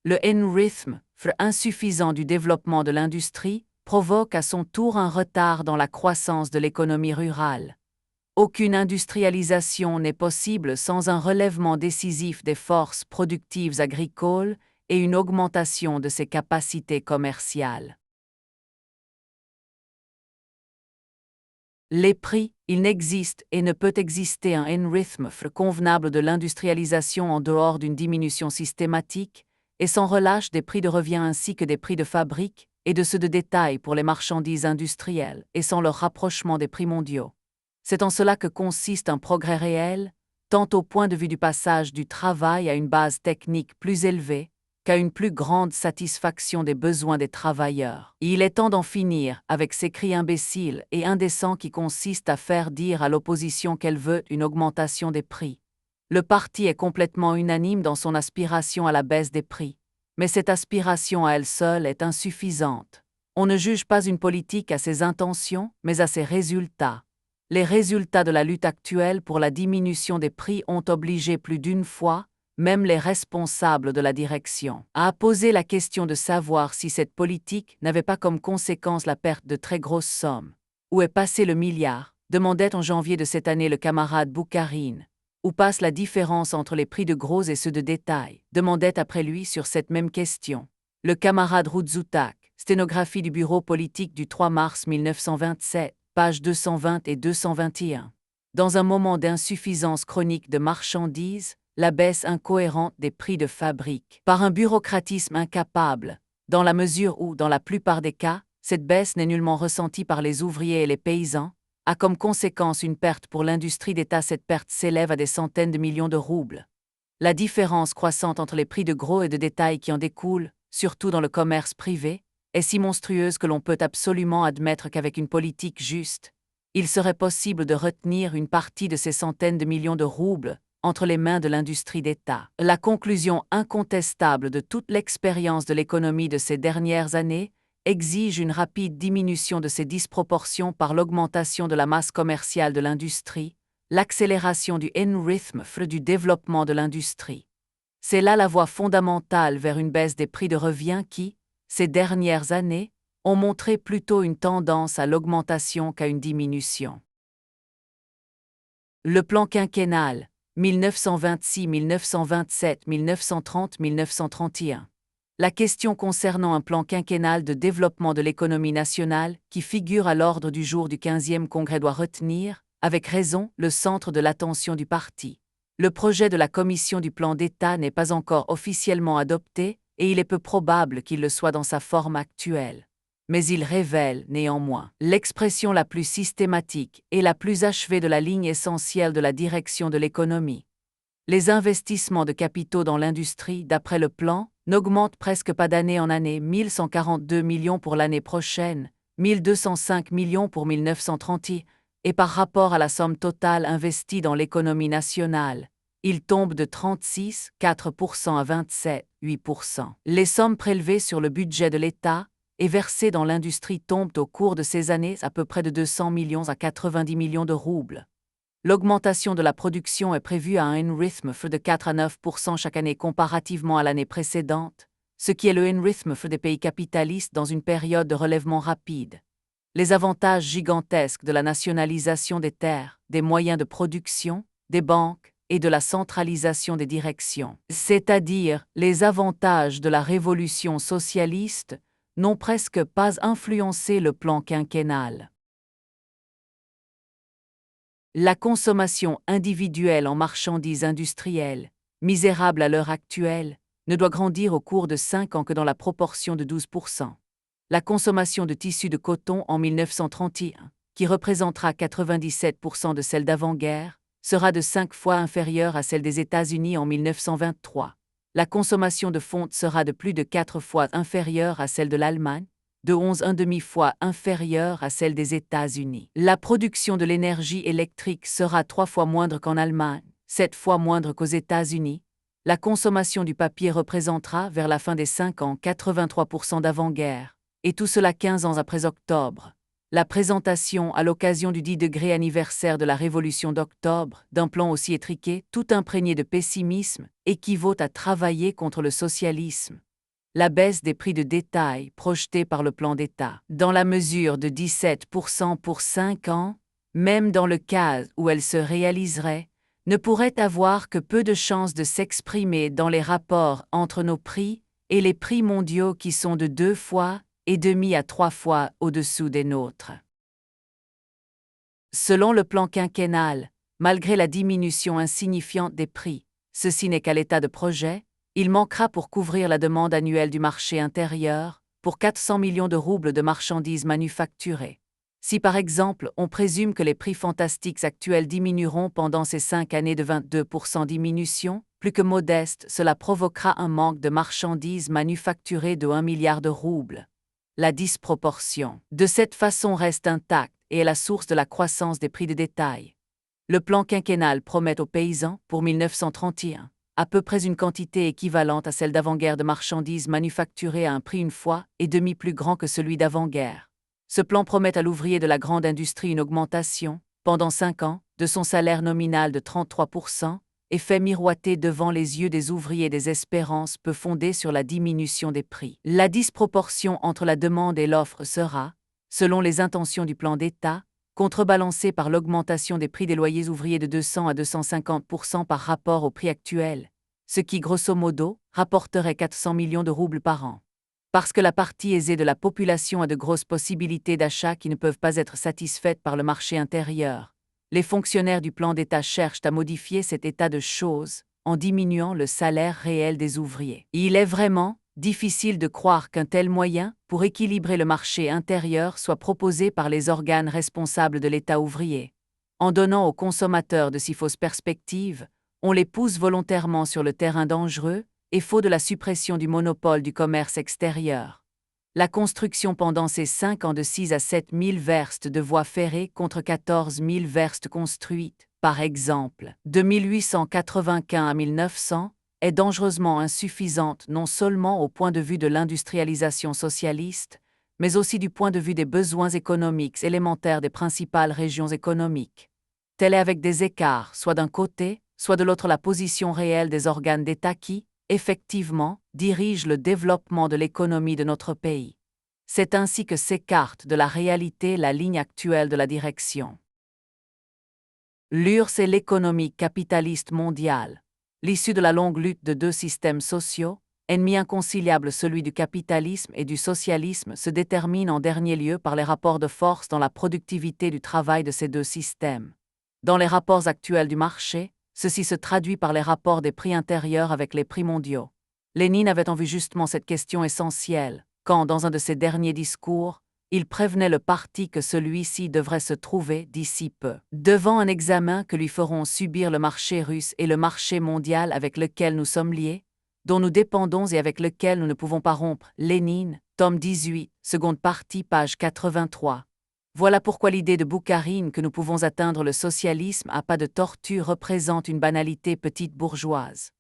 Le rythme insuffisant du développement de l'industrie provoque à son tour un retard dans la croissance de l'économie rurale. Aucune industrialisation n'est possible sans un relèvement décisif des forces productives agricoles et une augmentation de ses capacités commerciales. Les prix, il n'existe et ne peut exister un rythme convenable de l'industrialisation en dehors d'une diminution systématique et sans relâche des prix de revient ainsi que des prix de fabrique et de ceux de détail pour les marchandises industrielles et sans leur rapprochement des prix mondiaux. C'est en cela que consiste un progrès réel, tant au point de vue du passage du travail à une base technique plus élevée, qu'à une plus grande satisfaction des besoins des travailleurs. Il est temps d'en finir avec ces cris imbéciles et indécents qui consistent à faire dire à l'opposition qu'elle veut une augmentation des prix. Le parti est complètement unanime dans son aspiration à la baisse des prix, mais cette aspiration à elle seule est insuffisante. On ne juge pas une politique à ses intentions, mais à ses résultats. Les résultats de la lutte actuelle pour la diminution des prix ont obligé plus d'une fois, même les responsables de la direction, à poser la question de savoir si cette politique n'avait pas comme conséquence la perte de très grosses sommes. Où est passé le milliard, demandait en janvier de cette année le camarade Boukharine. Où passe la différence entre les prix de gros et ceux de détail, demandait après lui sur cette même question le camarade Roudzoutak, sténographie du bureau politique du 3 mars 1927. Pages 220 et 221. Dans un moment d'insuffisance chronique de marchandises, la baisse incohérente des prix de fabrique, par un bureaucratisme incapable, dans la mesure où, dans la plupart des cas, cette baisse n'est nullement ressentie par les ouvriers et les paysans, a comme conséquence une perte pour l'industrie d'État. Cette perte s'élève à des centaines de millions de roubles. La différence croissante entre les prix de gros et de détail qui en découlent, surtout dans le commerce privé, est si monstrueuse que l'on peut absolument admettre qu'avec une politique juste, il serait possible de retenir une partie de ces centaines de millions de roubles entre les mains de l'industrie d'État. La conclusion incontestable de toute l'expérience de l'économie de ces dernières années exige une rapide diminution de ces disproportions par l'augmentation de la masse commerciale de l'industrie, l'accélération du rythme du développement de l'industrie. C'est là la voie fondamentale vers une baisse des prix de revient qui, ces dernières années, ont montré plutôt une tendance à l'augmentation qu'à une diminution. Le plan quinquennal 1926-1927, 1930-1931. La question concernant un plan quinquennal de développement de l'économie nationale qui figure à l'ordre du jour du 15e congrès doit retenir, avec raison, le centre de l'attention du parti. Le projet de la commission du plan d'État n'est pas encore officiellement adopté et il est peu probable qu'il le soit dans sa forme actuelle. Mais il révèle, néanmoins, l'expression la plus systématique et la plus achevée de la ligne essentielle de la direction de l'économie. Les investissements de capitaux dans l'industrie, d'après le plan, n'augmentent presque pas d'année en année, 1142 millions pour l'année prochaine, 1205 millions pour 1930, et par rapport à la somme totale investie dans l'économie nationale, il tombe de 36,4% à 27,8%. Les sommes prélevées sur le budget de l'État et versées dans l'industrie tombent au cours de ces années à peu près de 200 millions à 90 millions de roubles. L'augmentation de la production est prévue à un rythme de 4 à 9% chaque année comparativement à l'année précédente, ce qui est le rythme des pays capitalistes dans une période de relèvement rapide. Les avantages gigantesques de la nationalisation des terres, des moyens de production, des banques et de la centralisation des directions, c'est-à-dire les avantages de la révolution socialiste, n'ont presque pas influencé le plan quinquennal. La consommation individuelle en marchandises industrielles, misérable à l'heure actuelle, ne doit grandir au cours de 5 ans que dans la proportion de 12%. La consommation de tissus de coton en 1931, qui représentera 97% de celle d'avant-guerre, sera de 5 fois inférieure à celle des États-Unis en 1923. La consommation de fonte sera de plus de 4 fois inférieure à celle de l'Allemagne, de 11,5 fois inférieure à celle des États-Unis. La production de l'énergie électrique sera 3 fois moindre qu'en Allemagne, 7 fois moindre qu'aux États-Unis. La consommation du papier représentera, vers la fin des 5 ans, 83% d'avant-guerre, et tout cela 15 ans après octobre. La présentation, à l'occasion du 10° anniversaire de la Révolution d'octobre, d'un plan aussi étriqué, tout imprégné de pessimisme, équivaut à travailler contre le socialisme. La baisse des prix de détail projetée par le plan d'État, dans la mesure de 17% pour 5 ans, même dans le cas où elle se réaliserait, ne pourrait avoir que peu de chances de s'exprimer dans les rapports entre nos prix et les prix mondiaux qui sont de 2 fois et demi à 3 fois au-dessous des nôtres. Selon le plan quinquennal, malgré la diminution insignifiante des prix, ceci n'est qu'à l'état de projet, il manquera pour couvrir la demande annuelle du marché intérieur, pour 400 millions de roubles de marchandises manufacturées. Si par exemple on présume que les prix fantastiques actuels diminueront pendant ces 5 années de 22% diminution, plus que modeste, cela provoquera un manque de marchandises manufacturées de 1 milliard de roubles. La disproportion, de cette façon, reste intacte et est la source de la croissance des prix de détail. Le plan quinquennal promet aux paysans, pour 1931, à peu près une quantité équivalente à celle d'avant-guerre de marchandises manufacturées à un prix 1 fois et demi plus grand que celui d'avant-guerre. Ce plan promet à l'ouvrier de la grande industrie une augmentation, pendant 5 ans, de son salaire nominal de 33%, et fait miroiter devant les yeux des ouvriers des espérances peu fondées sur la diminution des prix. La disproportion entre la demande et l'offre sera, selon les intentions du plan d'État, contrebalancée par l'augmentation des prix des loyers ouvriers de 200 à 250% par rapport au prix actuel, ce qui, grosso modo, rapporterait 400 millions de roubles par an. Parce que la partie aisée de la population a de grosses possibilités d'achat qui ne peuvent pas être satisfaites par le marché intérieur, les fonctionnaires du plan d'État cherchent à modifier cet état de choses en diminuant le salaire réel des ouvriers. Il est vraiment difficile de croire qu'un tel moyen pour équilibrer le marché intérieur soit proposé par les organes responsables de l'État ouvrier. En donnant aux consommateurs de si fausses perspectives, On les pousse volontairement sur le terrain dangereux et faux de la suppression du monopole du commerce extérieur. La construction pendant ces 5 ans de 6 à 7 000 verstes de voies ferrées contre 14 000 verstes construites, par exemple, de 1895 à 1900, est dangereusement insuffisante non seulement au point de vue de l'industrialisation socialiste, mais aussi du point de vue des besoins économiques élémentaires des principales régions économiques. Tel est avec des écarts, soit d'un côté, soit de l'autre la position réelle des organes d'État qui, effectivement, dirigent le développement de l'économie de notre pays. C'est ainsi que s'écarte de la réalité la ligne actuelle de la direction. L'URSS est l'économie capitaliste mondiale. L'issue de la longue lutte de deux systèmes sociaux, ennemi inconciliable celui du capitalisme et du socialisme, se détermine en dernier lieu par les rapports de force dans la productivité du travail de ces deux systèmes. Dans les rapports actuels du marché, ceci se traduit par les rapports des prix intérieurs avec les prix mondiaux. Lénine avait en vue justement cette question essentielle, quand, dans un de ses derniers discours, il prévenait le parti que celui-ci devrait se trouver, d'ici peu, devant un examen que lui feront subir le marché russe et le marché mondial avec lequel nous sommes liés, dont nous dépendons et avec lequel nous ne pouvons pas rompre. Lénine, tome 18, seconde partie, page 83. Voilà pourquoi l'idée de Boukharine que nous pouvons atteindre le socialisme à pas de tortue représente une banalité petite bourgeoise.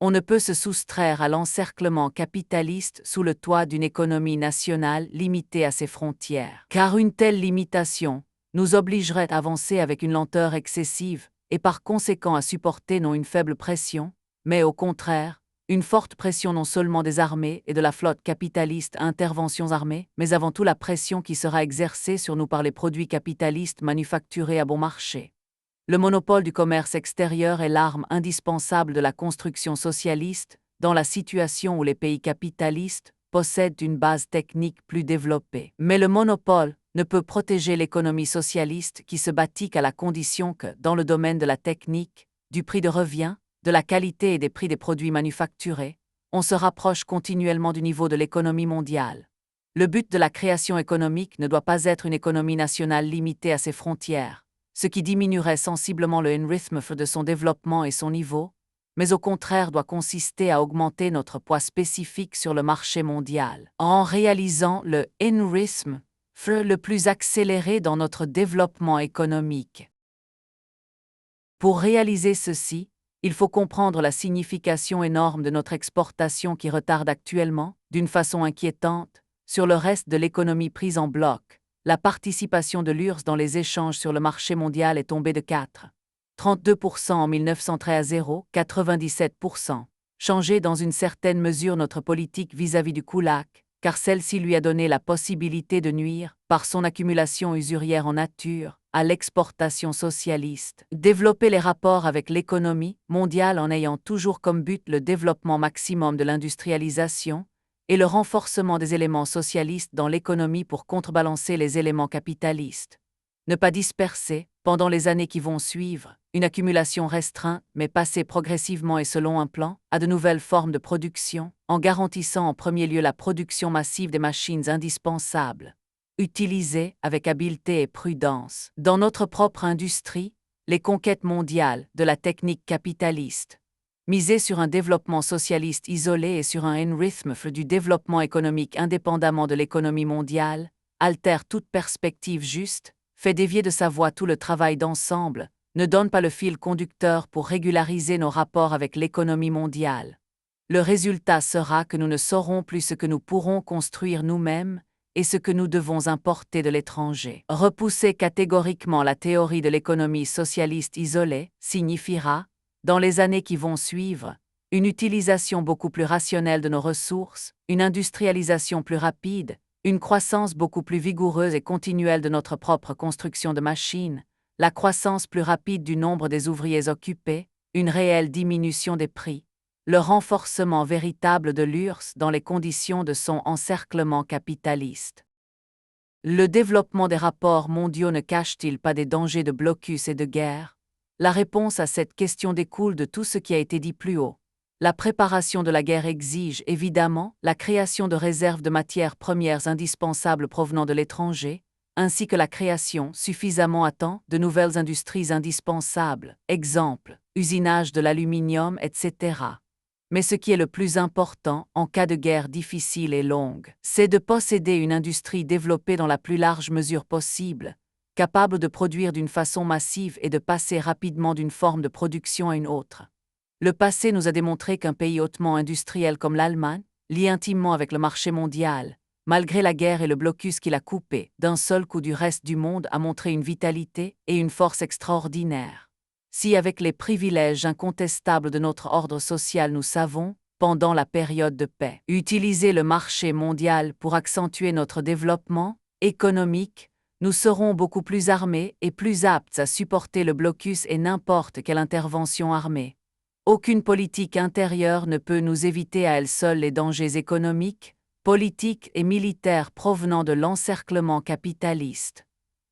On ne peut se soustraire à l'encerclement capitaliste sous le toit d'une économie nationale limitée à ses frontières. Car une telle limitation nous obligerait à avancer avec une lenteur excessive et par conséquent à supporter non une faible pression, mais au contraire, une forte pression non seulement des armées et de la flotte capitaliste à interventions armées, mais avant tout la pression qui sera exercée sur nous par les produits capitalistes manufacturés à bon marché. Le monopole du commerce extérieur est l'arme indispensable de la construction socialiste, dans la situation où les pays capitalistes possèdent une base technique plus développée. Mais le monopole ne peut protéger l'économie socialiste qui se bâtit qu'à la condition que, dans le domaine de la technique, du prix de revient, de la qualité et des prix des produits manufacturés, on se rapproche continuellement du niveau de l'économie mondiale. Le but de la création économique ne doit pas être une économie nationale limitée à ses frontières, ce qui diminuerait sensiblement le rythme de son développement et son niveau, mais au contraire doit consister à augmenter notre poids spécifique sur le marché mondial, en réalisant le rythme le plus accéléré dans notre développement économique. Pour réaliser ceci, il faut comprendre la signification énorme de notre exportation qui retarde actuellement, d'une façon inquiétante, sur le reste de l'économie prise en bloc. La participation de l'URSS dans les échanges sur le marché mondial est tombée de 4,32% en 1913 à 0,97%. Changer dans une certaine mesure notre politique vis-à-vis du Kulak, car celle-ci lui a donné la possibilité de nuire, par son accumulation usurière en nature, à l'exportation socialiste. Développer les rapports avec l'économie mondiale en ayant toujours comme but le développement maximum de l'industrialisation, et le renforcement des éléments socialistes dans l'économie pour contrebalancer les éléments capitalistes. Ne pas disperser, pendant les années qui vont suivre, une accumulation restreinte mais passer progressivement et selon un plan, à de nouvelles formes de production, en garantissant en premier lieu la production massive des machines indispensables, utilisées avec habileté et prudence. Dans notre propre industrie, les conquêtes mondiales de la technique capitaliste. Miser sur un développement socialiste isolé et sur un rythme du développement économique indépendamment de l'économie mondiale, altère toute perspective juste, fait dévier de sa voie tout le travail d'ensemble, ne donne pas le fil conducteur pour régulariser nos rapports avec l'économie mondiale. Le résultat sera que nous ne saurons plus ce que nous pourrons construire nous-mêmes et ce que nous devons importer de l'étranger. Repousser catégoriquement la théorie de l'économie socialiste isolée signifiera, dans les années qui vont suivre, une utilisation beaucoup plus rationnelle de nos ressources, une industrialisation plus rapide, une croissance beaucoup plus vigoureuse et continuelle de notre propre construction de machines, la croissance plus rapide du nombre des ouvriers occupés, une réelle diminution des prix, le renforcement véritable de l'URSS dans les conditions de son encerclement capitaliste. Le développement des rapports mondiaux ne cache-t-il pas des dangers de blocus et de guerre? La réponse à cette question découle de tout ce qui a été dit plus haut. La préparation de la guerre exige évidemment la création de réserves de matières premières indispensables provenant de l'étranger, ainsi que la création, suffisamment à temps, de nouvelles industries indispensables. Exemple, usinage de l'aluminium, etc. Mais ce qui est le plus important, en cas de guerre difficile et longue, c'est de posséder une industrie développée dans la plus large mesure possible, capable de produire d'une façon massive et de passer rapidement d'une forme de production à une autre. Le passé nous a démontré qu'un pays hautement industriel comme l'Allemagne, lié intimement avec le marché mondial, malgré la guerre et le blocus qu'il a coupé d'un seul coup du reste du monde, a montré une vitalité et une force extraordinaires. Si avec les privilèges incontestables de notre ordre social nous savons, pendant la période de paix, utiliser le marché mondial pour accentuer notre développement économique, nous serons beaucoup plus armés et plus aptes à supporter le blocus et n'importe quelle intervention armée. Aucune politique intérieure ne peut nous éviter à elle seule les dangers économiques, politiques et militaires provenant de l'encerclement capitaliste.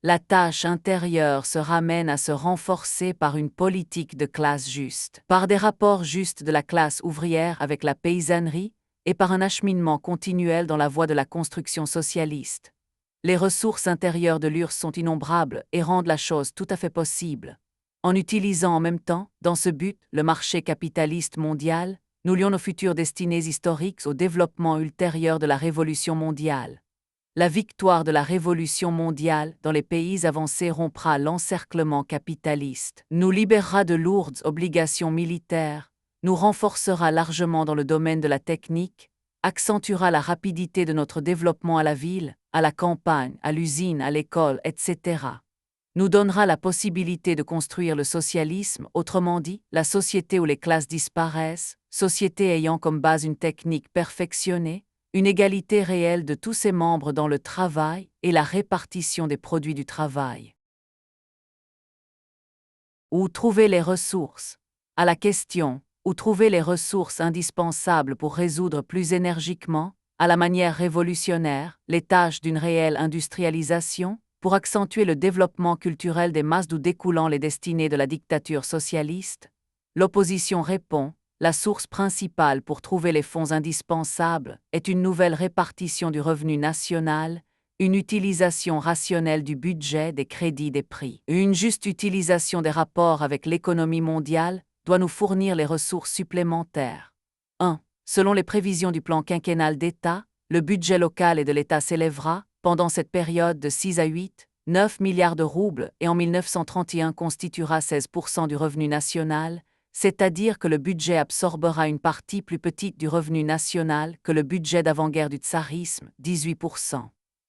La tâche intérieure se ramène à se renforcer par une politique de classe juste, par des rapports justes de la classe ouvrière avec la paysannerie et par un acheminement continuel dans la voie de la construction socialiste. Les ressources intérieures de l'URSS sont innombrables et rendent la chose tout à fait possible. En utilisant en même temps, dans ce but, le marché capitaliste mondial, nous lions nos futures destinées historiques au développement ultérieur de la révolution mondiale. La victoire de la révolution mondiale dans les pays avancés rompra l'encerclement capitaliste, nous libérera de lourdes obligations militaires, nous renforcera largement dans le domaine de la technique, accentuera la rapidité de notre développement à la ville, à la campagne, à l'usine, à l'école, etc. Nous donnera la possibilité de construire le socialisme, autrement dit, la société où les classes disparaissent, société ayant comme base une technique perfectionnée, une égalité réelle de tous ses membres dans le travail et la répartition des produits du travail. Où trouver les ressources? À la question « Où trouver les ressources indispensables pour résoudre plus énergiquement, à la manière révolutionnaire, les tâches d'une réelle industrialisation, pour accentuer le développement culturel des masses d'où découlant les destinées de la dictature socialiste ?» L'opposition répond: la source principale pour trouver les fonds indispensables est une nouvelle répartition du revenu national, une utilisation rationnelle du budget, des crédits, des prix. Une juste utilisation des rapports avec l'économie mondiale doit nous fournir les ressources supplémentaires. 1. Selon les prévisions du plan quinquennal d'État, le budget local et de l'État s'élèvera, pendant cette période, de 6 à 8, 9 milliards de roubles et en 1931 constituera 16% du revenu national, c'est-à-dire que le budget absorbera une partie plus petite du revenu national que le budget d'avant-guerre du tsarisme, 18%.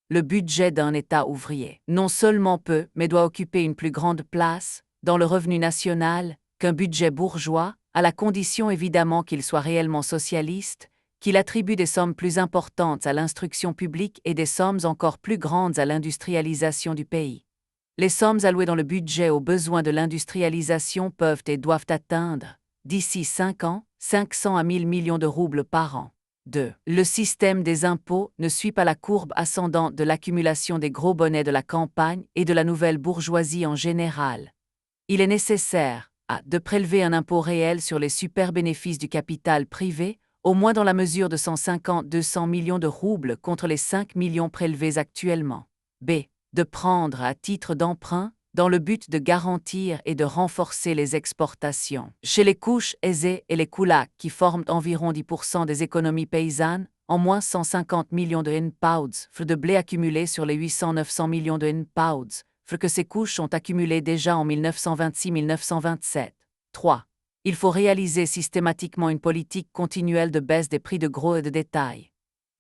Le budget d'un État ouvrier, non seulement peut, mais doit occuper une plus grande place, dans le revenu national, qu'un budget bourgeois, à la condition évidemment qu'il soit réellement socialiste, qu'il attribue des sommes plus importantes à l'instruction publique et des sommes encore plus grandes à l'industrialisation du pays. Les sommes allouées dans le budget aux besoins de l'industrialisation peuvent et doivent atteindre, d'ici 5 ans, 500 à 1000 millions de roubles par an. 2. Le système des impôts ne suit pas la courbe ascendante de l'accumulation des gros bonnets de la campagne et de la nouvelle bourgeoisie en général. Il est nécessaire, de prélever un impôt réel sur les super-bénéfices du capital privé, au moins dans la mesure de 150-200 millions de roubles contre les 5 millions prélevés actuellement. B. De prendre à titre d'emprunt, dans le but de garantir et de renforcer les exportations. Chez les couches aisées et les koulaks qui forment environ 10% des économies paysannes, en moins 150 millions de NPAUDs de blé accumulés sur les 800-900 millions de NPAUDs, que ces couches ont accumulées déjà en 1926-1927. 3. Il faut réaliser systématiquement une politique continuelle de baisse des prix de gros et de détail.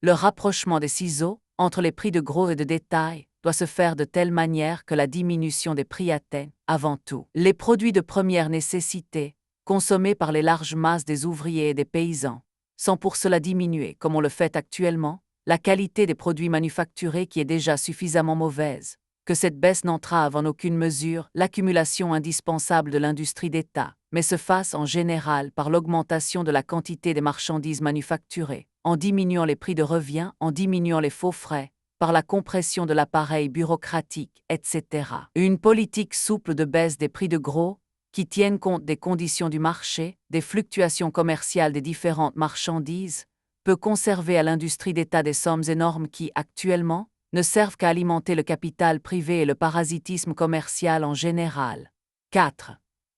Le rapprochement des ciseaux entre les prix de gros et de détail doit se faire de telle manière que la diminution des prix atteigne, avant tout, les produits de première nécessité, consommés par les larges masses des ouvriers et des paysans, sans pour cela diminuer, comme on le fait actuellement, la qualité des produits manufacturés qui est déjà suffisamment mauvaise, que cette baisse n'entrave en aucune mesure l'accumulation indispensable de l'industrie d'État, mais se fasse en général par l'augmentation de la quantité des marchandises manufacturées, en diminuant les prix de revient, en diminuant les faux frais, par la compression de l'appareil bureaucratique, etc. Une politique souple de baisse des prix de gros, qui tienne compte des conditions du marché, des fluctuations commerciales des différentes marchandises, peut conserver à l'industrie d'État des sommes énormes qui, actuellement, ne servent qu'à alimenter le capital privé et le parasitisme commercial en général. 4.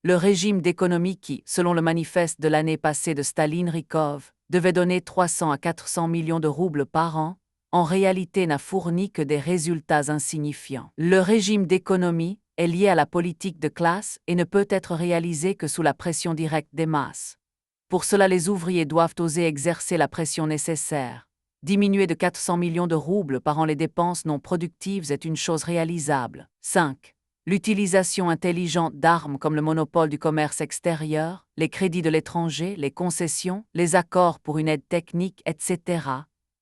Le régime d'économie qui, selon le manifeste de l'année passée de Staline Rykov, devait donner 300 à 400 millions de roubles par an, en réalité n'a fourni que des résultats insignifiants. Le régime d'économie est lié à la politique de classe et ne peut être réalisé que sous la pression directe des masses. Pour cela, les ouvriers doivent oser exercer la pression nécessaire. Diminuer de 400 millions de roubles par an les dépenses non productives est une chose réalisable. 5. L'utilisation intelligente d'armes comme le monopole du commerce extérieur, les crédits de l'étranger, les concessions, les accords pour une aide technique, etc.,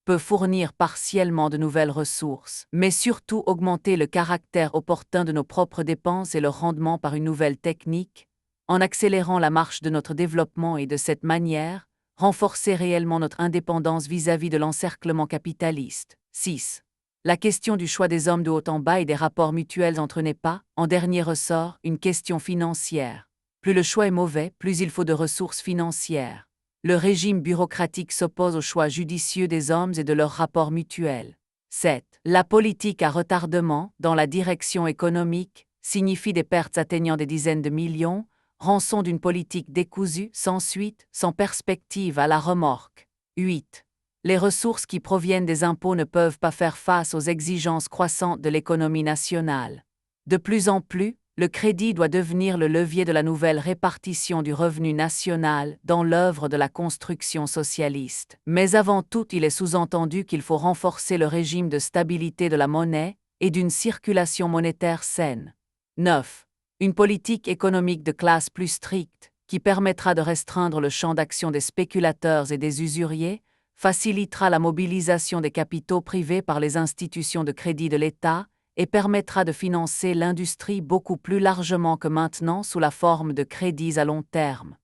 peut fournir partiellement de nouvelles ressources, mais surtout augmenter le caractère opportun de nos propres dépenses et leur rendement par une nouvelle technique, en accélérant la marche de notre développement et de cette manière, renforcer réellement notre indépendance vis-à-vis de l'encerclement capitaliste. 6. La question du choix des hommes de haut en bas et des rapports mutuels entre eux n'est pas, en dernier ressort, une question financière. Plus le choix est mauvais, plus il faut de ressources financières. Le régime bureaucratique s'oppose au choix judicieux des hommes et de leurs rapports mutuels. 7. La politique à retardement, dans la direction économique, signifie des pertes atteignant des dizaines de millions, rançon d'une politique décousue, sans suite, sans perspective à la remorque. 8. Les ressources qui proviennent des impôts ne peuvent pas faire face aux exigences croissantes de l'économie nationale. De plus en plus, le crédit doit devenir le levier de la nouvelle répartition du revenu national dans l'œuvre de la construction socialiste. Mais avant tout, il est sous-entendu qu'il faut renforcer le régime de stabilité de la monnaie et d'une circulation monétaire saine. 9. Une politique économique de classe plus stricte, qui permettra de restreindre le champ d'action des spéculateurs et des usuriers, facilitera la mobilisation des capitaux privés par les institutions de crédit de l'État et permettra de financer l'industrie beaucoup plus largement que maintenant sous la forme de crédits à long terme.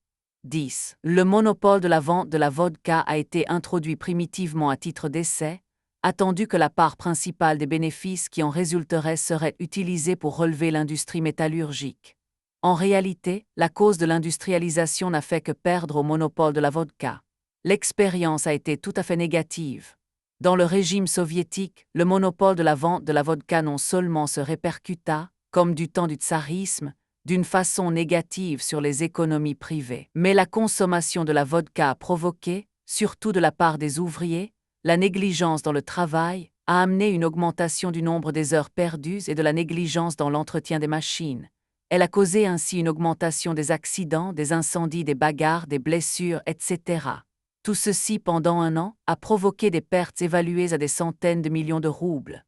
10. Le monopole de la vente de la vodka a été introduit primitivement à titre d'essai, attendu que la part principale des bénéfices qui en résulteraient serait utilisée pour relever l'industrie métallurgique. En réalité, la cause de l'industrialisation n'a fait que perdre au monopole de la vodka. L'expérience a été tout à fait négative. Dans le régime soviétique, le monopole de la vente de la vodka non seulement se répercuta, comme du temps du tsarisme, d'une façon négative sur les économies privées, mais la consommation de la vodka a provoqué, surtout de la part des ouvriers, la négligence dans le travail, a amené une augmentation du nombre des heures perdues et de la négligence dans l'entretien des machines. Elle a causé ainsi une augmentation des accidents, des incendies, des bagarres, des blessures, etc. Tout ceci pendant un an a provoqué des pertes évaluées à des centaines de millions de roubles.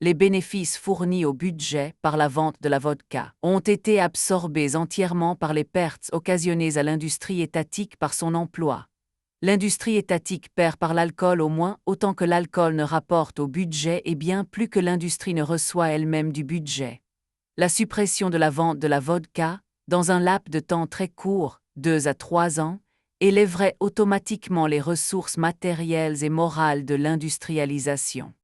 Les bénéfices fournis au budget par la vente de la vodka ont été absorbés entièrement par les pertes occasionnées à l'industrie étatique par son emploi. L'industrie étatique perd par l'alcool au moins autant que l'alcool ne rapporte au budget et bien plus que l'industrie ne reçoit elle-même du budget. La suppression de la vente de la vodka, dans un laps de temps très court, 2 à 3 ans, élèverait automatiquement les ressources matérielles et morales de l'industrialisation.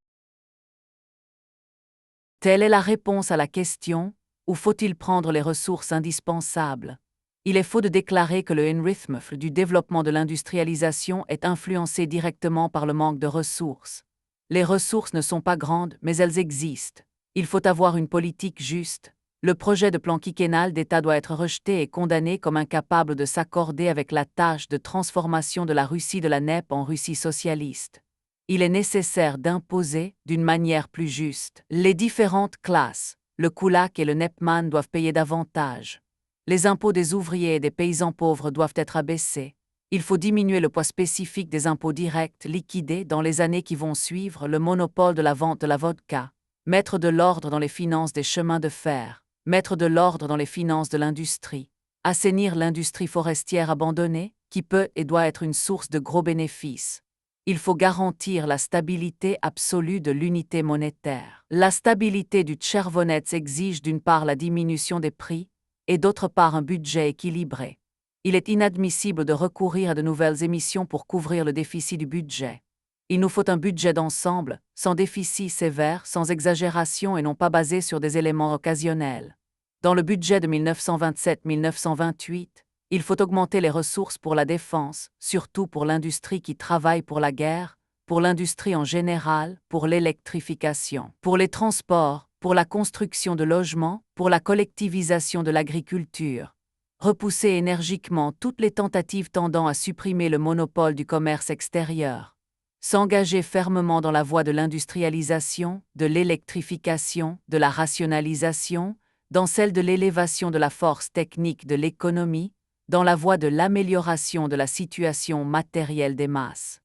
Telle est la réponse à la question « Où faut-il prendre les ressources indispensables ?» Il est faux de déclarer que le rythme du développement de l'industrialisation est influencé directement par le manque de ressources. Les ressources ne sont pas grandes, mais elles existent. Il faut avoir une politique juste. Le projet de plan quinquennal d'État doit être rejeté et condamné comme incapable de s'accorder avec la tâche de transformation de la Russie de la NEP en Russie socialiste. Il est nécessaire d'imposer, d'une manière plus juste, les différentes classes. Le kulak et le nepman doivent payer davantage. Les impôts des ouvriers et des paysans pauvres doivent être abaissés. Il faut diminuer le poids spécifique des impôts directs liquidés dans les années qui vont suivre le monopole de la vente de la vodka. Mettre de l'ordre dans les finances des chemins de fer. Mettre de l'ordre dans les finances de l'industrie, assainir l'industrie forestière abandonnée, qui peut et doit être une source de gros bénéfices. Il faut garantir la stabilité absolue de l'unité monétaire. La stabilité du tchervonets exige d'une part la diminution des prix, et d'autre part un budget équilibré. Il est inadmissible de recourir à de nouvelles émissions pour couvrir le déficit du budget. Il nous faut un budget d'ensemble, sans déficit sévère, sans exagération et non pas basé sur des éléments occasionnels. Dans le budget de 1927-1928, il faut augmenter les ressources pour la défense, surtout pour l'industrie qui travaille pour la guerre, pour l'industrie en général, pour l'électrification, pour les transports, pour la construction de logements, pour la collectivisation de l'agriculture. repousser énergiquement toutes les tentatives tendant à supprimer le monopole du commerce extérieur, s'engager fermement dans la voie de l'industrialisation, de l'électrification, de la rationalisation, dans celle de l'élévation de la force technique de l'économie, dans la voie de l'amélioration de la situation matérielle des masses.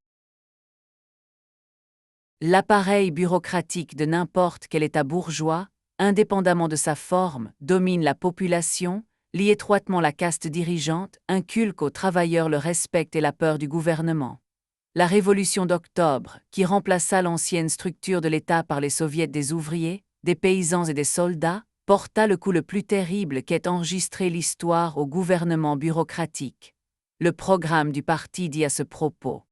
L'appareil bureaucratique de n'importe quel État bourgeois, indépendamment de sa forme, domine la population, lie étroitement la caste dirigeante, inculque aux travailleurs le respect et la peur du gouvernement. La Révolution d'Octobre, qui remplaça l'ancienne structure de l'État par les soviets des ouvriers, des paysans et des soldats, porta le coup le plus terrible qu'ait enregistré l'histoire au gouvernement bureaucratique. Le programme du parti dit à ce propos.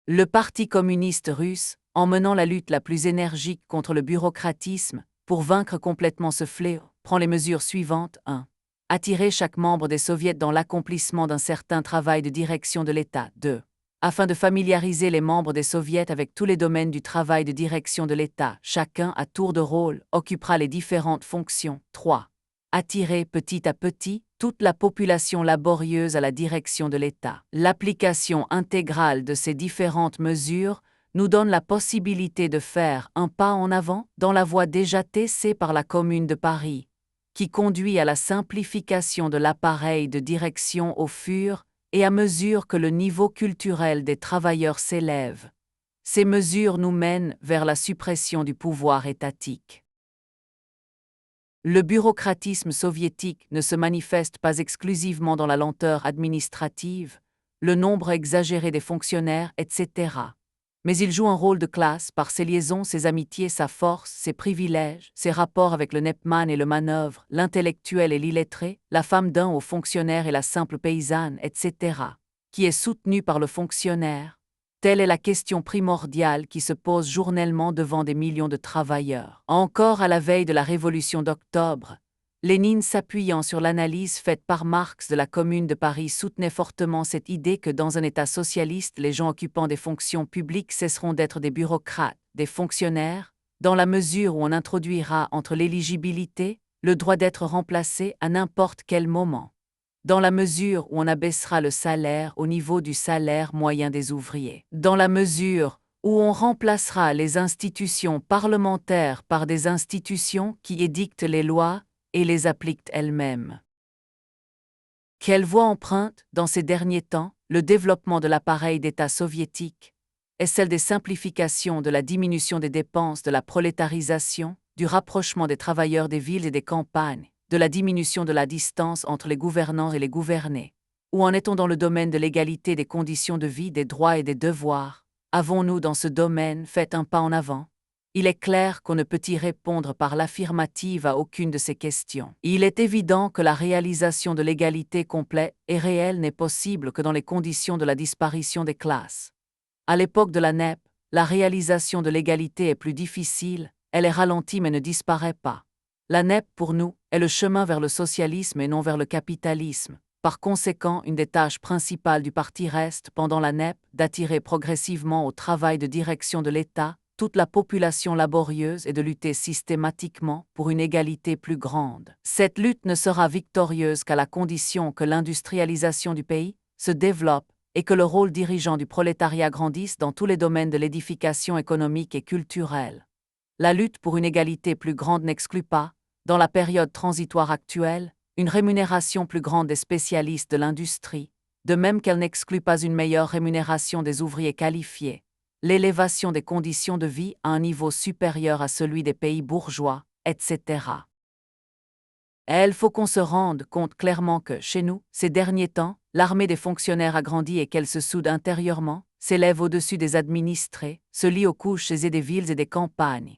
Le Parti communiste russe, en menant la lutte la plus énergique contre le bureaucratisme, pour vaincre complètement ce fléau, prend les mesures suivantes. 1. Attirer chaque membre des soviets dans l'accomplissement d'un certain travail de direction de l'État. 2. Afin de familiariser les membres des soviets avec tous les domaines du travail de direction de l'État, chacun à tour de rôle occupera les différentes fonctions. 3. Attirer petit à petit toute la population laborieuse à la direction de l'État. L'application intégrale de ces différentes mesures nous donne la possibilité de faire un pas en avant dans la voie déjà tracée par la Commune de Paris, qui conduit à la simplification de l'appareil de direction au fur et à mesure que le niveau culturel des travailleurs s'élève. Ces mesures nous mènent vers la suppression du pouvoir étatique. Le bureaucratisme soviétique ne se manifeste pas exclusivement dans la lenteur administrative, le nombre exagéré des fonctionnaires, etc. Mais il joue un rôle de classe par ses liaisons, ses amitiés, sa force, ses privilèges, ses rapports avec le Nepman et le manœuvre, l'intellectuel et l'illettré, la femme d'un haut fonctionnaire et la simple paysanne, etc., qui est soutenue par le fonctionnaire. Telle est la question primordiale qui se pose journellement devant des millions de travailleurs. Encore à la veille de la Révolution d'Octobre, Lénine, s'appuyant sur l'analyse faite par Marx de la Commune de Paris, soutenait fortement cette idée que dans un État socialiste, les gens occupant des fonctions publiques cesseront d'être des bureaucrates, des fonctionnaires, dans la mesure où on introduira entre l'éligibilité le droit d'être remplacé à n'importe quel moment, dans la mesure où on abaissera le salaire au niveau du salaire moyen des ouvriers, dans la mesure où on remplacera les institutions parlementaires par des institutions qui édictent les lois et les appliquent elles-mêmes. Quelle voie emprunte, dans ces derniers temps, le développement de l'appareil d'État soviétique est celle des simplifications, de la diminution des dépenses, de la prolétarisation, du rapprochement des travailleurs des villes et des campagnes, de la diminution de la distance entre les gouvernants et les gouvernés. Où en est-on dans le domaine de l'égalité des conditions de vie, des droits et des devoirs? Avons-nous dans ce domaine fait un pas en avant? Il est clair qu'on ne peut y répondre par l'affirmative à aucune de ces questions. Il est évident que la réalisation de l'égalité complète et réelle n'est possible que dans les conditions de la disparition des classes. À l'époque de la NEP, la réalisation de l'égalité est plus difficile, elle est ralentie mais ne disparaît pas. La NEP, pour nous, est le chemin vers le socialisme et non vers le capitalisme. Par conséquent, une des tâches principales du parti reste, pendant la NEP, d'attirer progressivement au travail de direction de l'État toute la population laborieuse et de lutter systématiquement pour une égalité plus grande. Cette lutte ne sera victorieuse qu'à la condition que l'industrialisation du pays se développe et que le rôle dirigeant du prolétariat grandisse dans tous les domaines de l'édification économique et culturelle. La lutte pour une égalité plus grande n'exclut pas, dans la période transitoire actuelle, une rémunération plus grande des spécialistes de l'industrie, de même qu'elle n'exclut pas une meilleure rémunération des ouvriers qualifiés, l'élévation des conditions de vie à un niveau supérieur à celui des pays bourgeois, etc. Il faut qu'on se rende compte clairement que, chez nous, ces derniers temps, l'armée des fonctionnaires a grandi et qu'elle se soude intérieurement, s'élève au-dessus des administrés, se lie aux couches aisées des villes et des campagnes.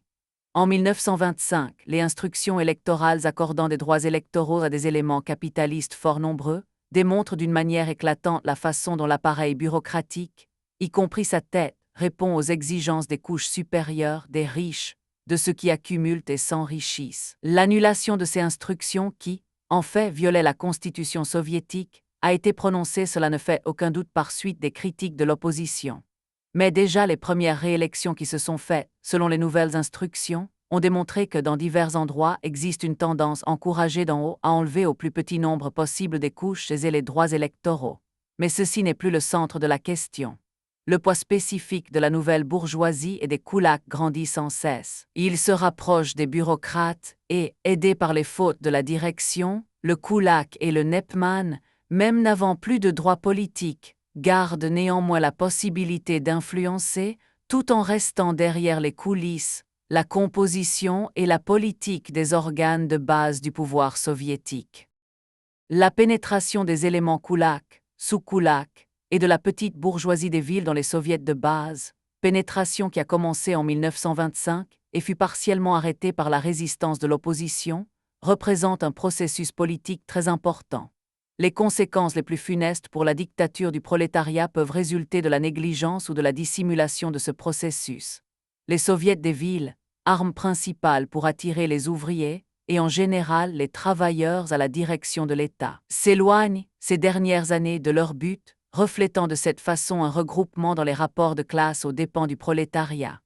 En 1925, les instructions électorales accordant des droits électoraux à des éléments capitalistes fort nombreux démontrent d'une manière éclatante la façon dont l'appareil bureaucratique, y compris sa tête, répond aux exigences des couches supérieures, des riches, de ceux qui accumulent et s'enrichissent. L'annulation de ces instructions qui, en fait, violaient la Constitution soviétique, a été prononcée, cela ne fait aucun doute, par suite des critiques de l'opposition. Mais déjà les premières réélections qui se sont faites, selon les nouvelles instructions, ont démontré que dans divers endroits existe une tendance encouragée d'en haut à enlever au plus petit nombre possible des couches et les droits électoraux. Mais ceci n'est plus le centre de la question. Le poids spécifique de la nouvelle bourgeoisie et des koulaks grandit sans cesse. Il se rapproche des bureaucrates et, aidé par les fautes de la direction, le koulak et le nepman, même n'avant plus de droits politiques, gardent néanmoins la possibilité d'influencer, tout en restant derrière les coulisses, la composition et la politique des organes de base du pouvoir soviétique. La pénétration des éléments koulaks, sous-koulaks, et de la petite bourgeoisie des villes dans les soviets de base, pénétration qui a commencé en 1925 et fut partiellement arrêtée par la résistance de l'opposition, représente un processus politique très important. Les conséquences les plus funestes pour la dictature du prolétariat peuvent résulter de la négligence ou de la dissimulation de ce processus. Les soviets des villes, arme principale pour attirer les ouvriers, et en général les travailleurs à la direction de l'État, s'éloignent, ces dernières années, de leur but, reflétant de cette façon un regroupement dans les rapports de classe aux dépens du prolétariat.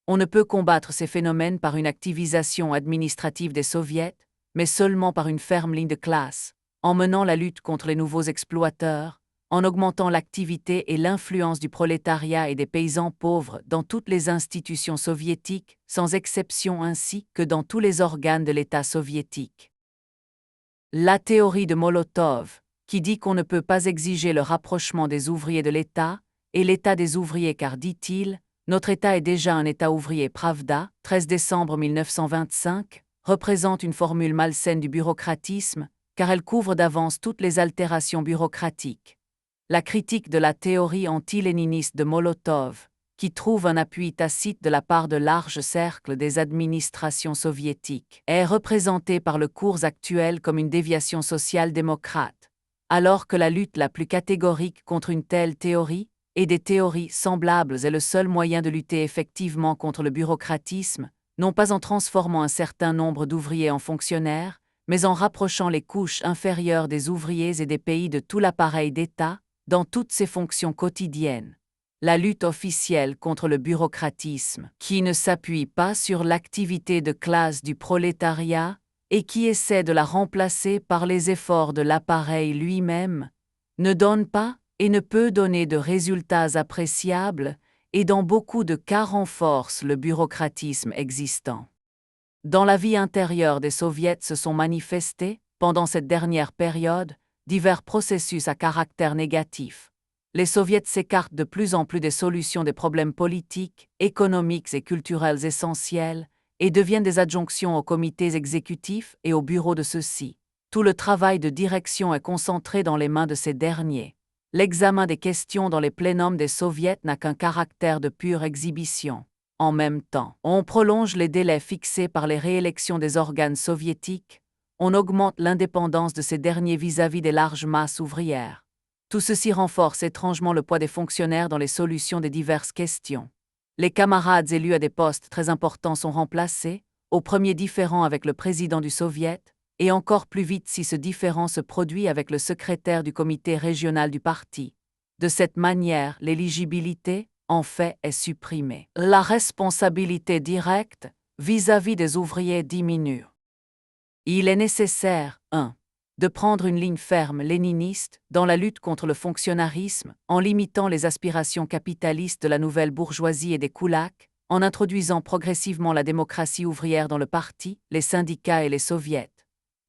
On ne peut combattre ces phénomènes par une activisation administrative des soviets, mais seulement par une ferme ligne de classe, en menant la lutte contre les nouveaux exploiteurs, en augmentant l'activité et l'influence du prolétariat et des paysans pauvres dans toutes les institutions soviétiques, sans exception ainsi que dans tous les organes de l'État soviétique. La théorie de Molotov, qui dit qu'on ne peut pas exiger le rapprochement des ouvriers de l'État, et l'État des ouvriers car, dit-il, notre État est déjà un État ouvrier Pravda, 13 décembre 1925, représente une formule malsaine du bureaucratisme, car elle couvre d'avance toutes les altérations bureaucratiques. La critique de la théorie anti-léniniste de Molotov, qui trouve un appui tacite de la part de larges cercles des administrations soviétiques, est représentée par le cours actuel comme une déviation social-démocrate, alors que la lutte la plus catégorique contre une telle théorie, et des théories semblables est le seul moyen de lutter effectivement contre le bureaucratisme, non pas en transformant un certain nombre d'ouvriers en fonctionnaires, mais en rapprochant les couches inférieures des ouvriers et des pays de tout l'appareil d'État, dans toutes ses fonctions quotidiennes. La lutte officielle contre le bureaucratisme, qui ne s'appuie pas sur l'activité de classe du prolétariat et qui essaie de la remplacer par les efforts de l'appareil lui-même, ne donne pas et ne peut donner de résultats appréciables et dans beaucoup de cas renforce le bureaucratisme existant. Dans la vie intérieure des soviets se sont manifestés, pendant cette dernière période, divers processus à caractère négatif. Les soviets s'écartent de plus en plus des solutions des problèmes politiques, économiques et culturels essentiels et deviennent des adjonctions aux comités exécutifs et aux bureaux de ceux-ci. Tout le travail de direction est concentré dans les mains de ces derniers. L'examen des questions dans les plénums des soviets n'a qu'un caractère de pure exhibition. En même temps, on prolonge les délais fixés par les réélections des organes soviétiques, on augmente l'indépendance de ces derniers vis-à-vis des larges masses ouvrières. Tout ceci renforce étrangement le poids des fonctionnaires dans les solutions des diverses questions. Les camarades élus à des postes très importants sont remplacés, au premier différend avec le président du Soviet, et encore plus vite si ce différend se produit avec le secrétaire du comité régional du parti. De cette manière, l'éligibilité, en fait, est supprimée. La responsabilité directe vis-à-vis des ouvriers diminue. Il est nécessaire, 1. De prendre une ligne ferme léniniste dans la lutte contre le fonctionnarisme, en limitant les aspirations capitalistes de la nouvelle bourgeoisie et des koulaks, en introduisant progressivement la démocratie ouvrière dans le parti, les syndicats et les soviets.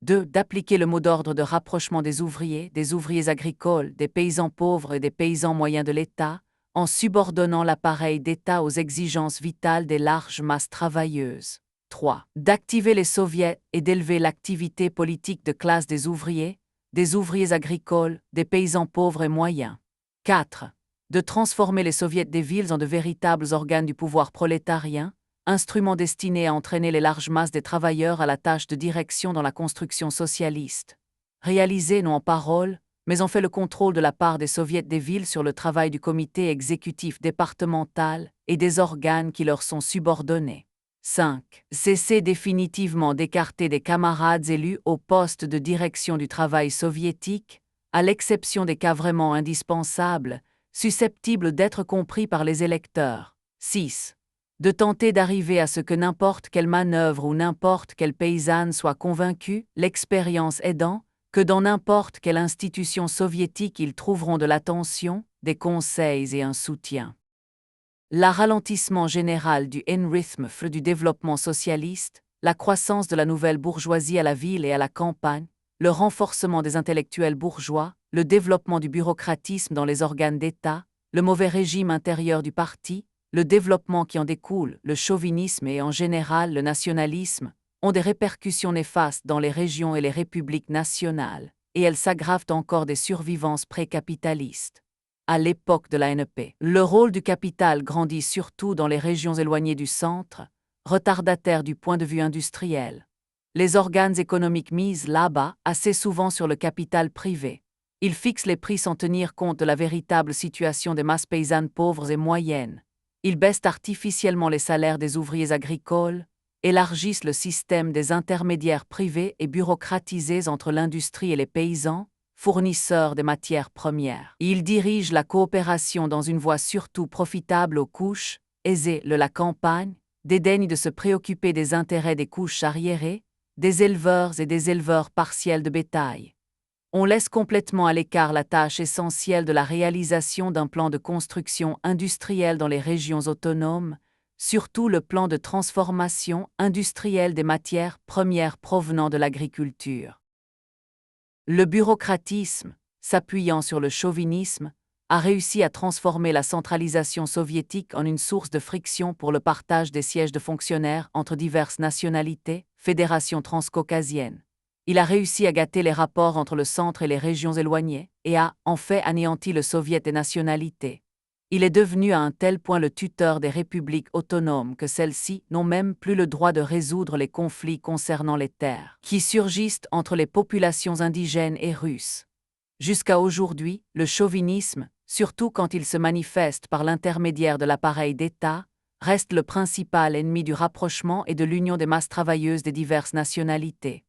2. D'appliquer le mot d'ordre de rapprochement des ouvriers agricoles, des paysans pauvres et des paysans moyens de l'État, en subordonnant l'appareil d'État aux exigences vitales des larges masses travailleuses. 3. D'activer les soviets et d'élever l'activité politique de classe des ouvriers agricoles, des paysans pauvres et moyens. 4. De transformer les soviets des villes en de véritables organes du pouvoir prolétarien, instruments destinés à entraîner les larges masses des travailleurs à la tâche de direction dans la construction socialiste. Réaliser non en parole, mais en fait le contrôle de la part des soviets des villes sur le travail du comité exécutif départemental et des organes qui leur sont subordonnés. 5. Cesser définitivement d'écarter des camarades élus au poste de direction du travail soviétique, à l'exception des cas vraiment indispensables, susceptibles d'être compris par les électeurs. 6. de tenter d'arriver à ce que n'importe quelle manœuvre ou n'importe quelle paysanne soit convaincue, l'expérience aidant, que dans n'importe quelle institution soviétique ils trouveront de l'attention, des conseils et un soutien. Le ralentissement général du rythme du développement socialiste, la croissance de la nouvelle bourgeoisie à la ville et à la campagne, le renforcement des intellectuels bourgeois, le développement du bureaucratisme dans les organes d'État, le mauvais régime intérieur du parti, le développement qui en découle, le chauvinisme et en général le nationalisme, ont des répercussions néfastes dans les régions et les républiques nationales, et elles s'aggravent encore des survivances pré-capitalistes. À l'époque de la NEP, le rôle du capital grandit surtout dans les régions éloignées du centre, retardataires du point de vue industriel. Les organes économiques misent là-bas assez souvent sur le capital privé. Ils fixent les prix sans tenir compte de la véritable situation des masses paysannes pauvres et moyennes. Ils baissent artificiellement les salaires des ouvriers agricoles, élargissent le système des intermédiaires privés et bureaucratisés entre l'industrie et les paysans, fournisseurs des matières premières. Ils dirigent la coopération dans une voie surtout profitable aux couches aisées de la campagne, dédaignent de se préoccuper des intérêts des couches arriérées, des éleveurs et des éleveurs partiels de bétail. On laisse complètement à l'écart la tâche essentielle de la réalisation d'un plan de construction industrielle dans les régions autonomes, surtout le plan de transformation industrielle des matières premières provenant de l'agriculture. Le bureaucratisme, s'appuyant sur le chauvinisme, a réussi à transformer la centralisation soviétique en une source de friction pour le partage des sièges de fonctionnaires entre diverses nationalités, fédérations transcaucasiennes. Il a réussi à gâter les rapports entre le centre et les régions éloignées, et a, en fait, anéanti le soviet des nationalités. Il est devenu à un tel point le tuteur des républiques autonomes que celles-ci n'ont même plus le droit de résoudre les conflits concernant les terres qui surgissent entre les populations indigènes et russes. Jusqu'à aujourd'hui, le chauvinisme, surtout quand il se manifeste par l'intermédiaire de l'appareil d'État, reste le principal ennemi du rapprochement et de l'union des masses travailleuses des diverses nationalités.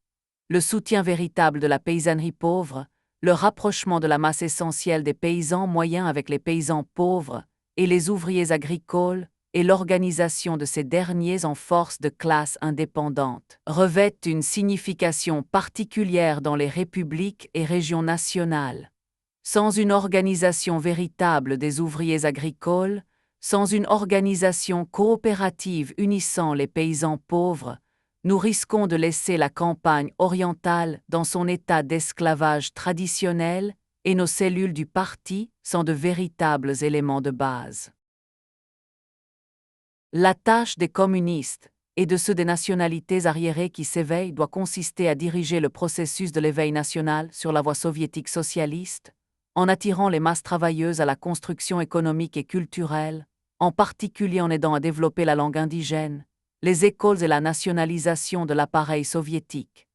Le soutien véritable de la paysannerie pauvre, le rapprochement de la masse essentielle des paysans moyens avec les paysans pauvres et les ouvriers agricoles et l'organisation de ces derniers en forces de classe indépendantes revêtent une signification particulière dans les républiques et régions nationales. Sans une organisation véritable des ouvriers agricoles, sans une organisation coopérative unissant les paysans pauvres, nous risquons de laisser la campagne orientale dans son état d'esclavage traditionnel et nos cellules du parti sans de véritables éléments de base. La tâche des communistes et de ceux des nationalités arriérées qui s'éveillent doit consister à diriger le processus de l'éveil national sur la voie soviétique socialiste, en attirant les masses travailleuses à la construction économique et culturelle, en particulier en aidant à développer la langue indigène, les écoles et la nationalisation de l'appareil soviétique.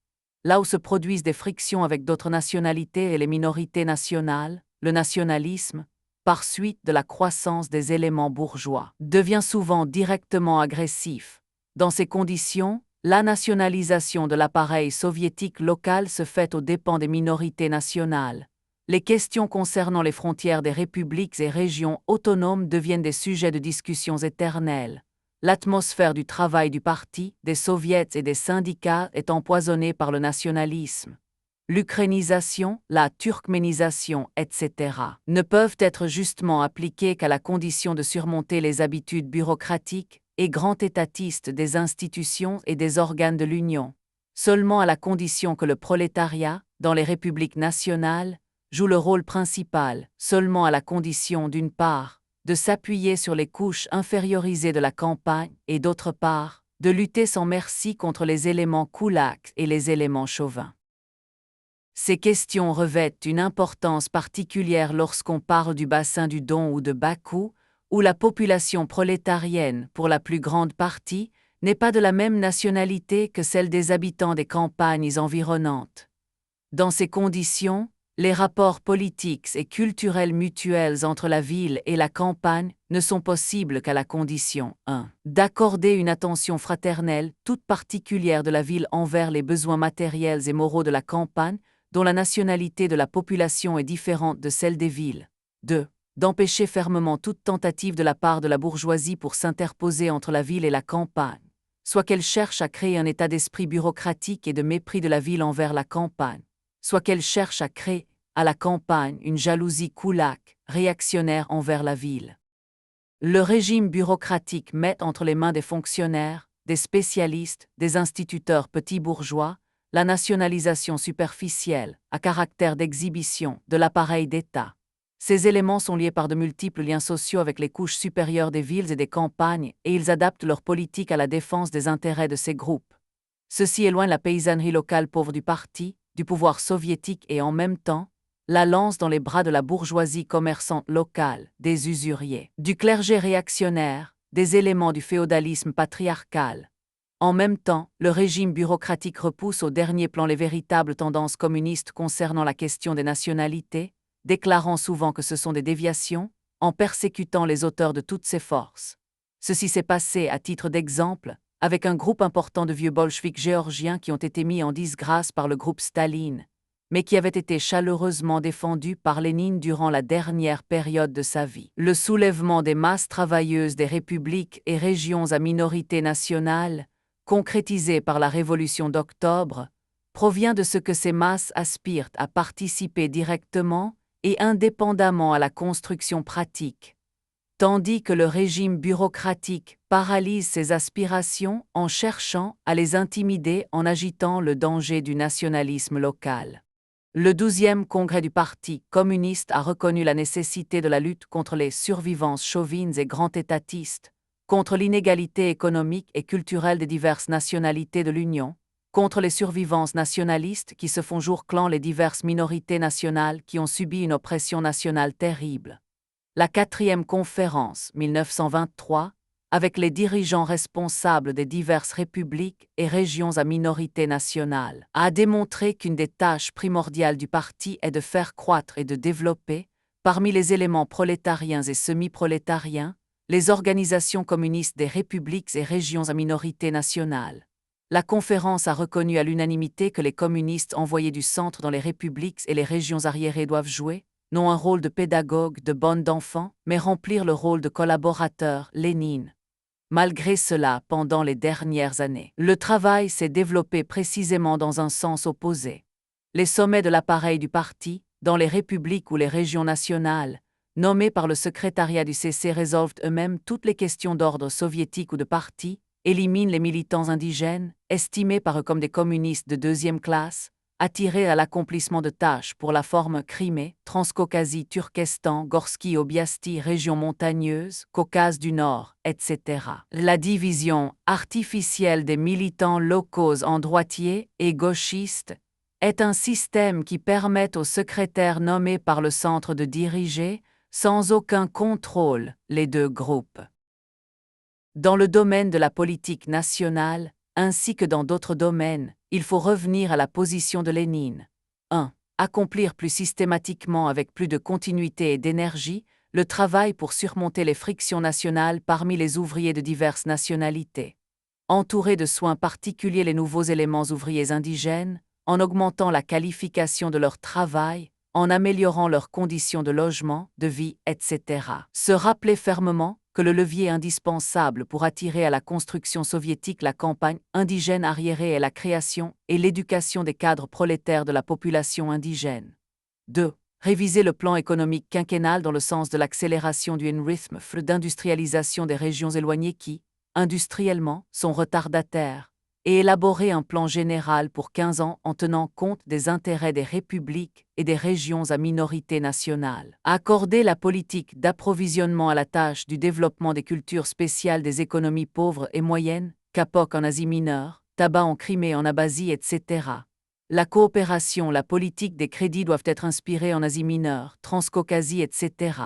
Là où se produisent des frictions avec d'autres nationalités et les minorités nationales, le nationalisme, par suite de la croissance des éléments bourgeois, devient souvent directement agressif. Dans ces conditions, la nationalisation de l'appareil soviétique local se fait aux dépens des minorités nationales. Les questions concernant les frontières des républiques et régions autonomes deviennent des sujets de discussions éternelles. L'atmosphère du travail du parti, des soviets et des syndicats est empoisonnée par le nationalisme. L'ukrainisation, la turkménisation, etc. ne peuvent être justement appliquées qu'à la condition de surmonter les habitudes bureaucratiques et grand-étatistes des institutions et des organes de l'Union. Seulement à la condition que le prolétariat, dans les républiques nationales, joue le rôle principal, seulement à la condition, d'une part, de s'appuyer sur les couches infériorisées de la campagne et d'autre part, de lutter sans merci contre les éléments koulaks et les éléments chauvins. Ces questions revêtent une importance particulière lorsqu'on parle du bassin du Don ou de Bakou, où la population prolétarienne, pour la plus grande partie, n'est pas de la même nationalité que celle des habitants des campagnes environnantes. Dans ces conditions, les rapports politiques et culturels mutuels entre la ville et la campagne ne sont possibles qu'à la condition 1. D'accorder une attention fraternelle toute particulière de la ville envers les besoins matériels et moraux de la campagne, dont la nationalité de la population est différente de celle des villes. 2. d'empêcher fermement toute tentative de la part de la bourgeoisie pour s'interposer entre la ville et la campagne, soit qu'elle cherche à créer un état d'esprit bureaucratique et de mépris de la ville envers la campagne, soit qu'elle cherche à créer, à la campagne, une jalousie koulak, réactionnaire envers la ville. Le régime bureaucratique met entre les mains des fonctionnaires, des spécialistes, des instituteurs petits bourgeois, la nationalisation superficielle, à caractère d'exhibition, de l'appareil d'État. Ces éléments sont liés par de multiples liens sociaux avec les couches supérieures des villes et des campagnes, et ils adaptent leur politique à la défense des intérêts de ces groupes. Ceci éloigne la paysannerie locale pauvre du parti, du pouvoir soviétique et en même temps, la lance dans les bras de la bourgeoisie commerçante locale, des usuriers, du clergé réactionnaire, des éléments du féodalisme patriarcal. En même temps, le régime bureaucratique repousse au dernier plan les véritables tendances communistes concernant la question des nationalités, déclarant souvent que ce sont des déviations, en persécutant les auteurs de toutes ces forces. Ceci s'est passé, à titre d'exemple, avec un groupe important de vieux bolcheviks géorgiens qui ont été mis en disgrâce par le groupe Staline, mais qui avaient été chaleureusement défendus par Lénine durant la dernière période de sa vie. Le soulèvement des masses travailleuses des républiques et régions à minorité nationale, concrétisé par la Révolution d'octobre, provient de ce que ces masses aspirent à participer directement et indépendamment à la construction pratique, tandis que le régime bureaucratique paralyse ces aspirations en cherchant à les intimider en agitant le danger du nationalisme local. Le 12e congrès du Parti communiste a reconnu la nécessité de la lutte contre les survivances chauvines et grand-étatistes, contre l'inégalité économique et culturelle des diverses nationalités de l'Union, contre les survivances nationalistes qui se font jour clan les diverses minorités nationales qui ont subi une oppression nationale terrible. La 4e conférence, 1923, avec les dirigeants responsables des diverses républiques et régions à minorité nationale, a démontré qu'une des tâches primordiales du parti est de faire croître et de développer, parmi les éléments prolétariens et semi-prolétariens, les organisations communistes des républiques et régions à minorité nationale. La conférence a reconnu à l'unanimité que les communistes envoyés du centre dans les républiques et les régions arriérées doivent jouer, non un rôle de pédagogue, de bonne d'enfant, mais remplir le rôle de collaborateur, Lénine. Malgré cela, pendant les dernières années, le travail s'est développé précisément dans un sens opposé. Les sommets de l'appareil du parti, dans les républiques ou les régions nationales, nommés par le secrétariat du CC, résolvent eux-mêmes toutes les questions d'ordre soviétique ou de parti, éliminent les militants indigènes, estimés par eux comme des communistes de deuxième classe, attirés à l'accomplissement de tâches pour la forme Crimée, Transcaucasie, Turkestan, Gorski, Obiasti, régions montagneuses, Caucase du Nord, etc. La division artificielle des militants locaux en droitiers et gauchistes est un système qui permet aux secrétaires nommés par le centre de diriger, sans aucun contrôle, les deux groupes. Dans le domaine de la politique nationale, ainsi que dans d'autres domaines, il faut revenir à la position de Lénine. 1. Accomplir plus systématiquement avec plus de continuité et d'énergie le travail pour surmonter les frictions nationales parmi les ouvriers de diverses nationalités. Entourer de soins particuliers les nouveaux éléments ouvriers indigènes, en augmentant la qualification de leur travail, en améliorant leurs conditions de logement, de vie, etc. Se rappeler fermement que le levier indispensable pour attirer à la construction soviétique la campagne indigène arriérée est la création et l'éducation des cadres prolétaires de la population indigène. 2. Réviser le plan économique quinquennal dans le sens de l'accélération du rythme d'industrialisation des régions éloignées qui, industriellement, sont retardataires, et élaborer un plan général pour 15 ans en tenant compte des intérêts des républiques et des régions à minorité nationale. Accorder la politique d'approvisionnement à la tâche du développement des cultures spéciales des économies pauvres et moyennes, Kapok en Asie mineure, tabac en Crimée en Abasie, etc. La coopération, la politique des crédits doivent être inspirées en Asie mineure, Transcaucasie, etc.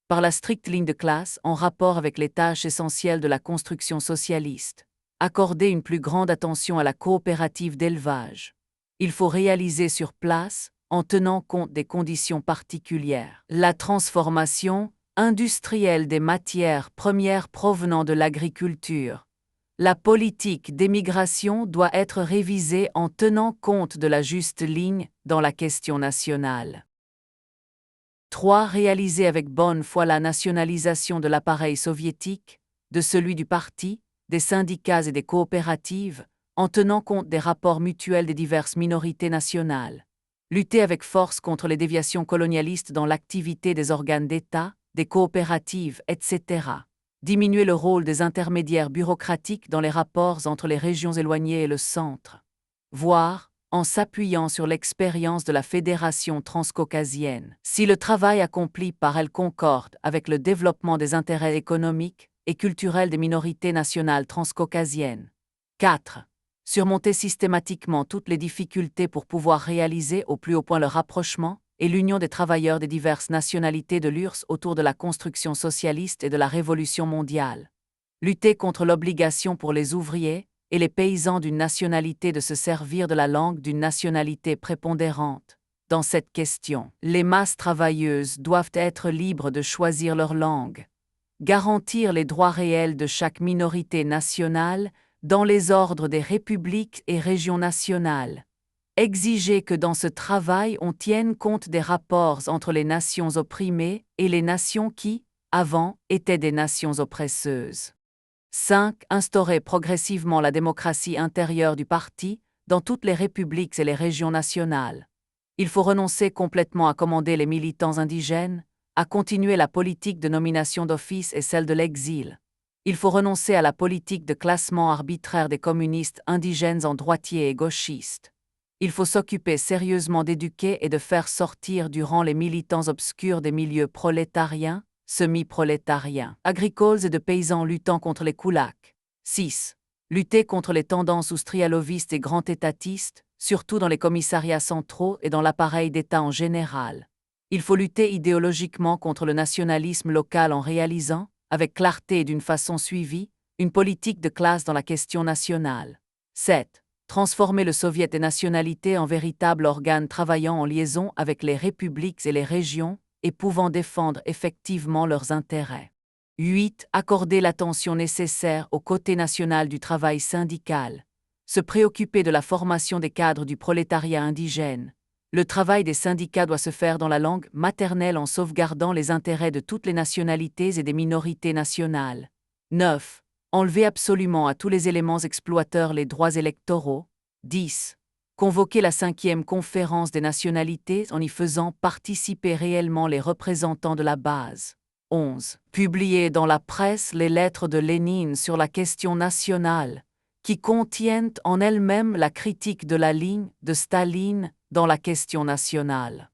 par la stricte ligne de classe en rapport avec les tâches essentielles de la construction socialiste. Accorder une plus grande attention à la coopérative d'élevage. Il faut réaliser sur place, en tenant compte des conditions particulières, la transformation industrielle des matières premières provenant de l'agriculture. La politique d'émigration doit être révisée en tenant compte de la juste ligne dans la question nationale. 3. Réaliser avec bonne foi la nationalisation de l'appareil soviétique, de celui du parti, des syndicats et des coopératives, en tenant compte des rapports mutuels des diverses minorités nationales. Lutter avec force contre les déviations colonialistes dans l'activité des organes d'État, des coopératives, etc. Diminuer le rôle des intermédiaires bureaucratiques dans les rapports entre les régions éloignées et le centre. Voire, en s'appuyant sur l'expérience de la Fédération transcaucasienne, si le travail accompli par elle concorde avec le développement des intérêts économiques et culturels des minorités nationales transcaucasiennes. 4. Surmonter systématiquement toutes les difficultés pour pouvoir réaliser au plus haut point le rapprochement et l'union des travailleurs des diverses nationalités de l'URSS autour de la construction socialiste et de la révolution mondiale. Lutter contre l'obligation pour les ouvriers et les paysans d'une nationalité de se servir de la langue d'une nationalité prépondérante. Dans cette question, les masses travailleuses doivent être libres de choisir leur langue. Garantir les droits réels de chaque minorité nationale dans les ordres des républiques et régions nationales. Exiger que dans ce travail on tienne compte des rapports entre les nations opprimées et les nations qui, avant, étaient des nations oppresseuses. 5. Instaurer progressivement la démocratie intérieure du parti dans toutes les républiques et les régions nationales. Il faut renoncer complètement à commander les militants indigènes, à continuer la politique de nomination d'office et celle de l'exil. Il faut renoncer à la politique de classement arbitraire des communistes indigènes en droitiers et gauchistes. Il faut s'occuper sérieusement d'éduquer et de faire sortir du rang les militants obscurs des milieux prolétariens, semi-prolétariens, agricoles et de paysans luttant contre les koulaks. 6. Lutter contre les tendances oustrialovistes et grand-étatistes, surtout dans les commissariats centraux et dans l'appareil d'État en général. Il faut lutter idéologiquement contre le nationalisme local en réalisant, avec clarté et d'une façon suivie, une politique de classe dans la question nationale. 7. Transformer le Soviet des nationalités en véritable organe travaillant en liaison avec les républiques et les régions et pouvant défendre effectivement leurs intérêts. 8. Accorder l'attention nécessaire au côté national du travail syndical. Se préoccuper de la formation des cadres du prolétariat indigène. Le travail des syndicats doit se faire dans la langue maternelle en sauvegardant les intérêts de toutes les nationalités et des minorités nationales. 9. Enlever absolument à tous les éléments exploiteurs les droits électoraux. 10. Convoquer la 5e conférence des nationalités en y faisant participer réellement les représentants de la base. 11. Publier dans la presse les lettres de Lénine sur la question nationale, qui contiennent en elles-mêmes la critique de la ligne de Staline dans la question nationale.